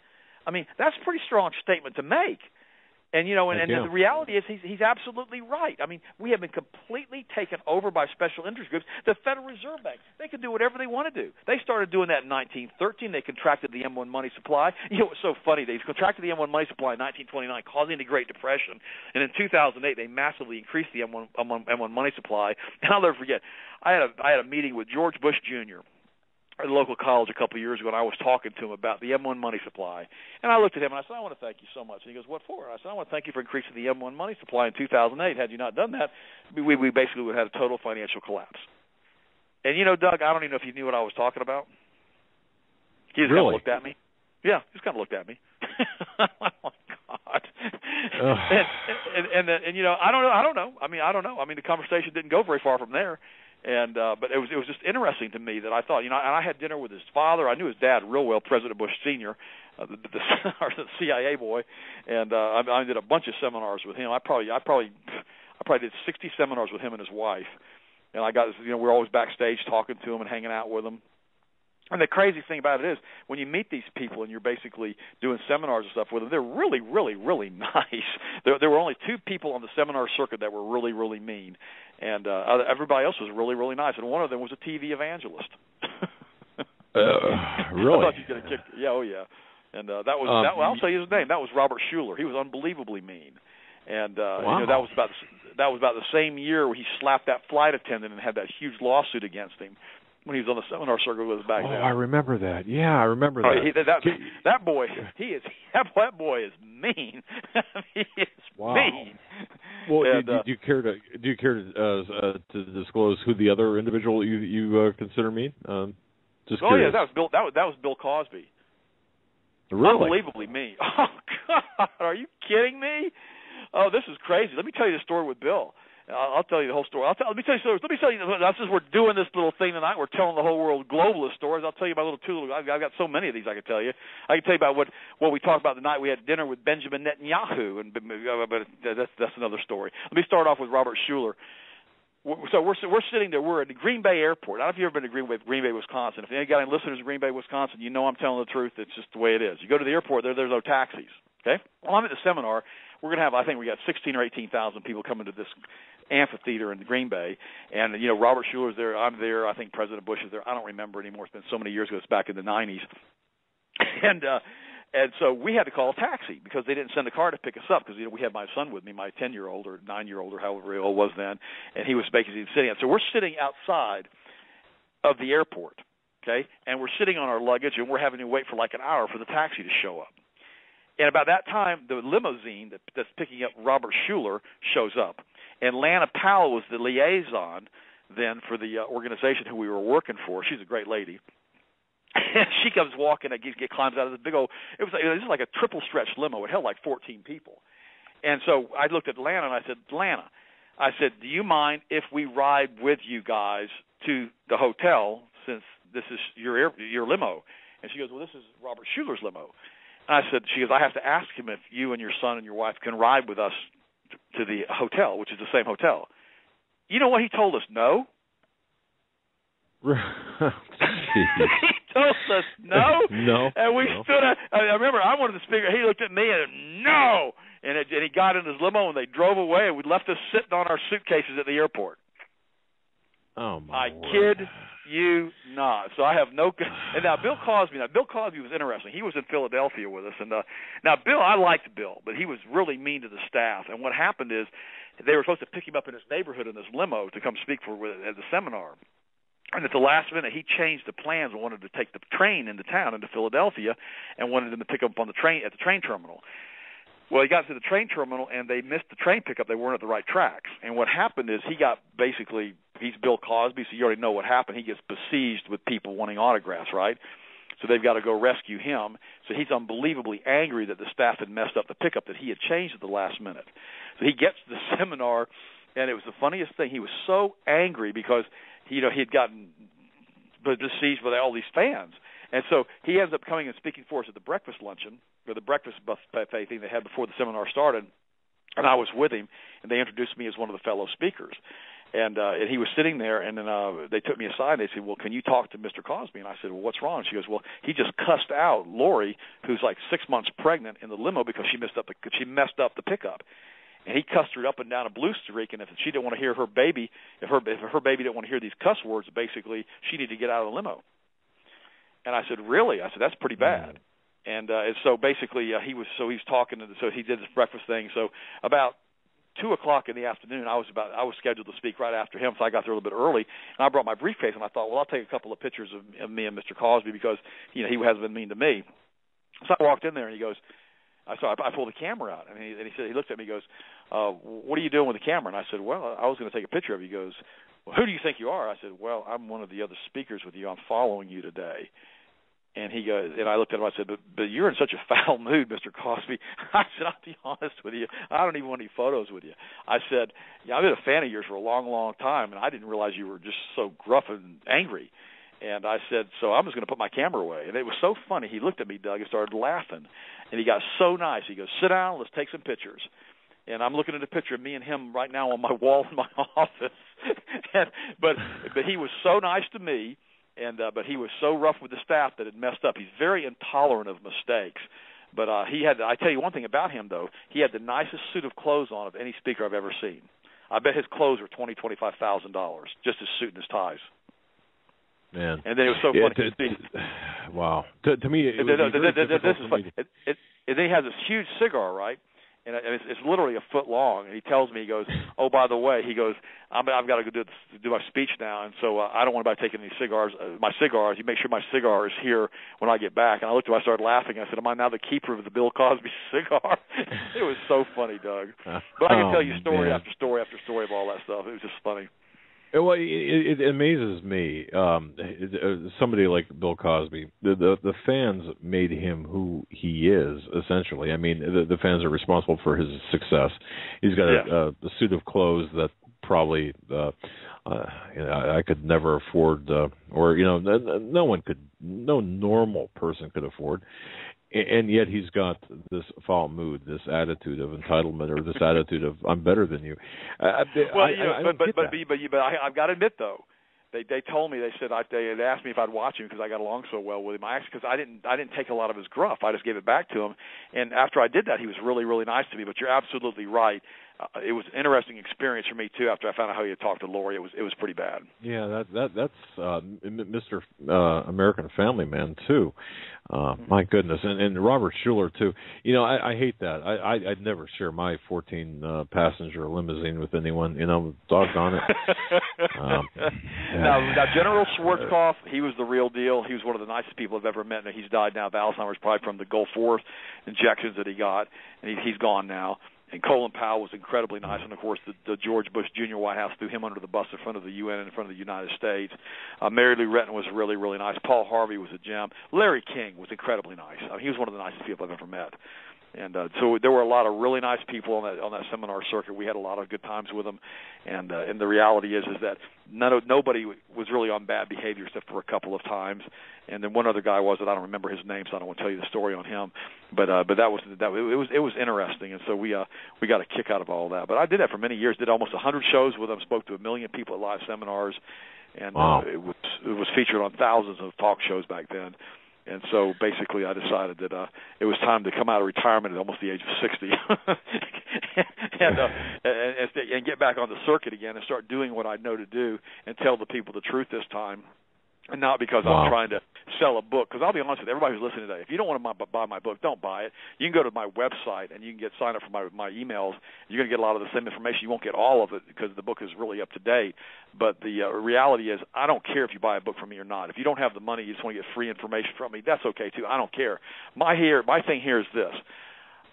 That's a pretty strong statement to make. And, the reality is he's absolutely right. We have been completely taken over by special interest groups. The Federal Reserve Bank, they can do whatever they want to do. They started doing that in 1913. They contracted the M1 money supply. It was so funny. They contracted the M1 money supply in 1929, causing the Great Depression. And in 2008, they massively increased the M1 money supply. And I'll never forget, I had a meeting with George Bush Jr., at a local college a couple of years ago, and I was talking to him about the M1 money supply. And I looked at him, and I said, I want to thank you so much. And he goes, what for? And I said, I want to thank you for increasing the M1 money supply in 2008. Had you not done that, we basically would have had a total financial collapse. And, Doug, I don't even know if you knew what I was talking about. He just kind of looked at me. Yeah, he just kind of looked at me. Oh, my God. And I don't know. I don't know. The conversation didn't go very far from there. And but it was just interesting to me that I thought, and I had dinner with his father. I knew his dad real well, President Bush Sr., the CIA boy, and I did a bunch of seminars with him. I probably did 60 seminars with him and his wife. And I got, we're always backstage talking to him and hanging out with him. And the crazy thing about it is, when you meet these people and you're basically doing seminars and stuff with them, they're really, really, really nice. There were only 2 people on the seminar circuit that were really, really mean, and everybody else was really, really nice. And one of them was a TV evangelist.
Really?
I thought you'd get a kick. Yeah, oh yeah. And that was I'll tell you his name. That was Robert Schuller. He was unbelievably mean. And
wow.
That was about the same year where he slapped that flight attendant and had that huge lawsuit against him when he was on the seminar circuit with us back then.
Oh, I remember that. Yeah, I remember that.
That boy, that boy is mean. He is mean.
Well, do you care to disclose who the other individual you consider mean? Just curious.
Yeah, that was Bill Cosby.
Really?
Unbelievably mean. Oh God, are you kidding me? Oh, this is crazy. Let me tell you the story with Bill. I'll tell you the whole story. Let me tell you. Since we're doing this little thing tonight, we're telling the whole world globalist stories. I'll tell you my little two. I've got so many of these I could tell you. I can tell you about what we talked about the night we had dinner with Benjamin Netanyahu, but that's another story. Let me start off with Robert Schuller. So we're sitting there. We're at the Green Bay Airport. I don't know if you've ever been to Green Bay, Wisconsin. If any got any listeners in Green Bay, Wisconsin, you know I'm telling the truth. It's just the way it is. You go to the airport, there's no taxis. Okay. Well, I'm at the seminar. We're going to have, I think we got 16 or 18,000 people coming to this amphitheater in the Green Bay, and Robert Schuler's there, I'm there, I think President Bush is there. I don't remember anymore. It's been so many years ago. It's back in the 90s, and so we had to call a taxi because they didn't send a car to pick us up because we had my son with me, my 10-year-old or 9-year-old or however old was then, and he was basically sitting. So we're sitting outside of the airport, okay, and we're sitting on our luggage and we're having to wait for like an hour for the taxi to show up. And about that time, the limousine that's picking up Robert Schuler shows up, and Lana Powell was the liaison then for the organization who we were working for. She's a great lady. She comes walking, climbs out of this big old. It was like a triple stretch limo. It held like 14 people, and so I looked at Lana and I said, Lana, do you mind if we ride with you guys to the hotel since this is your limo? And she goes, well, this is Robert Schuler's limo. And she goes, I have to ask him if you and your son and your wife can ride with us to the hotel, which is the same hotel. You know what he told us? No.
He
told us no.
No.
And we stood up. I remember I wanted to speak. He looked at me and no. And he got in his limo and they drove away and we left us sitting on our suitcases at the airport.
Oh my
I
word.
kid you not. So I have no. And now Bill Cosby. Bill Cosby was interesting. He was in Philadelphia with us, and now Bill, I liked Bill, but he was really mean to the staff. And what happened is they were supposed to pick him up in his neighborhood in this limo to come speak at the seminar. And at the last minute, he changed the plans and wanted to take the train into town, into Philadelphia, and wanted them to pick him up on the train at the train terminal. Well, he got to the train terminal, and they missed the train pickup. They weren't at the right tracks. And what happened is he's Bill Cosby, so you already know what happened. He gets besieged with people wanting autographs, right? So they've got to go rescue him. So he's unbelievably angry that the staff had messed up the pickup that he had changed at the last minute. So he gets to the seminar, and it was the funniest thing. He was so angry because he had gotten besieged by all these fans. And so he ends up coming and speaking for us at the breakfast luncheon, or the breakfast buffet thing they had before the seminar started, and I was with him, and they introduced me as one of the fellow speakers. And he was sitting there, and then they took me aside, and they said, well, can you talk to Mr. Cosby? And I said, well, what's wrong? And she goes, well, he just cussed out Lori, who's like 6 months pregnant, in the limo because she messed up the pickup. And he cussed her up and down a blue streak, and if she didn't want to hear her baby, if her baby didn't want to hear these cuss words, basically she needed to get out of the limo. And I said, really? I said, that's pretty bad. And so basically he was talking, so he did this breakfast thing. So about 2 o'clock in the afternoon, I was scheduled to speak right after him, so I got there a little bit early, and I brought my briefcase, and I thought, well, I'll take a couple of pictures of me and Mr. Cosby because he hasn't been mean to me. So I walked in there, and he goes, I pulled the camera out, and he looked at me, he goes, what are you doing with the camera? And I said, well, I was going to take a picture of you. He goes, well, who do you think you are? I said, well, I'm one of the other speakers with you. I'm following you today. And he goes, and I looked at him. I said, but you're in such a foul mood, Mr. Cosby. I said, I'll be honest with you. I don't even want any photos with you. I said, yeah, I've been a fan of yours for a long, long time, and I didn't realize you were just so gruff and angry. And I said, so I'm just going to put my camera away. And it was so funny. He looked at me, Doug, and started laughing. And he got so nice. He goes, sit down, let's take some pictures. And I'm looking at a picture of me and him right now on my wall in my office. But he was so nice to me, but he was so rough with the staff that it messed up. He's very intolerant of mistakes. But I tell you one thing about him, though. He had the nicest suit of clothes on of any speaker I've ever seen. I bet his clothes were $20,000-$25,000, just his suit and his ties.
Man.
And then it was so funny to see.
Wow. To me,
this is funny. And then he has this huge cigar, right? And it's literally a foot long. And he tells me, he goes, oh, by the way, he goes, I've got to go do my speech now, and so I don't want anybody taking any cigars. My cigars, you make sure my cigar is here when I get back. And I looked at him, I started laughing. I said, am I now the keeper of the Bill Cosby cigar? It was so funny, Doug. But I can tell you story after story after story of all that stuff. It was just funny.
Well, it amazes me. Somebody like Bill Cosby, the fans made him who he is, essentially. I mean, the fans are responsible for his success. He's got a suit of clothes that probably I could never afford, or no normal person could afford. And yet he's got this foul mood, this attitude of entitlement, or this attitude of I'm better than you. I've got to admit though, they told me, they said they had asked me if I'd watch him because I got along so well with him. Because I didn't take a lot of his gruff. I just gave it back to him. And after I did that, he was really, really nice to me. But you're absolutely right.
it was an interesting experience for me too. After I found out how he had talked to Lori, it was pretty bad.
Yeah, that's Mr. American Family Man too. My goodness, and Robert Schuller too. You know, I hate that. I'd never share my 14 passenger limousine with anyone. You know, doggone it.
Now General Schwarzkopf, he was the real deal. He was one of the nicest people I've ever met. And he's died now of Alzheimer's, probably from the Gulf War injections that he got, and he's gone now. And Colin Powell was incredibly nice, and of course the George Bush Jr. White House threw him under the bus in front of the UN and in front of the United States. Mary Lou Retton was really, really nice. Paul Harvey was a gem. Larry King was incredibly nice. I mean, he was one of the nicest people I've ever met. And so there were a lot of really nice people on that seminar circuit. We had a lot of good times with them, and the reality is that nobody was really on bad behavior except for a couple of times. And then one other guy was that I don't remember his name, so I don't want to tell you the story on him. But it was interesting, and so we got a kick out of all that. But I did that for many years. Did almost 100 shows with them. Spoke to 1 million people at live seminars, and
wow.
It was featured on thousands of talk shows back then. And so basically I decided that it was time to come out of retirement at almost the age of 60 and get back on the circuit again and start doing what I know to do and tell the people the truth this time. And not because
wow.
I'm trying to sell a book. Because I'll be honest with everybody who's listening today, if you don't want to buy my book, don't buy it. You can go to my website and you can sign up for my emails. You're going to get a lot of the same information. You won't get all of it because the book is really up to date. But the reality is I don't care if you buy a book from me or not. If you don't have the money, you just want to get free information from me, that's okay too. I don't care. My thing here is this.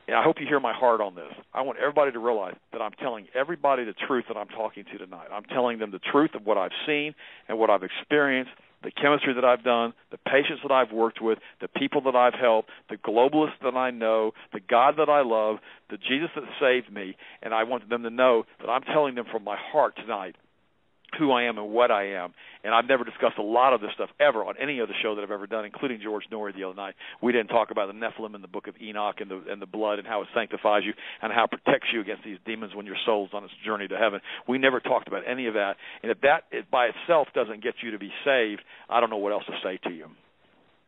And I hope you hear my heart on this. I want everybody to realize that I'm telling everybody the truth that I'm talking to tonight. I'm telling them the truth of what I've seen and what I've experienced, the chemistry that I've done, the patients that I've worked with, the people that I've helped, the globalists that I know, the God that I love, the Jesus that saved me, and I want them to know that I'm telling them from my heart tonight who I am and what I am. And I've never discussed a lot of this stuff ever on any other show that I've ever done, including George Norrie the other night. We didn't talk about the Nephilim in the Book of Enoch and the blood and how it sanctifies you and how it protects you against these demons when your soul's on its journey to heaven. We never talked about any of that. And if that by itself doesn't get you to be saved, I don't know what else to say to you.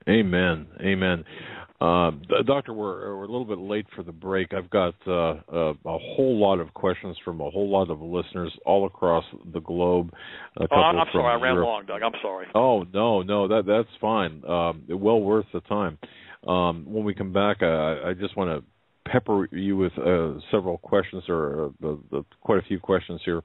Amen. Amen. Doctor, we're a little bit late for the break. I've got a whole lot of questions from a whole lot of listeners all across the globe.
I'm sorry, I ran long, Doug. I'm sorry.
Oh, no, that's fine. Well worth the time. When we come back, I just want to pepper you with several questions, or quite a few questions here,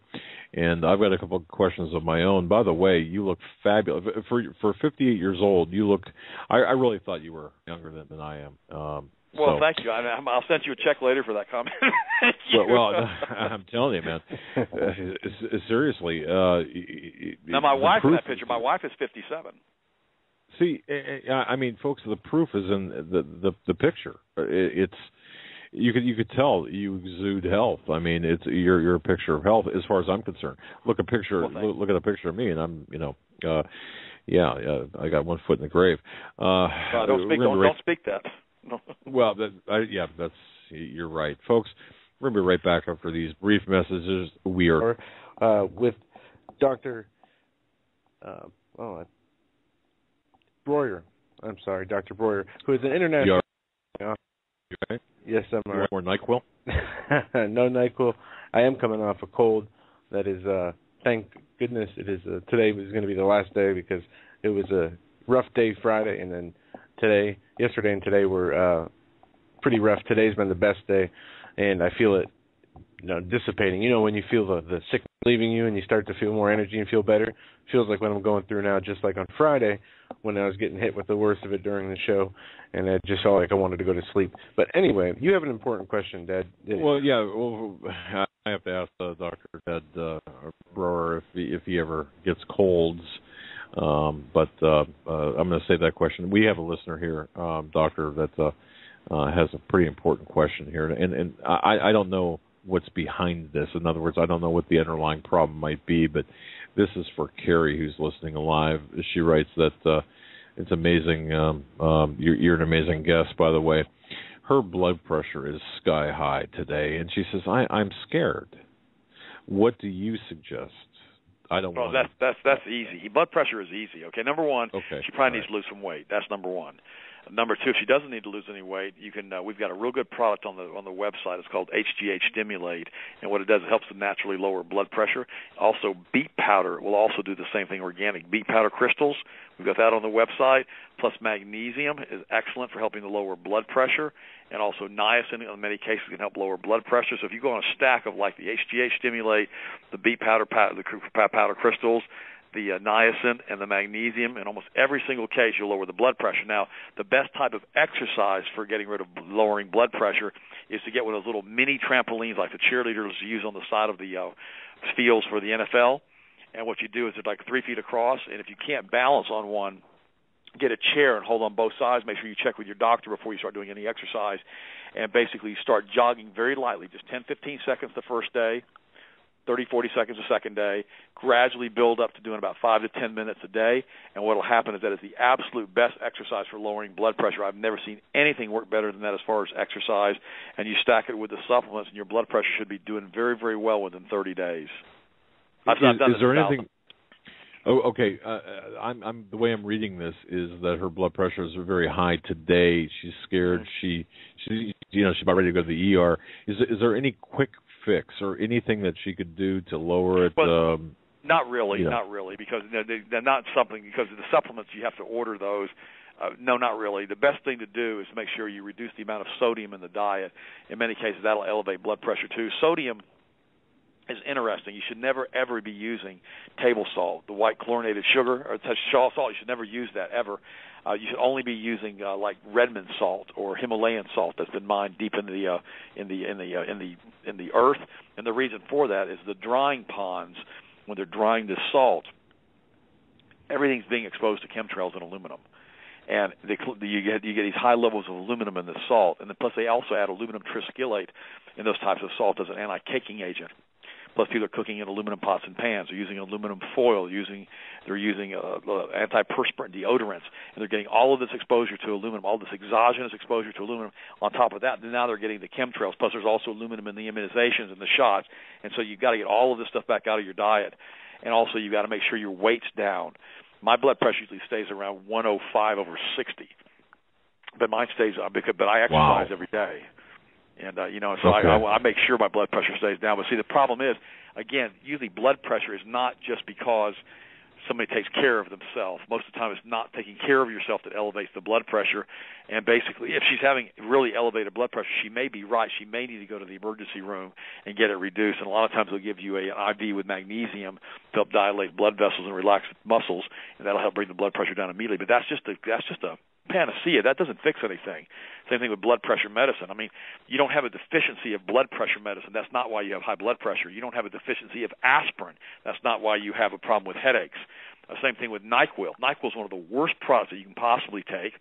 and I've got a couple of questions of my own. By the way, you look fabulous for 58 years old. You look. I really thought you were younger than I am.
Well, thank you. I'll send you a check later for that comment.
well, I'm telling you, man. Seriously.
Now, my wife in that picture. My wife is 57.
See, I mean, folks, the proof is in the picture. It's. You could tell you exude health. I mean, you're a picture of health as far as I'm concerned. Look at a picture of me, and I'm I got one foot in the grave.
Don't speak that. No.
Well, you're right, folks. We're gonna be right back after these brief messages. We are
with Dr. Breuer. I'm sorry, Dr. Breuer, who is an international.
Okay.
Yes, I'm all right.
More NyQuil?
No NyQuil. I am coming off a cold. That is, thank goodness, it is. Today was going to be the last day because it was a rough day Friday, and then yesterday and today were pretty rough. Today's been the best day, and I feel it, dissipating. When you feel the sickness leaving you and you start to feel more energy and feel better. Feels like what I'm going through now, just like on Friday when I was getting hit with the worst of it during the show, and I just felt like I wanted to go to sleep. But anyway, you have an important question, Dad.
Well, yeah. Well, I have to ask Dr. Ted Breuer if he ever gets colds. But I'm going to save that question. We have a listener here, Doctor, that has a pretty important question here, and I don't know what's behind this. In other words, I don't know what the underlying problem might be, but this is for Carrie, who's listening live. She writes that it's amazing. You're an amazing guest, by the way. Her blood pressure is sky high today, and she says, I'm scared. What do you suggest? I don't want.
That's easy. Blood pressure is easy. Okay, number one,
okay.
She probably needs to lose some weight. That's number one. Number two, if she doesn't need to lose any weight, you can. We've got a real good product on the website. It's called HGH Stimulate, and what it does, it helps to naturally lower blood pressure. Also, beet powder will also do the same thing. Organic beet powder crystals, we've got that on the website. Plus, magnesium is excellent for helping to lower blood pressure, and also niacin in many cases can help lower blood pressure. So if you go on a stack of like the HGH Stimulate, the beet powder, the powder crystals, the niacin and the magnesium, in almost every single case you'll lower the blood pressure. Now, the best type of exercise for getting rid of lowering blood pressure is to get one of those little mini trampolines like the cheerleaders use on the side of the fields for the NFL. And what you do is it's like 3 feet across, and if you can't balance on one, get a chair and hold on both sides. Make sure you check with your doctor before you start doing any exercise. And basically start jogging very lightly, just 10, 15 seconds the first day, 30, 40 seconds the second day, gradually build up to doing about 5 to 10 minutes a day. And what will happen is that it's the absolute best exercise for lowering blood pressure. I've never seen anything work better than that as far as exercise. And you stack it with the supplements, and your blood pressure should be doing very, very well within 30 days.
Is there anything? Oh, okay. I'm the way I'm reading this is that her blood pressures are very high today. She's scared. She's about ready to go to the ER. Is there any quick fix or anything that she could do to lower it?
Well, not really, because they're not something, because of the supplements you have to order those. No, not really. The best thing to do is make sure you reduce the amount of sodium in the diet. In many cases, that'll elevate blood pressure too. Sodium is interesting. You should never, ever be using table salt, the white chlorinated sugar, or salt. You should never use that, ever. You should only be using like Redmond salt or Himalayan salt that's been mined deep into the earth. And the reason for that is the drying ponds, when they're drying this salt, everything's being exposed to chemtrails and aluminum. And you get these high levels of aluminum in the salt. And then plus they also add aluminum triskylate in those types of salt as an anti-caking agent. Plus, people are cooking in aluminum pots and pans. They're using aluminum foil. They're using antiperspirant deodorants, and they're getting all of this exposure to aluminum, all this exogenous exposure to aluminum. On top of that, now they're getting the chemtrails. Plus, there's also aluminum in the immunizations and the shots. And so you've got to get all of this stuff back out of your diet. And also, you've got to make sure your weight's down. My blood pressure usually stays around 105 over 60, but mine stays up but I exercise every day. And, so okay. I make sure my blood pressure stays down. But see, the problem is, again, usually blood pressure is not just because somebody takes care of themselves. Most of the time it's not taking care of yourself that elevates the blood pressure. And basically, if she's having really elevated blood pressure, she may be right. She may need to go to the emergency room and get it reduced. And a lot of times they'll give you an IV with magnesium to help dilate blood vessels and relax muscles, and that'll help bring the blood pressure down immediately. But that's just a panacea. That doesn't fix anything. Same thing with blood pressure medicine. I mean, you don't have a deficiency of blood pressure medicine. That's not why you have high blood pressure. You don't have a deficiency of aspirin. That's not why you have a problem with headaches. Same thing with NyQuil. NyQuil is one of the worst products that you can possibly take.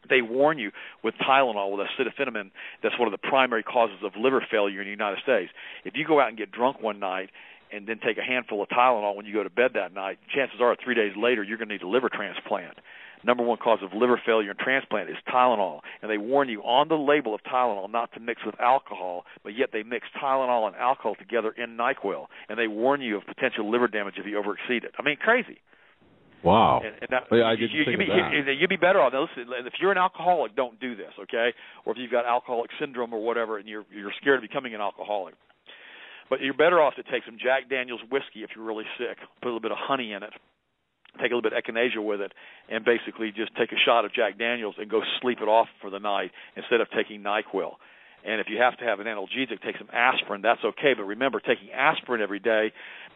They warn you with Tylenol, with acetaminophen, that's one of the primary causes of liver failure in the United States. If you go out and get drunk one night and then take a handful of Tylenol when you go to bed that night, chances are 3 days later you're going to need a liver transplant. Number one cause of liver failure and transplant is Tylenol. And they warn you on the label of Tylenol not to mix with alcohol, but yet they mix Tylenol and alcohol together in NyQuil. And they warn you of potential liver damage if you overexceed it. I mean, crazy.
Wow.
And that,
I didn't think of that.
You'd be better off. Now, listen, if you're an alcoholic, don't do this, okay? Or if you've got alcoholic syndrome or whatever and you're scared of becoming an alcoholic. But you're better off to take some Jack Daniel's whiskey if you're really sick, put a little bit of honey in it, take a little bit of echinacea with it, and basically just take a shot of Jack Daniel's and go sleep it off for the night instead of taking NyQuil. And if you have to have an analgesic, take some aspirin. That's okay. But remember, taking aspirin every day,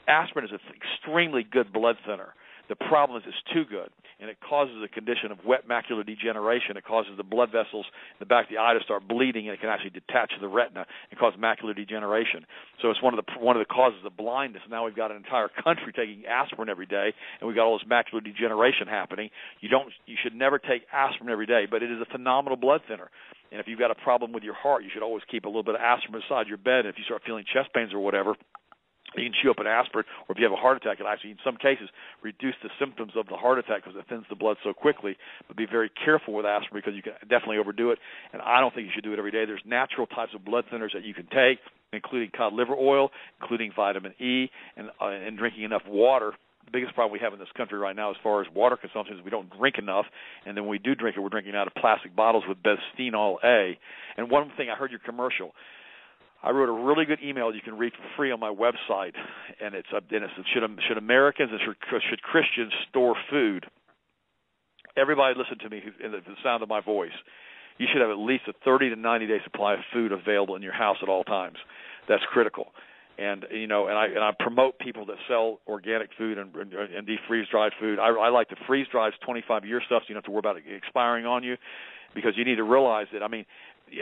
aspirin is an extremely good blood thinner. The problem is it's too good, and it causes a condition of wet macular degeneration. It causes the blood vessels in the back of the eye to start bleeding, and it can actually detach the retina and cause macular degeneration. So it's one of the causes of blindness. Now we've got an entire country taking aspirin every day, and we've got all this macular degeneration happening. You should never take aspirin every day, but it is a phenomenal blood thinner. And if you've got a problem with your heart, you should always keep a little bit of aspirin beside your bed. And if you start feeling chest pains or whatever, you can chew up an aspirin, or if you have a heart attack, it actually, in some cases, reduce the symptoms of the heart attack because it thins the blood so quickly. But be very careful with aspirin because you can definitely overdo it, and I don't think you should do it every day. There's natural types of blood thinners that you can take, including cod liver oil, including vitamin E, and drinking enough water the biggest problem we have in this country right now as far as water consumption is we don't drink enough, and then when we do drink it, we're drinking out of plastic bottles with bisphenol A. And one thing, I heard your commercial. I wrote a really good email you can read for free on my website, and it's should Americans and should Christians store food? Everybody listen to me in the sound of my voice. You should have at least a 30 to 90-day supply of food available in your house at all times. That's critical. And I promote people that sell organic food and deep freeze-dried food. I like to freeze-dry 25-year stuff, so you don't have to worry about it expiring on you, because you need to realize that. I mean,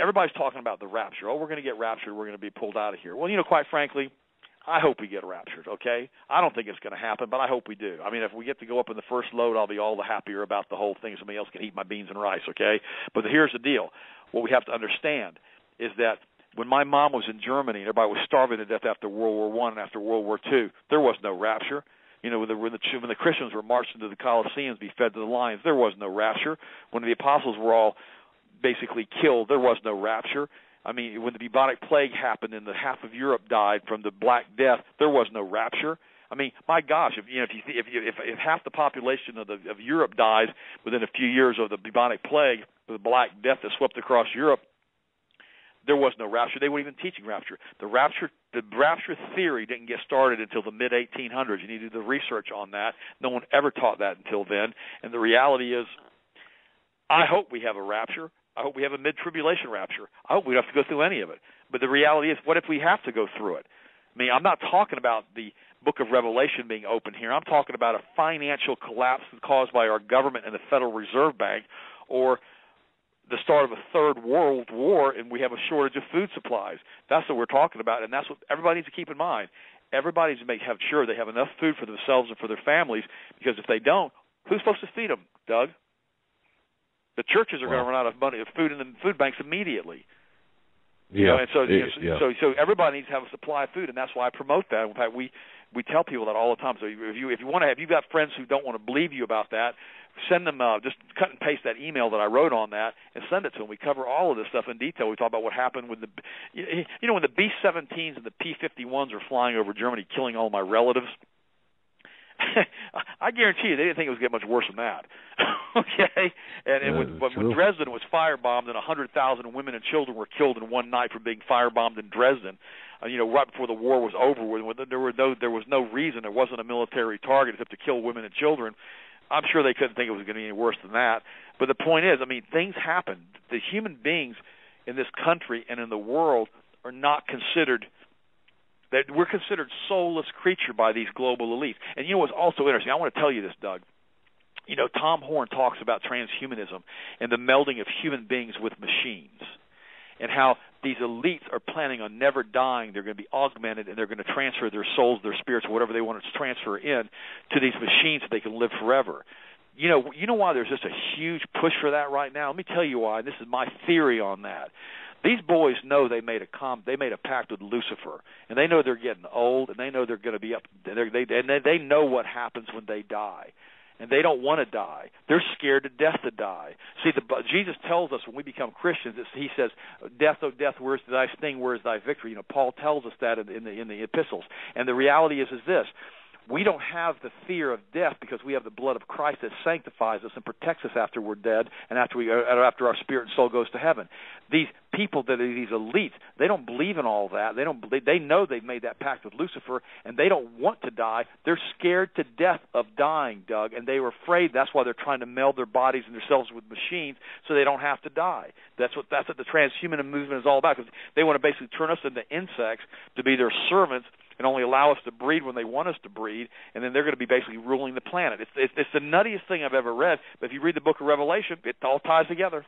everybody's talking about the rapture. Oh, we're going to get raptured. We're going to be pulled out of here. Well, quite frankly, I hope we get raptured, okay? I don't think it's going to happen, but I hope we do. I mean, if we get to go up in the first load, I'll be all the happier about the whole thing. Somebody else can eat my beans and rice, okay? But here's the deal. What we have to understand is that when my mom was in Germany and everybody was starving to death after World War I and after World War II, there was no rapture. When the Christians were marched into the Colosseums to be fed to the lions, there was no rapture. When the apostles were all basically killed, there was no rapture. I mean, when the bubonic plague happened and the half of Europe died from the Black Death, there was no rapture. I mean, my gosh, if half the population of Europe dies within a few years of the bubonic plague, the Black Death that swept across Europe, there was no rapture. They weren't even teaching rapture. The rapture theory didn't get started until the mid-1800s. You need to do the research on that. No one ever taught that until then. And the reality is, I hope we have a rapture. I hope we have a mid-tribulation rapture. I hope we don't have to go through any of it. But the reality is, what if we have to go through it? I mean, I'm not talking about the Book of Revelation being open here. I'm talking about a financial collapse caused by our government and the Federal Reserve Bank, or the start of a third world war, and we have a shortage of food supplies. That's what we're talking about, and that's what everybody needs to keep in mind. Everybody needs to have sure they have enough food for themselves and for their families, because if they don't, who's supposed to feed them, Doug? The churches are going to run out of money, of food in the food banks immediately.
Yeah.
And so everybody needs to have a supply of food, and that's why I promote that. In fact, we tell people that all the time. So if you've got friends who don't want to believe you about that, send them just cut and paste that email that I wrote on that and send it to them. We cover all of this stuff in detail. We talk about what happened with when the B-17s and the P-51s are flying over Germany, killing all my relatives. I guarantee you they didn't think it was getting much worse than that. Okay? And when Dresden was firebombed and 100,000 women and children were killed in one night for being firebombed in Dresden, right before the war was over, when there was no reason, there wasn't a military target except to kill women and children. I'm sure they couldn't think it was going to be any worse than that. But the point is, I mean, things happen. The human beings in this country and in the world are not considered. That we're considered soulless creature by these global elites. And what's also interesting, I want to tell you this, Doug. Tom Horn talks about transhumanism and the melding of human beings with machines, and how these elites are planning on never dying. They're going to be augmented, and they're going to transfer their souls, their spirits, whatever they want to transfer in, to these machines so they can live forever. You know why there's just a huge push for that right now? Let me tell you why. This is my theory on that. These boys know they made a pact with Lucifer, and they know they're getting old, and they know they're going to be up. They know what happens when they die, and they don't want to die. They're scared to death to die. See, Jesus tells us when we become Christians, he says, "Death, O death, where's thy sting? Where is thy victory?" Paul tells us that in the epistles. And the reality is this. We don't have the fear of death because we have the blood of Christ that sanctifies us and protects us after we're dead and after our spirit and soul goes to heaven. These people that are these elites, they don't believe in all that. They know they've made that pact with Lucifer, and they don't want to die. They're scared to death of dying, Doug, and they were afraid. That's why they're trying to meld their bodies and themselves with machines so they don't have to die. That's what the transhuman movement is all about, because they want to basically turn us into insects to be their servants and only allow us to breed when they want us to breed, and then they're going to be basically ruling the planet. It's the nuttiest thing I've ever read, but if you read the Book of Revelation, it all ties together.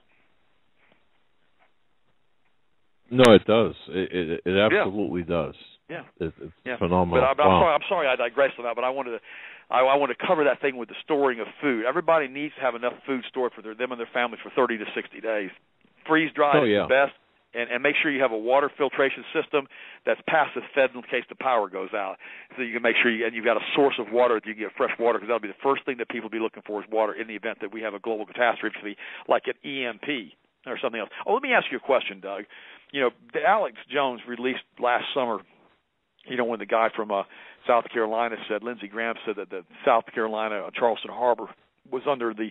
No,
it does. It absolutely does.
Yeah,
it's phenomenal.
But I'm sorry I digressed on that, but I wanted to cover that thing with the storing of food. Everybody needs to have enough food stored for them and their families for 30 to 60 days. Freeze-dried is the best. And make sure you have a water filtration system that's passive fed in case the power goes out. So you can make sure you've got a source of water that you can get fresh water, because that'll be the first thing that people will be looking for is water in the event that we have a global catastrophe like an EMP or something else. Oh, let me ask you a question, Doug. The Alex Jones released last summer, when the guy from South Carolina said, Lindsey Graham said that South Carolina, Charleston Harbor, was under the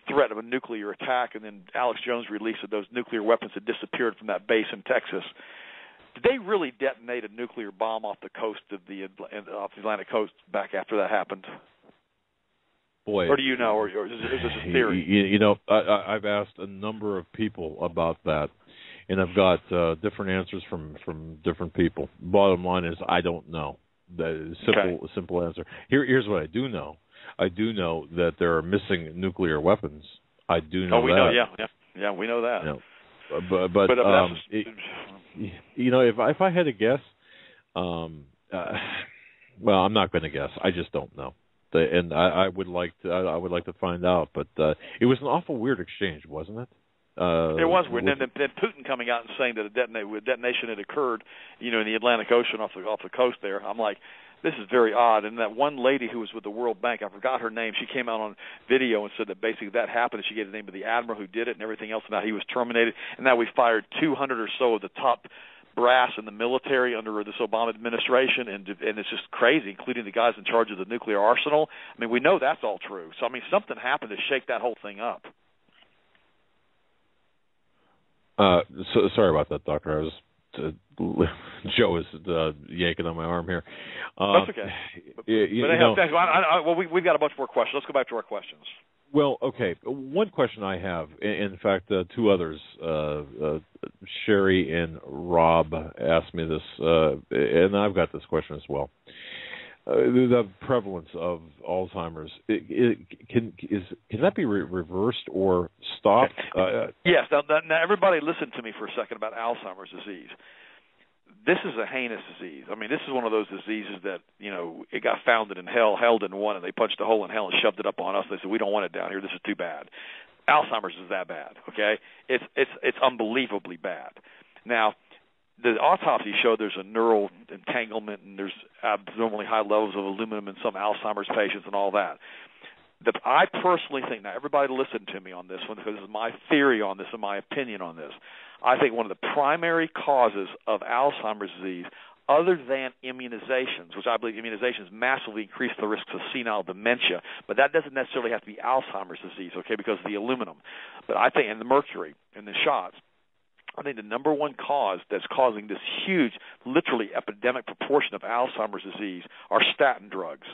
threat of a nuclear attack, and then Alex+Jones released that those nuclear weapons had disappeared from that base in Texas. Did they really detonate a nuclear bomb off the coast of off the Atlantic coast back after that happened?
Boy,
or do you know, or is this a theory?
You know, I've asked a number of people about that, and I've got different answers from different people. Bottom line is, I don't know. The simple answer. Here's what I do know. I do know that there are missing nuclear weapons. I do know that.
Oh, we know, yeah, we know that.
You know, but you know, if I had to guess, well, I'm not going to guess. I just don't know, and I would like to find out. But it was an awful weird exchange, wasn't it?
It was weird. And then Putin coming out and saying that a detonation had occurred, you know, in the Atlantic Ocean off the coast there. I'm like, this is very odd. And that one lady who was with the World Bank, I forgot her name, she came out on video and said that basically that happened, and she gave the name of the admiral who did it and everything else, and now he was terminated. And now we fired 200 or so of the top brass in the military under this Obama administration, and it's just crazy, including the guys in charge of the nuclear arsenal. I mean, we know that's all true. So, I mean, something happened to shake that whole thing up.
So sorry about that, Doctor. I was Joe is yanking on my arm here.
That's okay. Well, we've got a bunch more questions. Let's go back to our questions.
Well, okay. One question I have, in fact, two others, Sherry and Rob asked me this, and I've got this question as well. The prevalence of Alzheimer's, can that be reversed or stopped?
Yes. Now, everybody listen to me for a second about Alzheimer's disease. This is a heinous disease. I mean, this is one of those diseases that, you know, it got founded in hell. Hell didn't want it. They punched a hole in hell and shoved it up on us. They said, we don't want it down here. This is too bad. Alzheimer's is that bad, okay? It's unbelievably bad. Now, the autopsy showed there's a neural entanglement and there's abnormally high levels of aluminum in some Alzheimer's patients and all that. I personally think, now everybody listen to me on this one because this is my theory on this and my opinion on this. I think one of the primary causes of Alzheimer's disease, other than immunizations, which I believe immunizations massively increase the risks of senile dementia, but that doesn't necessarily have to be Alzheimer's disease, okay, because of the aluminum. But I think, and the mercury and the shots, I think the number one cause that's causing this huge, literally epidemic proportion of Alzheimer's disease are statin drugs.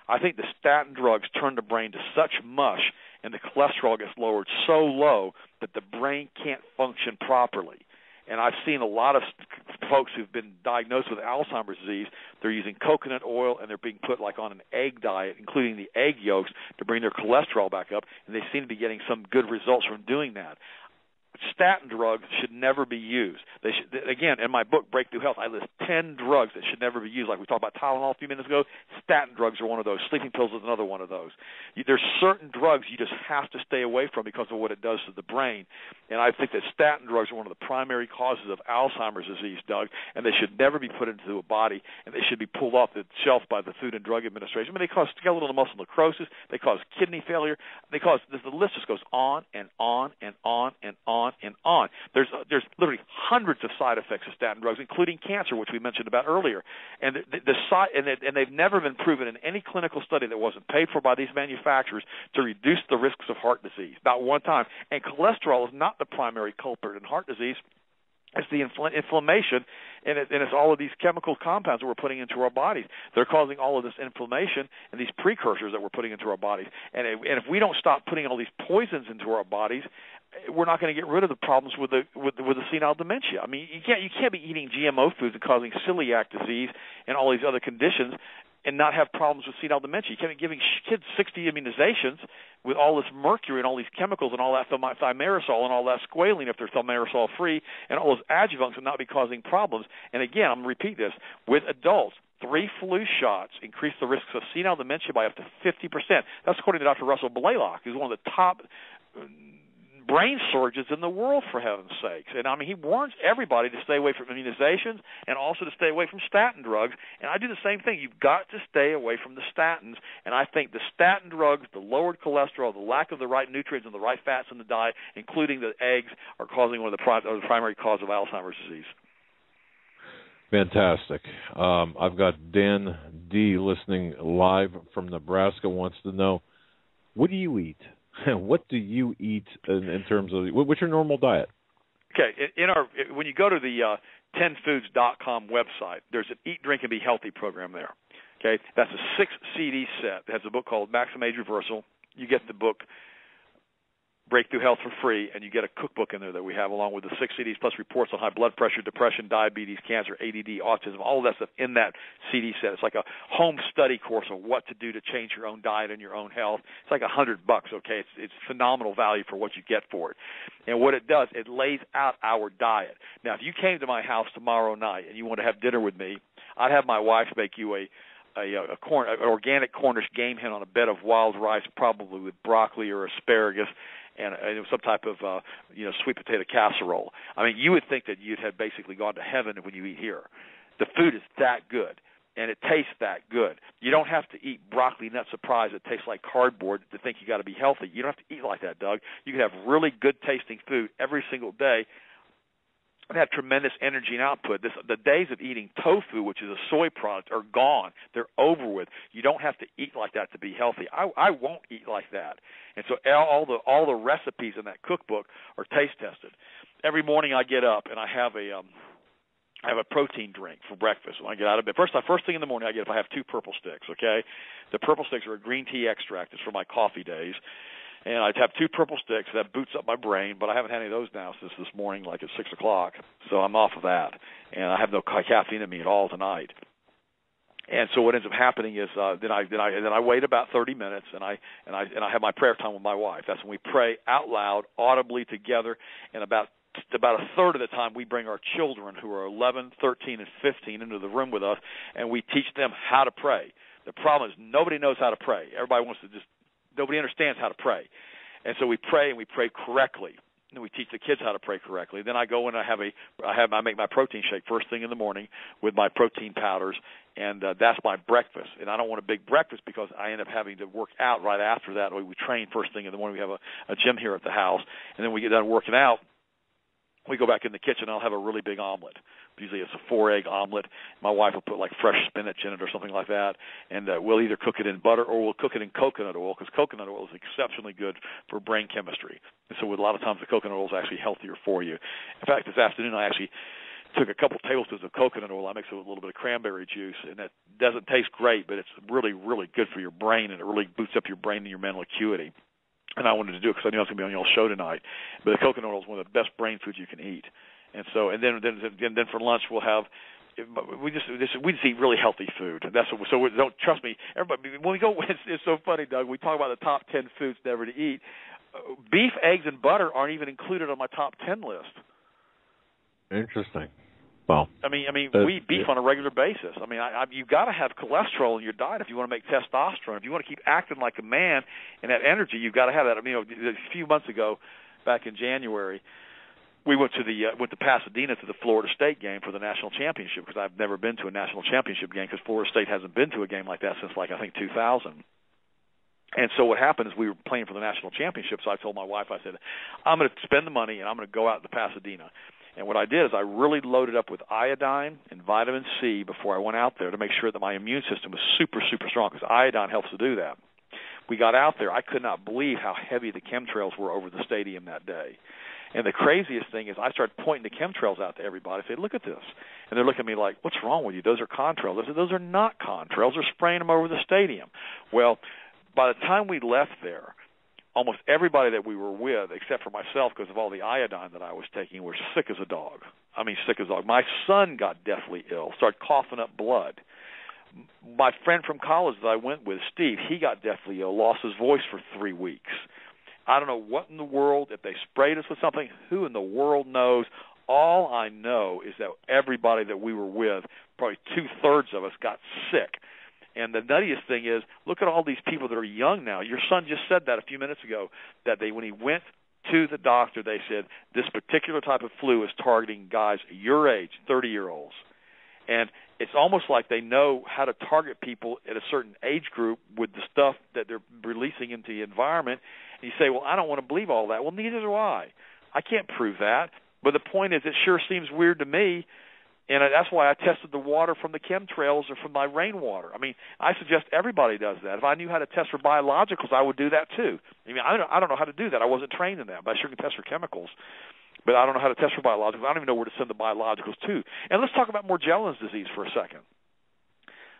I think the statin drugs turn the brain to such mush and the cholesterol gets lowered so low that the brain can't function properly. And I've seen a lot of folks who've been diagnosed with Alzheimer's disease. They're using coconut oil and they're being put like on an egg diet, including the egg yolks, to bring their cholesterol back up, and they seem to be getting some good results from doing that. Statin drugs should never be used. They should, again, in my book, Breakthrough Health, I list 10 drugs that should never be used. Like we talked about Tylenol a few minutes ago, statin drugs are one of those. Sleeping pills is another one of those. There's certain drugs you just have to stay away from because of what it does to the brain. And I think that statin drugs are one of the primary causes of Alzheimer's disease, Doug, and they should never be put into a body, and they should be pulled off the shelf by the Food and Drug Administration. I mean, they cause skeletal muscle necrosis. They cause kidney failure. They cause, the list just goes on and on and on and on and on. There's literally hundreds of side effects of statin drugs, including cancer, which we mentioned about earlier. And they've never been proven in any clinical study that wasn't paid for by these manufacturers to reduce the risks of heart disease. Not one time. And cholesterol is not the primary culprit in heart disease. It's the inflammation, and it's all of these chemical compounds that we're putting into our bodies. They're causing all of this inflammation and these precursors that we're putting into our bodies. And if we don't stop putting all these poisons into our bodies, we're not going to get rid of the problems with the senile dementia. I mean, you can't be eating GMO foods and causing celiac disease and all these other conditions and not have problems with senile dementia. You can't be giving kids 60 immunizations with all this mercury and all these chemicals and all that thimerosal and all that squalene if they're thimerosal free and all those adjuvants and not be causing problems. And again, I'm going to repeat this, with adults, 3 flu shots increase the risks of senile dementia by up to 50%. That's according to Dr. Russell Blaylock, who's one of the top brain surgeons in the world, for heaven's sakes. And I mean, he warns everybody to stay away from immunizations and also to stay away from statin drugs. And I do the same thing. You've got to stay away from the statins. And I think the statin drugs, the lowered cholesterol, the lack of the right nutrients and the right fats in the diet, including the eggs, are causing one of the primary cause of Alzheimer's disease.
Fantastic. I've got Dan D listening live from Nebraska, wants to know, what do you eat? What do you eat in terms of, what's your normal diet?
Okay, when you go to the 10foods.com website, there's an Eat, Drink, and Be Healthy program there. Okay, that's a 6-CD set. It has a book called Maximum Age Reversal. You get the book Breakthrough Health for free, and you get a cookbook in there that we have along with the 6 CDs plus reports on high blood pressure, depression, diabetes, cancer, ADD, autism, all of that stuff in that CD set. It's like a home study course of what to do to change your own diet and your own health. It's like $100, okay? It's phenomenal value for what you get for it. And what it does, it lays out our diet. Now, if you came to my house tomorrow night and you want to have dinner with me, I'd have my wife make you an organic Cornish game hen on a bed of wild rice, probably with broccoli or asparagus, and some type of sweet potato casserole. I mean, you would think that you'd have basically gone to heaven when you eat here. The food is that good, and it tastes that good. You don't have to eat broccoli nut surprise that tastes like cardboard to think you got to be healthy. You don't have to eat like that, Doug. You can have really good tasting food every single day and have tremendous energy and output. The days of eating tofu, which is a soy product, are gone. They're over with. You don't have to eat like that to be healthy. I won't eat like that. And so all the recipes in that cookbook are taste tested. Every morning I get up and I have a protein drink for breakfast when I get out of bed. First thing in the morning I have 2 purple sticks, okay? The purple sticks are a green tea extract. It's for my coffee days. And I'd have 2 purple sticks. That boots up my brain, but I haven't had any of those now since this morning, like at 6 o'clock. So I'm off of that, and I have no caffeine in me at all tonight. And so what ends up happening is then I wait about 30 minutes, and I have my prayer time with my wife. That's when we pray out loud, audibly together, and about a third of the time we bring our children who are 11, 13, and 15 into the room with us, and we teach them how to pray. The problem is nobody knows how to pray. Nobody understands how to pray. And so we pray, and we pray correctly. And we teach the kids how to pray correctly. Then I go and I make my protein shake first thing in the morning with my protein powders, and that's my breakfast. And I don't want a big breakfast because I end up having to work out right after that. We train first thing in the morning. We have a gym here at the house, and then we get done working out. We go back in the kitchen, and I'll have a really big omelet. Usually it's a 4-egg omelet. My wife will put like fresh spinach in it or something like that, and we'll either cook it in butter or we'll cook it in coconut oil, because coconut oil is exceptionally good for brain chemistry. And so a lot of times the coconut oil is actually healthier for you. In fact, this afternoon I actually took a couple tablespoons of coconut oil. I mixed it with a little bit of cranberry juice, and it doesn't taste great, but it's really, really good for your brain, and it really boosts up your brain and your mental acuity. And I wanted to do it because I knew I was going to be on your show tonight. But the coconut oil is one of the best brain foods you can eat. And so, and then for lunch we'll have. We just eat really healthy food. That's what. So don't trust me. Everybody, when we go, it's so funny, Doug. We talk about the top 10 foods never to eat. Beef, eggs, and butter aren't even included on my top 10 list.
Interesting. Well,
I mean, we eat beef on a regular basis. I mean, you've got to have cholesterol in your diet if you want to make testosterone. If you want to keep acting like a man and that energy, you've got to have that. I mean, a few months ago, back in January, we went to Pasadena to the Florida State game for the national championship, because I've never been to a national championship game, because Florida State hasn't been to a game like that since I think 2000. And so what happened is we were playing for the national championship. So I told my wife, I said, I'm going to spend the money and I'm going to go out to Pasadena. And what I did is I really loaded up with iodine and vitamin C before I went out there to make sure that my immune system was super, super strong, because iodine helps to do that. We got out there. I could not believe how heavy the chemtrails were over the stadium that day. And the craziest thing is I started pointing the chemtrails out to everybody. I said, look at this. And they're looking at me like, what's wrong with you? Those are contrails. I said, those are not contrails. They're spraying them over the stadium. Well, by the time we left there, almost everybody that we were with, except for myself because of all the iodine that I was taking, were sick as a dog. I mean, sick as a dog. My son got deathly ill, started coughing up blood. My friend from college that I went with, Steve, he got deathly ill, lost his voice for 3 weeks. I don't know what in the world, if they sprayed us with something, who in the world knows? All I know is that everybody that we were with, probably 2/3 of us, got sick. And the nuttiest thing is, look at all these people that are young now. Your son just said that a few minutes ago, that when he went to the doctor, they said, this particular type of flu is targeting guys your age, 30-year-olds. And it's almost like they know how to target people at a certain age group with the stuff that they're releasing into the environment. And you say, well, I don't want to believe all that. Well, neither do I. I can't prove that. But the point is, it sure seems weird to me And that's why I tested the water from the chemtrails or from my rainwater. I mean, I suggest everybody does that. If I knew how to test for biologicals, I would do that too. I mean, I don't know how to do that. I wasn't trained in that, but I sure can test for chemicals. But I don't know how to test for biologicals. I don't even know where to send the biologicals to. And let's talk about Morgellons disease for a second.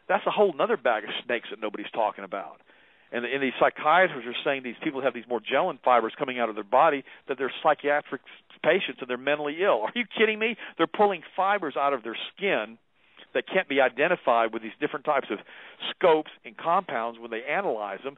That's a whole other bag of snakes that nobody's talking about. And these psychiatrists are saying these people have these Morgellon fibers coming out of their body, that they're psychiatric patients and they're mentally ill. Are you kidding me? They're pulling fibers out of their skin that can't be identified with these different types of scopes and compounds when they analyze them.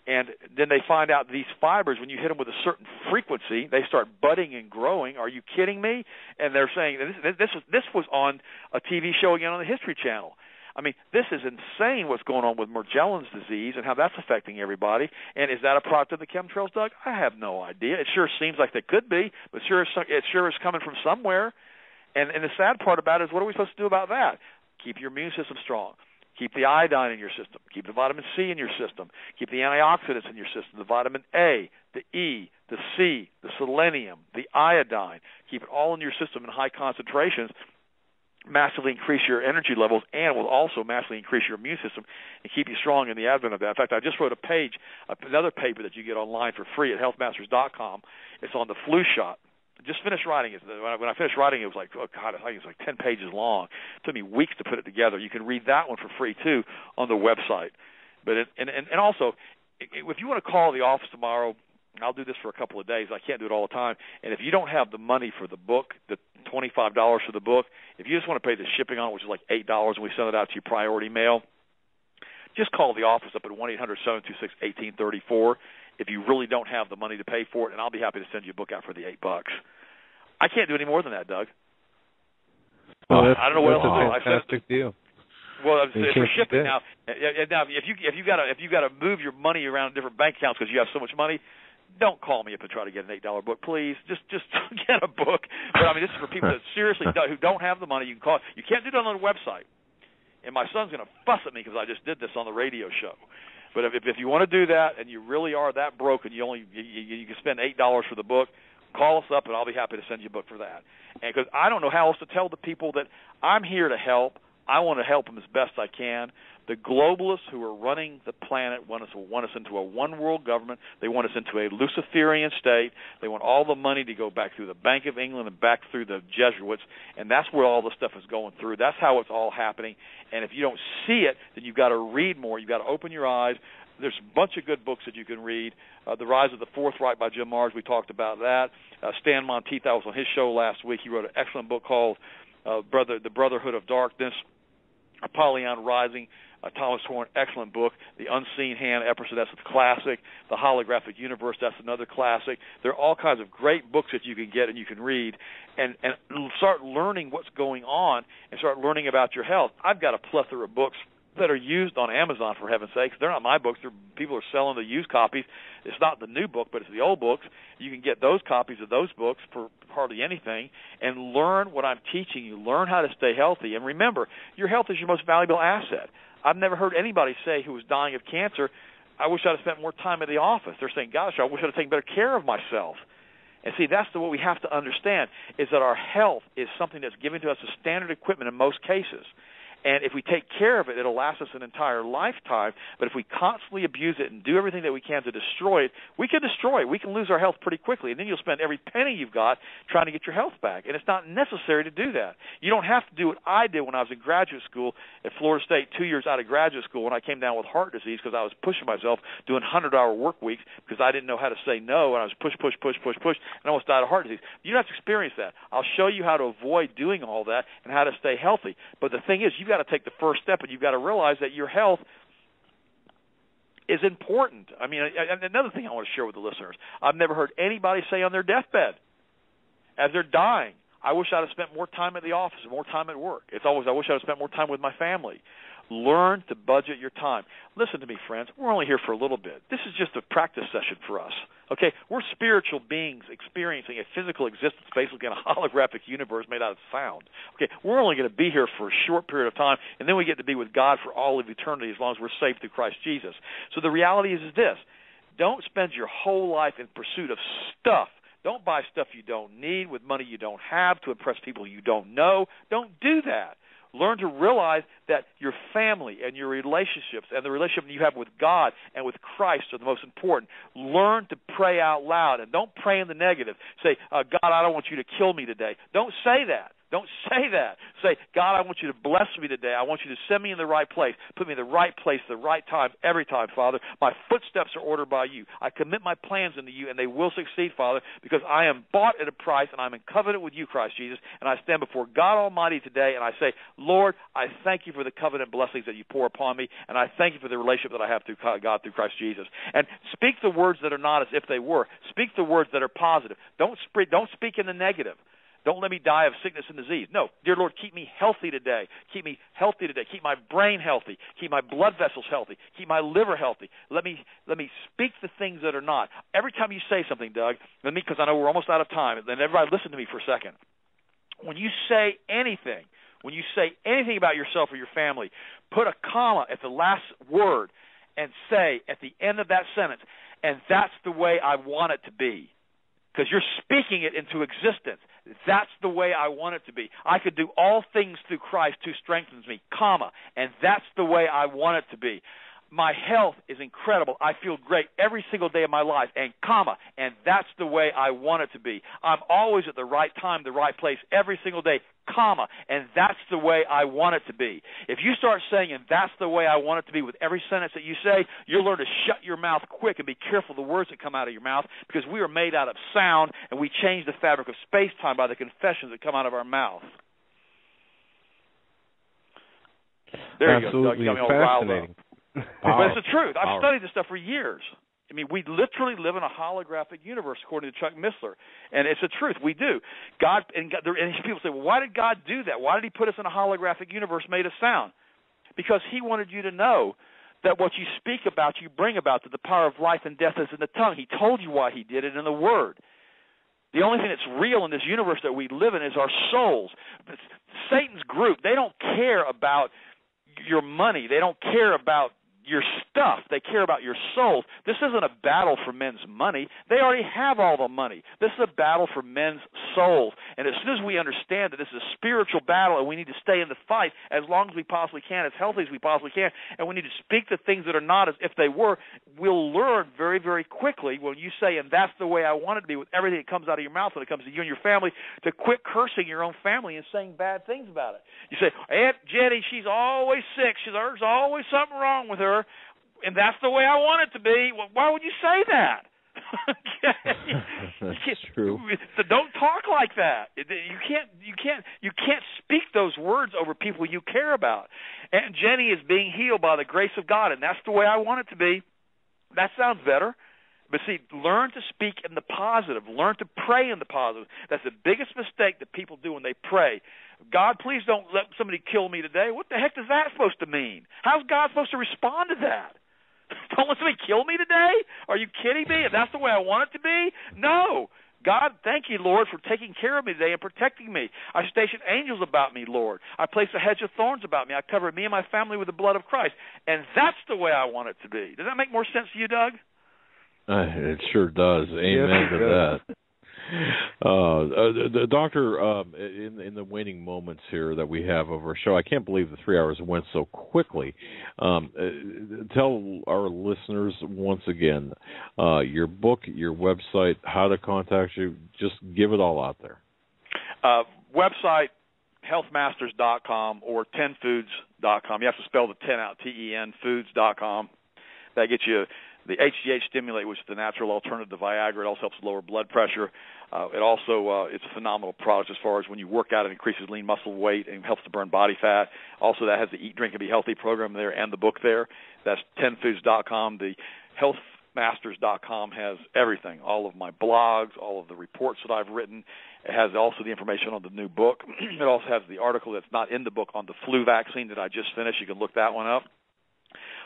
And then they find out these fibers, when you hit them with a certain frequency, they start budding and growing. Are you kidding me? And they're saying this was on a TV show again on the History Channel. I mean, this is insane what's going on with Morgellons disease and how that's affecting everybody. And is that a product of the chemtrails, Doug? I have no idea. It sure seems like they could be, but it sure is coming from somewhere. And the sad part about it is, what are we supposed to do about that? Keep your immune system strong. Keep the iodine in your system. Keep the vitamin C in your system. Keep the antioxidants in your system, the vitamin A, the E, the C, the selenium, the iodine. Keep it all in your system in high concentrations. Massively increase your energy levels, and will also massively increase your immune system and keep you strong in the advent of that. In fact, I just wrote another paper that you get online for free at healthmasters.com. It's on the flu shot. Just finished writing it. When I finished writing it, it was like, oh God, I think it was like 10 pages long. It took me weeks to put it together. You can read that one for free too on the website. But and also, if you want to call the office tomorrow, I'll do this for a couple of days. I can't do it all the time. And if you don't have the money for the book, the $25 for the book, if you just want to pay the shipping on it, which is like $8, and we send it out to you priority mail, just call the office up at 1-800-726-1834 if you really don't have the money to pay for it, and I'll be happy to send you a book out for the $8. I can't do any more than that, Doug.
Well,
I don't know what else to do.
That's a fantastic deal.
Well, for shipping now. Now, if you got to move your money around different bank accounts because you have so much money, don't call me up and try to get an $8 book, please. Just get a book. But I mean, this is for people that seriously who don't have the money. You can call. You can't do it on the website. And my son's going to fuss at me because I just did this on the radio show. But if you want to do that and you really are that broke and you can spend $8 for the book, call us up and I'll be happy to send you a book for that. And because I don't know how else to tell the people that I'm here to help. I want to help them as best I can. The globalists who are running the planet want us into a one-world government. They want us into a Luciferian state. They want all the money to go back through the Bank of England and back through the Jesuits, and that's where all the stuff is going through. That's how it's all happening. And if you don't see it, then you've got to read more. You've got to open your eyes. There's a bunch of good books that you can read. The Rise of the Fourth Reich by Jim Marrs, we talked about that. Stan Monteith, I was on his show last week. He wrote an excellent book called The Brotherhood of Darkness. Apollyon Rising, Thomas Horn, excellent book. The Unseen Hand, Epperson, that's a classic. The Holographic Universe, that's another classic. There are all kinds of great books that you can get and you can read and start learning what's going on and start learning about your health. I've got a plethora of books that are used on Amazon, for heaven's sakes. They're not my books. People are selling the used copies. It's not the new book, but it's the old books. You can get those copies of those books for hardly anything and learn what I'm teaching you. Learn how to stay healthy. And remember, your health is your most valuable asset. I've never heard anybody say who was dying of cancer, I wish I'd have spent more time at the office. They're saying, gosh, I wish I'd have taken better care of myself. And see, that's what we have to understand, is that our health is something that's given to us as standard equipment in most cases. And if we take care of it, it'll last us an entire lifetime. But if we constantly abuse it and do everything that we can to destroy it, we can destroy it. We can lose our health pretty quickly. And then you'll spend every penny you've got trying to get your health back. And it's not necessary to do that. You don't have to do what I did when I was in graduate school at Florida State, 2 years out of graduate school, when I came down with heart disease because I was pushing myself, doing 100-hour work weeks because I didn't know how to say no, and I was push, and I almost died of heart disease. You don't have to experience that. I'll show you how to avoid doing all that and how to stay healthy. But the thing is, you've got to take the first step, and you've got to realize that your health is important. I mean, another thing I want to share with the listeners, I've never heard anybody say on their deathbed, as they're dying, I wish I'd have spent more time at the office and more time at work. It's always, I wish I'd have spent more time with my family. Learn to budget your time. Listen to me, friends. We're only here for a little bit. This is just a practice session for us. Okay? We're spiritual beings experiencing a physical existence basically in a holographic universe made out of sound. Okay? We're only going to be here for a short period of time, and then we get to be with God for all of eternity as long as we're saved through Christ Jesus. So the reality is this. Don't spend your whole life in pursuit of stuff Don't buy stuff you don't need with money you don't have to impress people you don't know. Don't do that. Learn to realize that your family and your relationships and the relationship you have with God and with Christ are the most important. Learn to pray out loud, and don't pray in the negative. Say, God, I don't want you to kill me today. Don't say that. Don't say that. Say, God, I want you to bless me today. I want you to send me in the right place. Put me in the right place, the right time, every time, Father. My footsteps are ordered by you. I commit my plans into you, and they will succeed, Father, because I am bought at a price, and I'm in covenant with you, Christ Jesus, and I stand before God Almighty today, and I say, Lord, I thank you for the covenant blessings that you pour upon me, and I thank you for the relationship that I have through God through Christ Jesus. And speak the words that are not as if they were. Speak the words that are positive. Don't speak in the negative. Don't let me die of sickness and disease. No, dear Lord, keep me healthy today. Keep me healthy today. Keep my brain healthy. Keep my blood vessels healthy. Keep my liver healthy. Let me speak the things that are not. Every time you say something, Doug, because I know we're almost out of time, and then everybody listen to me for a second. When you say anything about yourself or your family, put a comma at the last word and say at the end of that sentence, and that's the way I want it to be. Because you're speaking it into existence. That's the way I want it to be. I could do all things through Christ who strengthens me, comma, and that's the way I want it to be. My health is incredible. I feel great every single day of my life, and comma, and that's the way I want it to be. I'm always at the right time, the right place every single day, comma, and that's the way I want it to be. If you start saying, and that's the way I want it to be with every sentence that you say, you'll learn to shut your mouth quick and be careful of the words that come out of your mouth, because we are made out of sound, and we change the fabric of space-time by the confessions that come out of our mouth. There you go, Doug. You got me all riled up. But it's the truth. I've studied this stuff for years. I mean, we literally live in a holographic universe, according to Chuck Missler, and it's the truth. We do. God, and people say, well, why did God do that? Why did he put us in a holographic universe made of sound? Because he wanted you to know that what you speak about, you bring about, that the power of life and death is in the tongue. He told you why he did it in the Word. The only thing that's real in this universe that we live in is our souls. Satan's group, they don't care about your money. They don't care about your stuff. They care about your souls. This isn't a battle for men's money. They already have all the money. This is a battle for men's souls. And as soon as we understand that this is a spiritual battle and we need to stay in the fight as long as we possibly can, as healthy as we possibly can, and we need to speak the things that are not as if they were, we'll learn very, very quickly when you say, and that's the way I want it to be, with everything that comes out of your mouth when it comes to you and your family, to quit cursing your own family and saying bad things about it. You say, Aunt Jenny, she's always sick. There's always something wrong with her. And that's the way I want it to be. Well, why would you say that?
That's true.
So don't talk like that. You can't speak those words over people you care about. Aunt Jenny is being healed by the grace of God, and that's the way I want it to be. That sounds better. But see, learn to speak in the positive. Learn to pray in the positive. That's the biggest mistake that people do when they pray. God, please don't let somebody kill me today. What the heck is that supposed to mean? How's God supposed to respond to that? Don't let somebody kill me today? Are you kidding me? If that's the way I want it to be? No. God, thank you, Lord, for taking care of me today and protecting me. I station angels about me, Lord. I place a hedge of thorns about me. I cover me and my family with the blood of Christ. And that's the way I want it to be. Does that make more sense to you, Doug?
It sure does. Amen to that. Doctor, in the waning moments here that we have of our show, I can't believe the 3 hours went so quickly. Tell our listeners once again your book, your website, how to contact you. Just give it all out there.
Website, healthmasters.com or 10foods.com. You have to spell the 10 out, TEN, foods.com. That gets you the HGH stimulate, which is the natural alternative to Viagra. It also helps lower blood pressure. It's a phenomenal product as far as when you work out, it increases lean muscle weight and helps to burn body fat. Also, that has the Eat, Drink, and Be Healthy program there and the book there. That's 10foods.com. The healthmasters.com has everything, all of my blogs, all of the reports that I've written. It has also the information on the new book. It also has the article that's not in the book on the flu vaccine that I just finished. You can look that one up.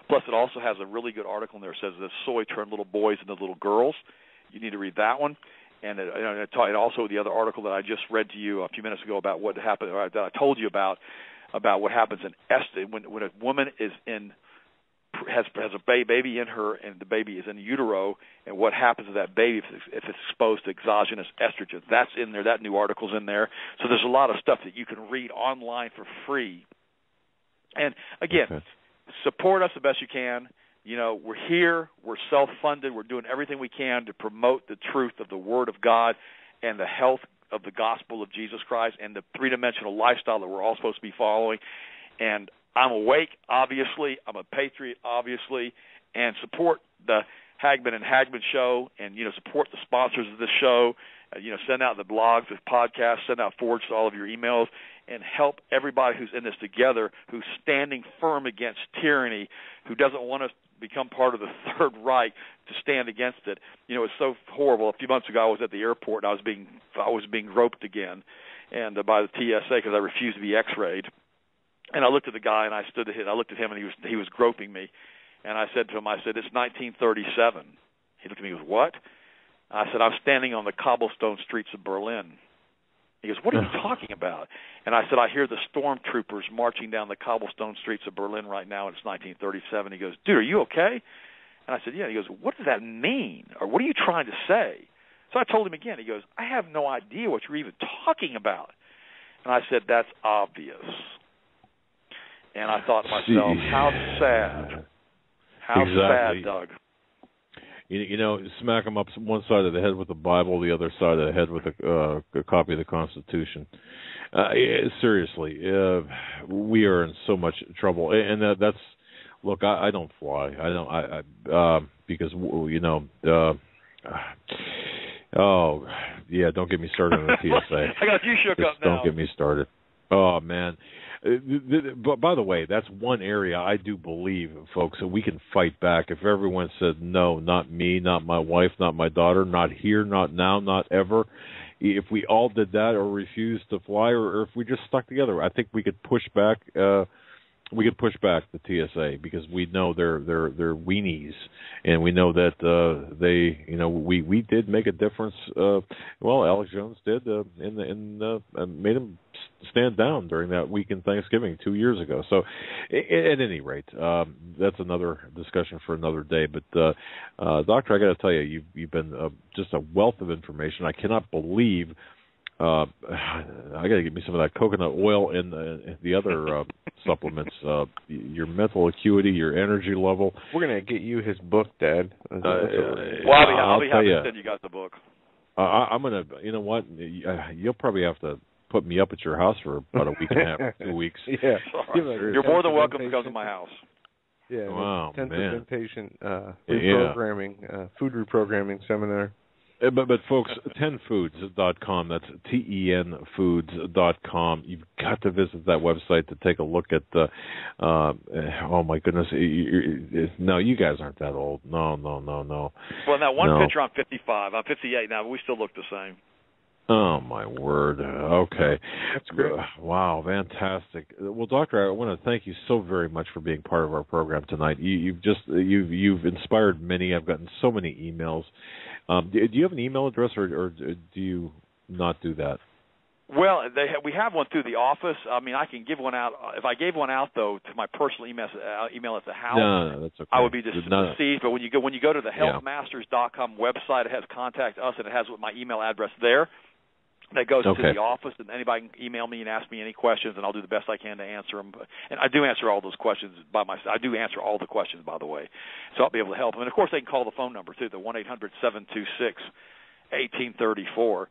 Plus, it also has a really good article in there that says that soy turned little boys into little girls. You need to read that one. And also the other article that I just read to you a few minutes ago about what happened, or that I told you about what happens when a woman is in has a baby in her, and the baby is in utero, and what happens to that baby if it's exposed to exogenous estrogen. That's in there. That new article's in there. So there's a lot of stuff that you can read online for free. And again, support us the best you can. You know, we're here. We're self-funded. We're doing everything we can to promote the truth of the Word of God and the health of the gospel of Jesus Christ and the three-dimensional lifestyle that we're all supposed to be following. And I'm awake, obviously. I'm a patriot, obviously. And support the Hagmann and Hagmann show, and, you know, support the sponsors of this show. You know, send out the blogs, the podcasts, send out forwards to all of your emails, and help everybody who's in this together, who's standing firm against tyranny, who doesn't want us to become part of the Third Reich, to stand against it. You know, it's so horrible. A few months ago, I was at the airport, and I was being groped again, and by the TSA because I refused to be X-rayed. And I looked at the guy, and I looked at him, and he was groping me. And I said to him, it's 1937. He looked at me and goes, what? I said, I'm standing on the cobblestone streets of Berlin. He goes, what are you talking about? And I said, I hear the stormtroopers marching down the cobblestone streets of Berlin right now, and it's 1937. He goes, dude, are you okay? And I said, yeah. He goes, what does that mean? Or what are you trying to say? So I told him again. He goes, I have no idea what you're even talking about. And I said, that's obvious. And I thought to myself, how sad. How sad, Doug.
You know, smack them up one side of the head with the Bible, the other side of the head with a copy of the Constitution. Seriously, we are in so much trouble, and that's. Look, I don't fly. Because you know. Oh yeah, don't get me started on the TSA.
I got you shook up now.
Don't get me started. Oh man. But by the way, that's one area I do believe, folks, that we can fight back. If everyone said, no, not me, not my wife, not my daughter, not here, not now, not ever, if we all did that or refused to fly, or if we just stuck together, I think we could push back. We could push back the TSA because we know they're weenies, and we know that they, you know, we did make a difference. Well, Alex+Jones did made him stand down during that week in Thanksgiving 2 years ago. So, at any rate, that's another discussion for another day. But Doctor, I got to tell you, you've been just a wealth of information. I cannot believe. I got to get me some of that coconut oil and the other supplements. Your mental acuity, your energy level.
We're gonna get you his book, Dad.
Well, I'll be happy to send you guys the book.
I'm gonna. You know what? You'll probably have to put me up at your house for about a week and a half, 2 weeks.
Yeah,
you're more than welcome to come to my house.
Yeah,
wow,
intensive inpatient reprogramming, food reprogramming seminar.
But folks, 10foods.com, that's tenfoods.com. You've got to visit that website to take a look at the, oh my goodness, no, you guys aren't that old. No.
Well, now one picture, I'm 55. I'm 58 now, but we still look the same.
Oh, my word. Okay.
That's great.
Wow, fantastic. Well, Doctor, I want to thank you so very much for being part of our program tonight. You've inspired many. I've gotten so many emails. Do you have an email address, or do you not do that?
Well, we have one through the office. I mean, I can give one out. If I gave one out, though, to my personal email at the house,
no, that's okay.
I would be deceived. But when you go to the healthmasters.com website, it has contact us, and it has my email address there. That goes to the office, and anybody can email me and ask me any questions, and I'll do the best I can to answer them. And I do answer all those questions by myself. I do answer all the questions, by the way, so I'll be able to help them. And, of course, they can call the phone number, too, the 1-800-726-1834,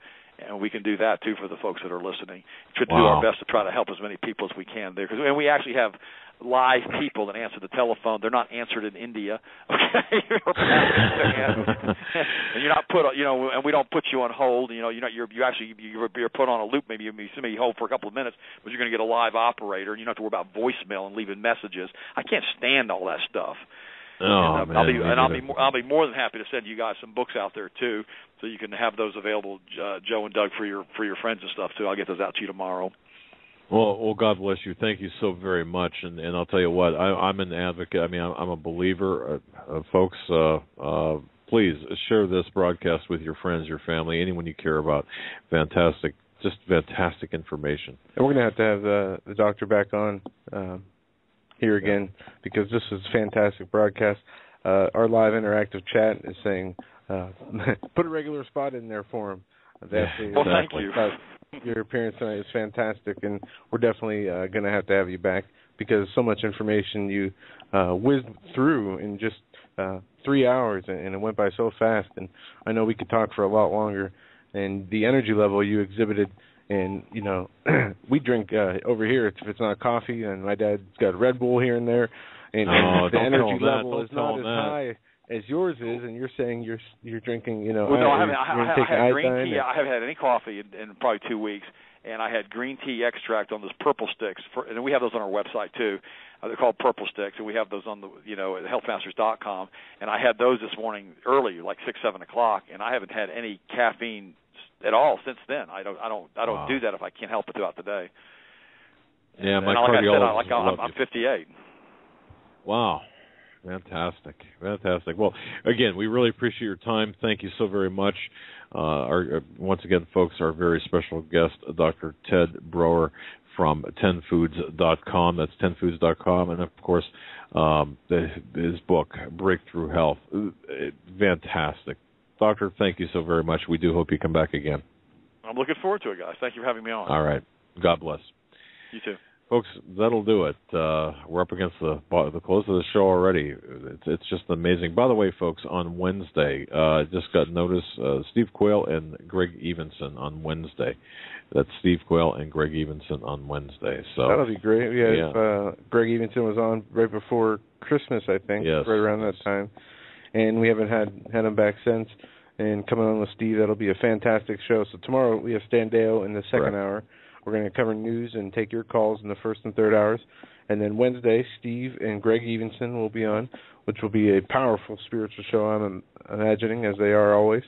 and we can do that, too, for the folks that are listening. To do our best to try to help as many people as we can there. And we actually have live people that answer the telephone. They're not answered in India, okay? And you're not put, and we don't put you on hold. You're put on a loop. Maybe you hold for a couple of minutes, but you're going to get a live operator, and you don't have to worry about voicemail and leaving messages. I can't stand all that stuff.
Oh, man,
I'll be more than happy to send you guys some books out there too, so you can have those available, Joe and Doug, for your friends and stuff too. I'll get those out to you tomorrow.
Well, God bless you. Thank you so very much. And I'll tell you what, I'm an advocate. I mean, I'm a believer. Folks, please share this broadcast with your friends, your family, anyone you care about. Fantastic information.
And we're going to have the doctor back on here again because this is a fantastic broadcast. Our live interactive chat is saying, put a regular spot in there for him.
Well, thank you.
Your appearance tonight is fantastic, and we're definitely going to have you back because so much information you whizzed through in just 3 hours, and it went by so fast. And I know we could talk for a lot longer. And the energy level you exhibited, and we drink over here. If it's not coffee, and my dad's got Red Bull here and there, and the energy level is not as high as yours is, and you're saying you're drinking,
I had green tea. I haven't had any coffee in probably 2 weeks, and I had green tea extract on those purple sticks, and we have those on our website too. They're called purple sticks, and we have those on the at healthmasters.com. And I had those this morning early, like 6-7 o'clock, and I haven't had any caffeine at all since then. I don't do that if I can't help it throughout the day.
Yeah, my
cardiologist. I'm 58.
Wow. Fantastic. Well, again, we really appreciate your time. Thank you so very much. Once again, folks, our very special guest, Dr. Ted Broer from 10foods.com. That's 10foods.com. And, of course, his book, Breakthrough Health. Fantastic. Doctor, thank you so very much. We do hope you come back again.
I'm looking forward to it, guys. Thank you for having me on.
All right. God bless.
You too.
Folks, that'll do it. We're up against the close of the show already. It's just amazing. By the way, folks, on Wednesday, just got notice, Steve Quayle and Greg Evenson on Wednesday. That's Steve Quayle and Greg Evenson on Wednesday. So
that'll be great. Yeah. Greg Evenson was on right before Christmas, I think, right around that time. And we haven't had him back since. And coming on with Steve, that'll be a fantastic show. So tomorrow we have Stan Deo in the second hour. We're going to cover news and take your calls in the first and third hours. And then Wednesday, Steve and Greg Evenson will be on, which will be a powerful spiritual show, I'm imagining, as they are always.